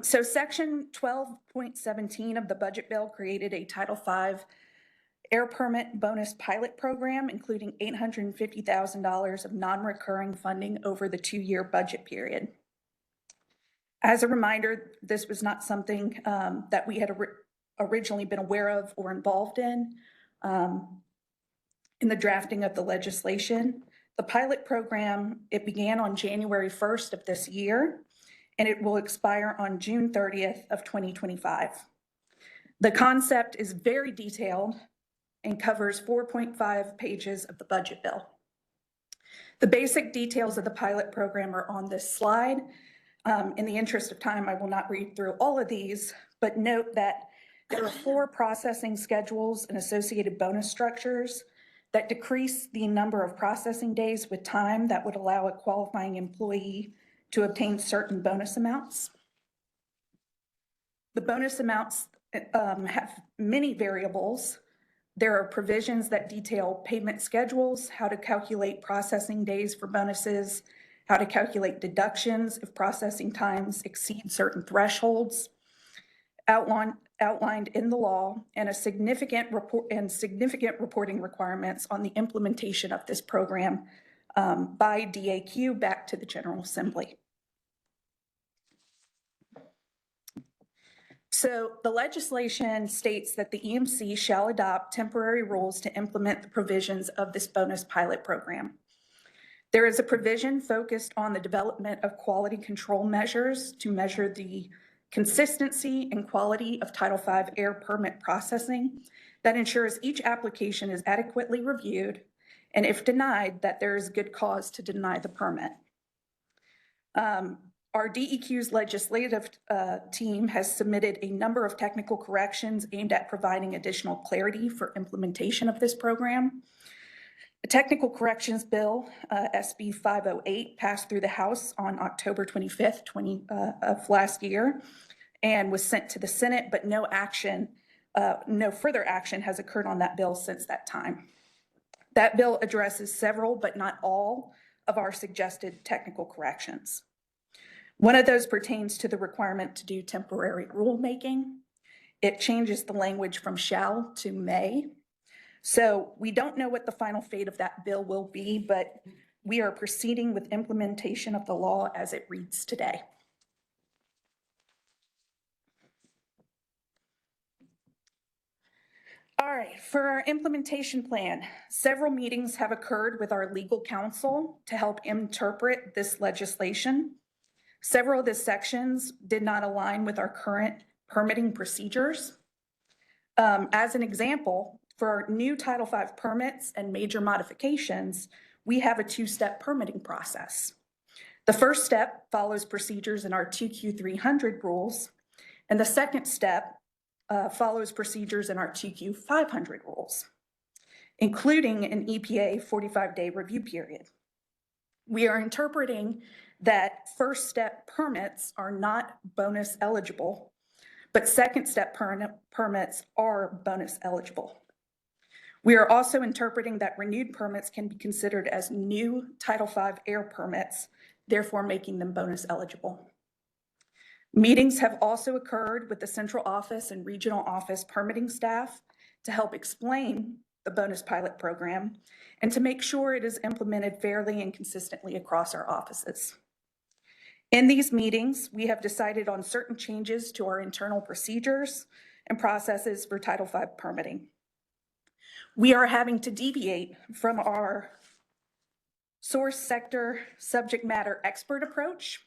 So section 12.17 of the budget bill created a Title V air permit bonus pilot program, including $850,000 of non-recurring funding over the 2-year budget period. As a reminder, this was not something that we had originally been aware of or involved in the drafting of the legislation. The pilot program, it began on January 1st of this year, and it will expire on June 30th of 2025. The concept is very detailed and covers 4.5 pages of the budget bill. The basic details of the pilot program are on this slide. In the interest of time, I will not read through all of these, but note that there are 4 processing schedules and associated bonus structures that decrease the number of processing days with time that would allow a qualifying employee to obtain certain bonus amounts. The bonus amounts have many variables. There are provisions that detail payment schedules, how to calculate processing days for bonuses, how to calculate deductions if processing times exceed certain thresholds, outlined in the law, and significant reporting requirements on the implementation of this program by DAQ back to the General Assembly. So the legislation states that the EMC shall adopt temporary rules to implement the provisions of this bonus pilot program. There is a provision focused on the development of quality control measures to measure the consistency and quality of Title V air permit processing that ensures each application is adequately reviewed, and if denied, that there is good cause to deny the permit. Our DEQ's legislative team has submitted a number of technical corrections aimed at providing additional clarity for implementation of this program. The Technical Corrections Bill, SB 508, passed through the House on October 25th, of last year, and was sent to the Senate, but no further action has occurred on that bill since that time. That bill addresses several, but not all, of our suggested technical corrections. One of those pertains to the requirement to do temporary rulemaking. It changes the language from shall to may. So we don't know what the final fate of that bill will be, but we are proceeding with implementation of the law as it reads today. All right, for our implementation plan, several meetings have occurred with our legal counsel to help interpret this legislation. Several of the sections did not align with our current permitting procedures. As an example, for new Title V permits and major modifications, we have a 2-step permitting process. The first step follows procedures in our 2Q300 rules, and the second step follows procedures in our 2Q500 rules, including an EPA 45-day review period. We are interpreting that first step permits are not bonus eligible, but second step permits are bonus eligible. We are also interpreting that renewed permits can be considered as new Title V air permits, therefore making them bonus eligible. Meetings have also occurred with the central office and regional office permitting staff to help explain the bonus pilot program and to make sure it is implemented fairly and consistently across our offices. In these meetings, we have decided on certain changes to our internal procedures and processes for Title V permitting. We are having to deviate from our source sector subject matter expert approach.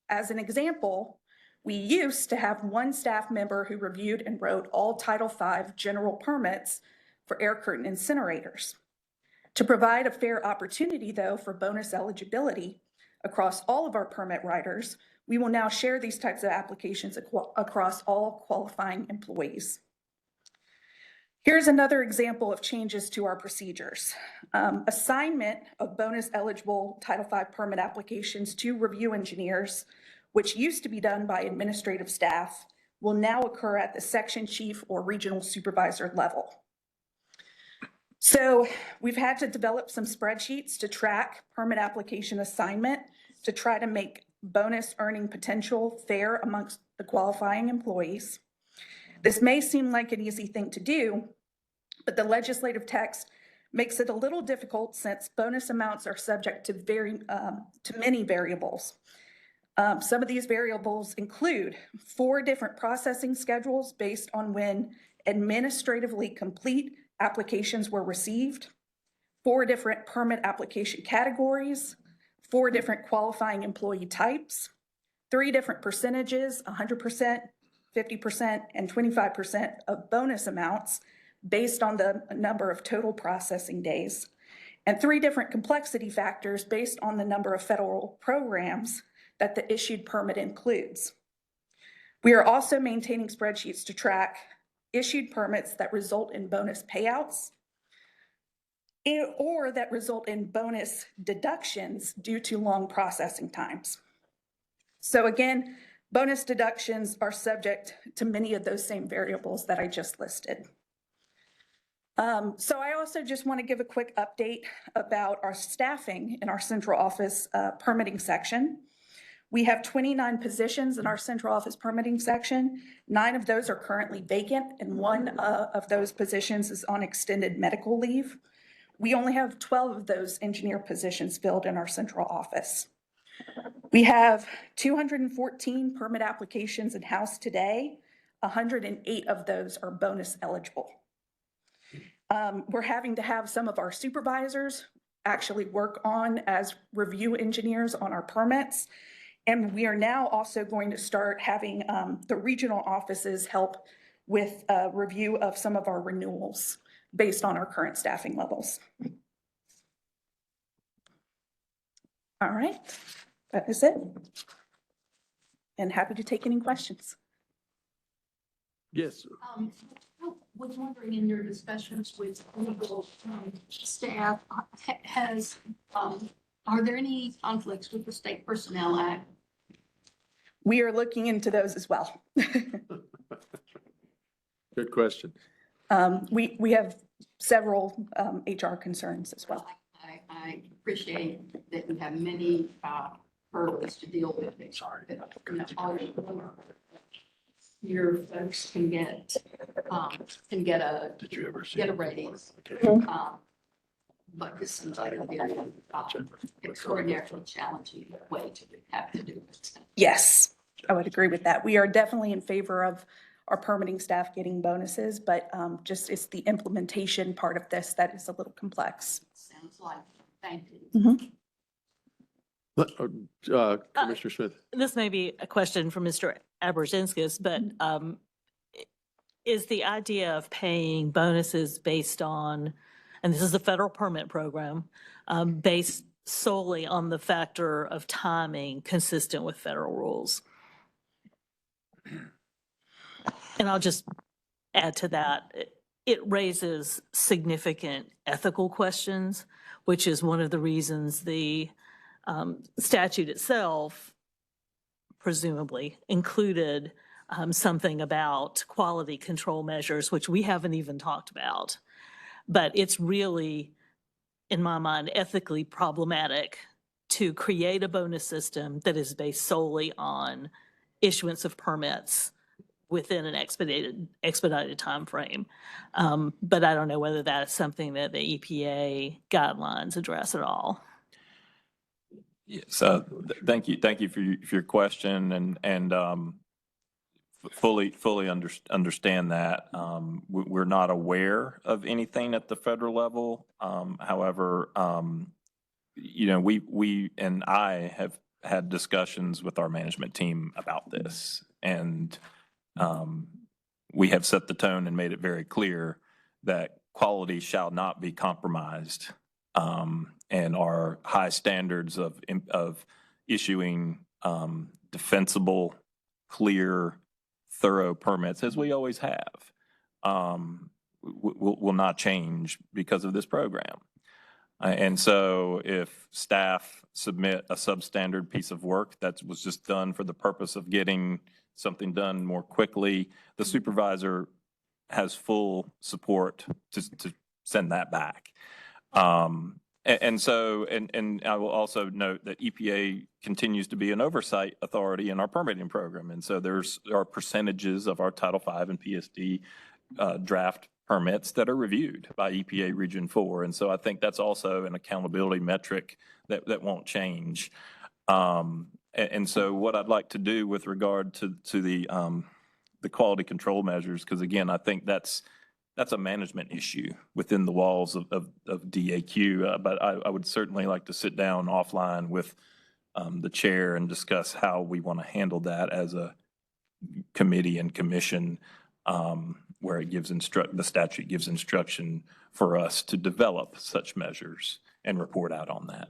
As an example, we used to have one staff member who reviewed and wrote all Title V general permits for air curtain incinerators. To provide a fair opportunity, though, for bonus eligibility across all of our permit writers, we will now share these types of applications across all qualifying employees. Here's another example of changes to our procedures. Assignment of bonus eligible Title V permit applications to review engineers, which used to be done by administrative staff, will now occur at the section chief or regional supervisor level. So we've had to develop some spreadsheets to track permit application assignment to try to make bonus earning potential fair amongst the qualifying employees. This may seem like an easy thing to do, but the legislative text makes it a little difficult since bonus amounts are subject to many variables. Some of these variables include 4 different processing schedules based on when administratively complete applications were received, 4 different permit application categories, 4 different qualifying employee types, 3 different percentages, 100%, 50%, and 25% of bonus amounts based on the number of total processing days, and 3 different complexity factors based on the number of federal programs that the issued permit includes. We are also maintaining spreadsheets to track issued permits that result in bonus payouts or that result in bonus deductions due to long processing times. So again, bonus deductions are subject to many of those same variables that I just listed. So I also just want to give a quick update about our staffing in our central office permitting section. We have 29 positions in our central office permitting section. 9 of those are currently vacant, and 1 of those positions is on extended medical leave. We only have 12 of those engineer positions filled in our central office. We have 214 permit applications in-house today. 108 of those are bonus eligible. We're having to have some of our supervisors actually work on as review engineers on our permits. And we are now also going to start having the regional offices help with a review of some of our renewals based on our current staffing levels. All right, that is it. And happy to take any questions. Yes. I was wondering, in your discussions with legal staff, are there any conflicts with the State Personnel Act? We are looking into those as well. Good question. We have several HR concerns as well. I appreciate that you have many hurdles to deal with. Sorry. Your folks can get a Did you ever see? get a raise. But this seems like a very extraordinarily challenging way to have to do it. Yes, I would agree with that. We are definitely in favor of our permitting staff getting bonuses, but just it's the implementation part of this that is a little complex. Sounds like, thank you. Commissioner Smith. This may be a question for Mr. Abrazinskis, but is the idea of paying bonuses based on, and this is a federal permit program, based solely on the factor of timing consistent with federal rules? And I'll just add to that, it raises significant ethical questions, which is one of the reasons the statute itself presumably included something about quality control measures, which we haven't even talked about. But it's really, in my mind, ethically problematic to create a bonus system that is based solely on issuance of permits within an expedited time frame. But I don't know whether that's something that the EPA guidelines address at all. Yes, thank you for your question, and fully understand that. We're not aware of anything at the federal level. However, we and I have had discussions with our management team about this, and we have set the tone and made it very clear that quality shall not be compromised. And our high standards of issuing defensible, clear, thorough permits, as we always have, will not change because of this program. And so if staff submit a substandard piece of work that was just done for the purpose of getting something done more quickly, the supervisor has full support to send that back. And so I will also note that EPA continues to be an oversight authority in our permitting program. And so there are percentages of our Title V and PSD draft permits that are reviewed by EPA Region 4. And so I think that's also an accountability metric that won't change. And so what I'd like to do with regard to the quality control measures, because again, I think that's a management issue within the walls of DAQ. But I would certainly like to sit down offline with the chair and discuss how we want to handle that as a committee and commission, where it gives the statute gives instruction for us to develop such measures and report out on that.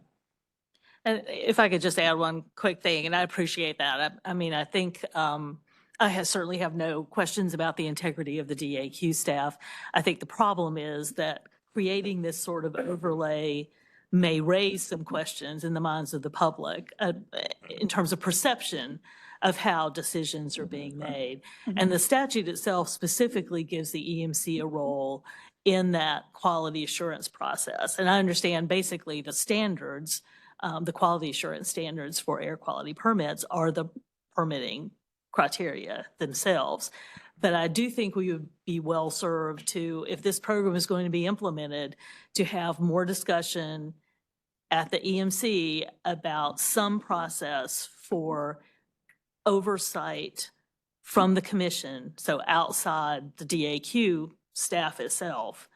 And if I could just add one quick thing, and I appreciate that. I mean, I think I certainly have no questions about the integrity of the DAQ staff. I think the problem is that creating this sort of overlay may raise some questions in the minds of the public in terms of perception of how decisions are being made. And the statute itself specifically gives the EMC a role in that quality assurance process. And I understand basically the standards, the quality assurance standards for air quality permits are the permitting criteria themselves. But I do think we would be well served to, if this program is going to be implemented, to have more discussion at the EMC about some process for oversight from the commission, so outside the DAQ staff itself.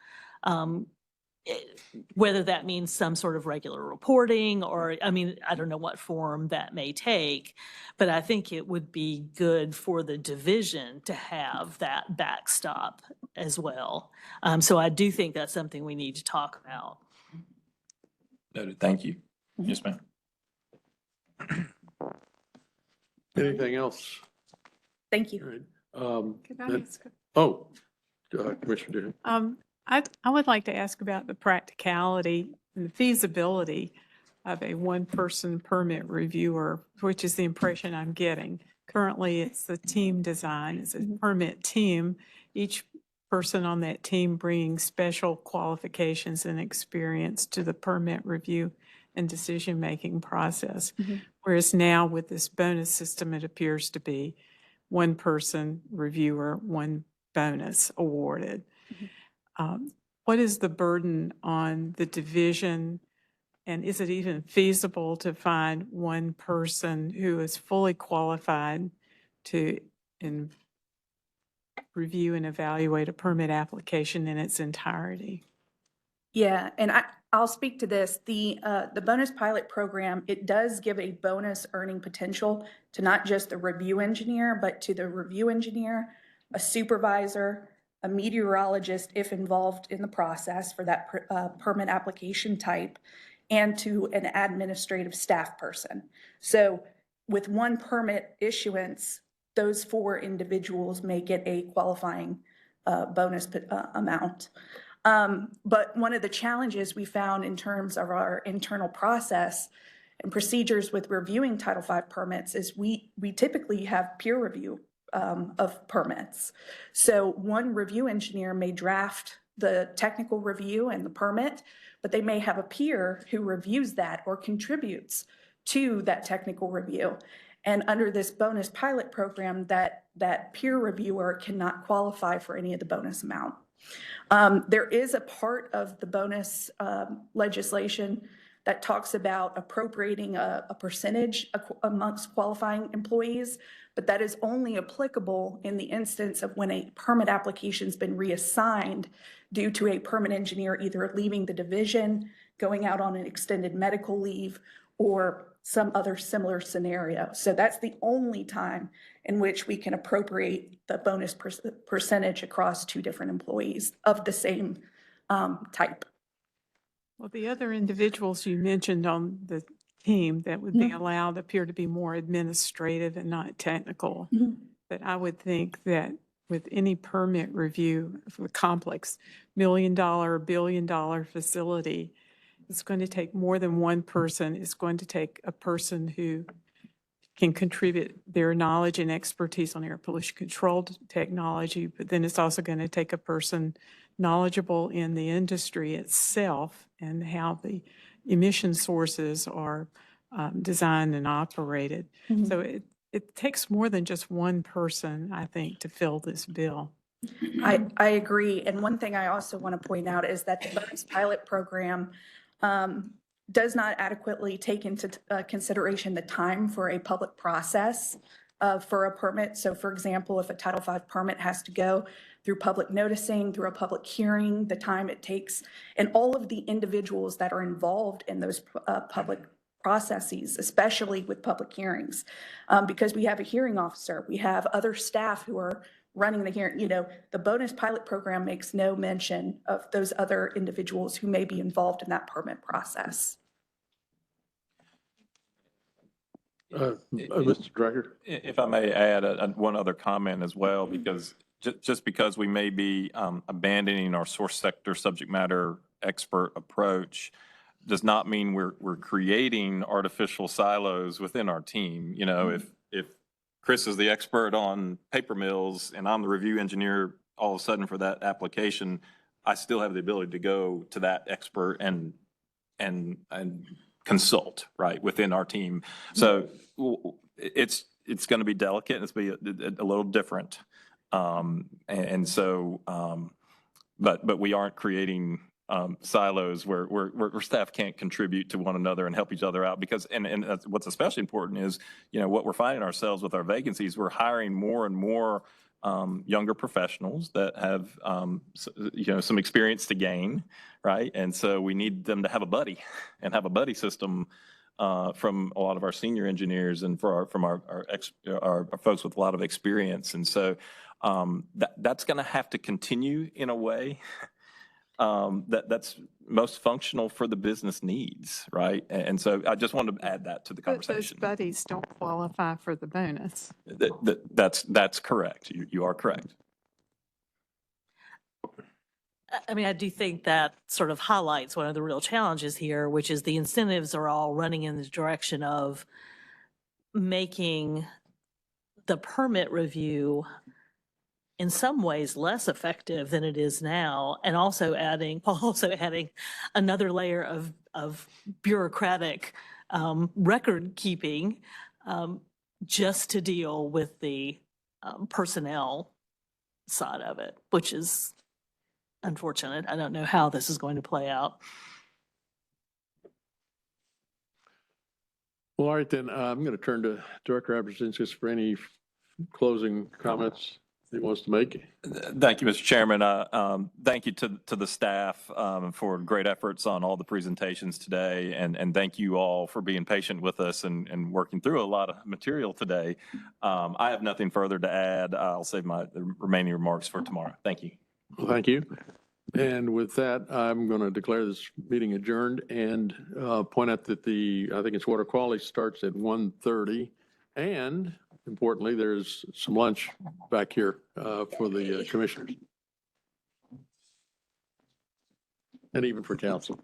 Whether that means some sort of regular reporting or, I mean, I don't know what form that may take, but I think it would be good for the division to have that backstop as well. So I do think that's something we need to talk about. Noted. Thank you. Yes, ma'am. Anything else? Thank you. All right. Could I ask Commissioner Deering. I would like to ask about the practicality and the feasibility of a one-person permit reviewer, which is the impression I'm getting. Currently, it's the team design. It's a permit team. Each person on that team bringing special qualifications and experience to the permit review and decision-making process. Whereas now with this bonus system, it appears to be one person reviewer, one bonus awarded. What is the burden on the division, and is it even feasible to find one person who is fully qualified to review and evaluate a permit application in its entirety? Yeah, and I'll speak to this. The bonus pilot program, it does give a bonus earning potential to not just the review engineer, but to the review engineer, a supervisor, a meteorologist if involved in the process for that permit application type, and to an administrative staff person. So with one permit issuance, those 4 individuals may get a qualifying bonus amount. But one of the challenges we found in terms of our internal process and procedures with reviewing Title V permits is we typically have peer review of permits. So one review engineer may draft the technical review and the permit, but they may have a peer who reviews that or contributes to that technical review. And under this bonus pilot program, that peer reviewer cannot qualify for any of the bonus amount. There is a part of the bonus legislation that talks about appropriating a percentage amongst qualifying employees, but that is only applicable in the instance of when a permit application's been reassigned due to a permit engineer either leaving the division, going out on an extended medical leave, or some other similar scenario. So that's the only time in which we can appropriate the bonus percentage across 2 different employees of the same type. Well, the other individuals you mentioned on the team that would be allowed appear to be more administrative and not technical. But I would think that with any permit review of a complex $1 million, $1 billion facility, it's going to take more than one person. It's going to take a person who can contribute their knowledge and expertise on air pollution control technology, but then it's also going to take a person knowledgeable in the industry itself and how the emission sources are designed and operated. So it takes more than just one person, I think, to fill this bill. I agree. And one thing I also want to point out is that the bonus pilot program does not adequately take into consideration the time for a public process for a permit. So for example, if a Title V permit has to go through public noticing, through a public hearing, the time it takes, and all of the individuals that are involved in those public processes, especially with public hearings, because we have a hearing officer, we have other staff who are running the hearing. You know, the bonus pilot program makes no mention of those other individuals who may be involved in that permit process. Mr. Drager? If I may add one other comment as well, because just because we may be abandoning our source sector subject matter expert approach does not mean we're creating artificial silos within our team. You know, if Chris is the expert on paper mills and I'm the review engineer all of a sudden for that application, I still have the ability to go to that expert and consult, right, within our team. So it's going to be delicate. It's going to be a little different. But we aren't creating silos where staff can't contribute to one another and help each other out, because and that's what's especially important is, you know, what we're finding ourselves with our vacancies, we're hiring more and more younger professionals that have you know, some experience to gain, right? And so we need them to have a buddy and have a buddy system from a lot of our senior engineers and from our folks with a lot of experience. And so that's going to have to continue in a way that's most functional for the business needs, right? And so I just wanted to add that to the conversation. But those buddies don't qualify for the bonus. That's correct. You are correct. I mean, I do think that sort of highlights one of the real challenges here, which is the incentives are all running in the direction of making the permit review in some ways less effective than it is now, and also adding another layer of bureaucratic record keeping just to deal with the personnel side of it, which is unfortunate. I don't know how this is going to play out. Well, all right, then I'm going to turn to Director Abrazinskis for any closing comments he wants to make. Thank you, Mr. Chairman. Thank you to the staff for great efforts on all the presentations today. And thank you all for being patient with us and working through a lot of material today. I have nothing further to add. I'll save the remaining remarks for tomorrow. Thank you. Well, thank you. And with that, I'm going to declare this meeting adjourned and point out that I think it's water quality starts at 1:30. And importantly, there's some lunch back here for the commissioners. And even for council.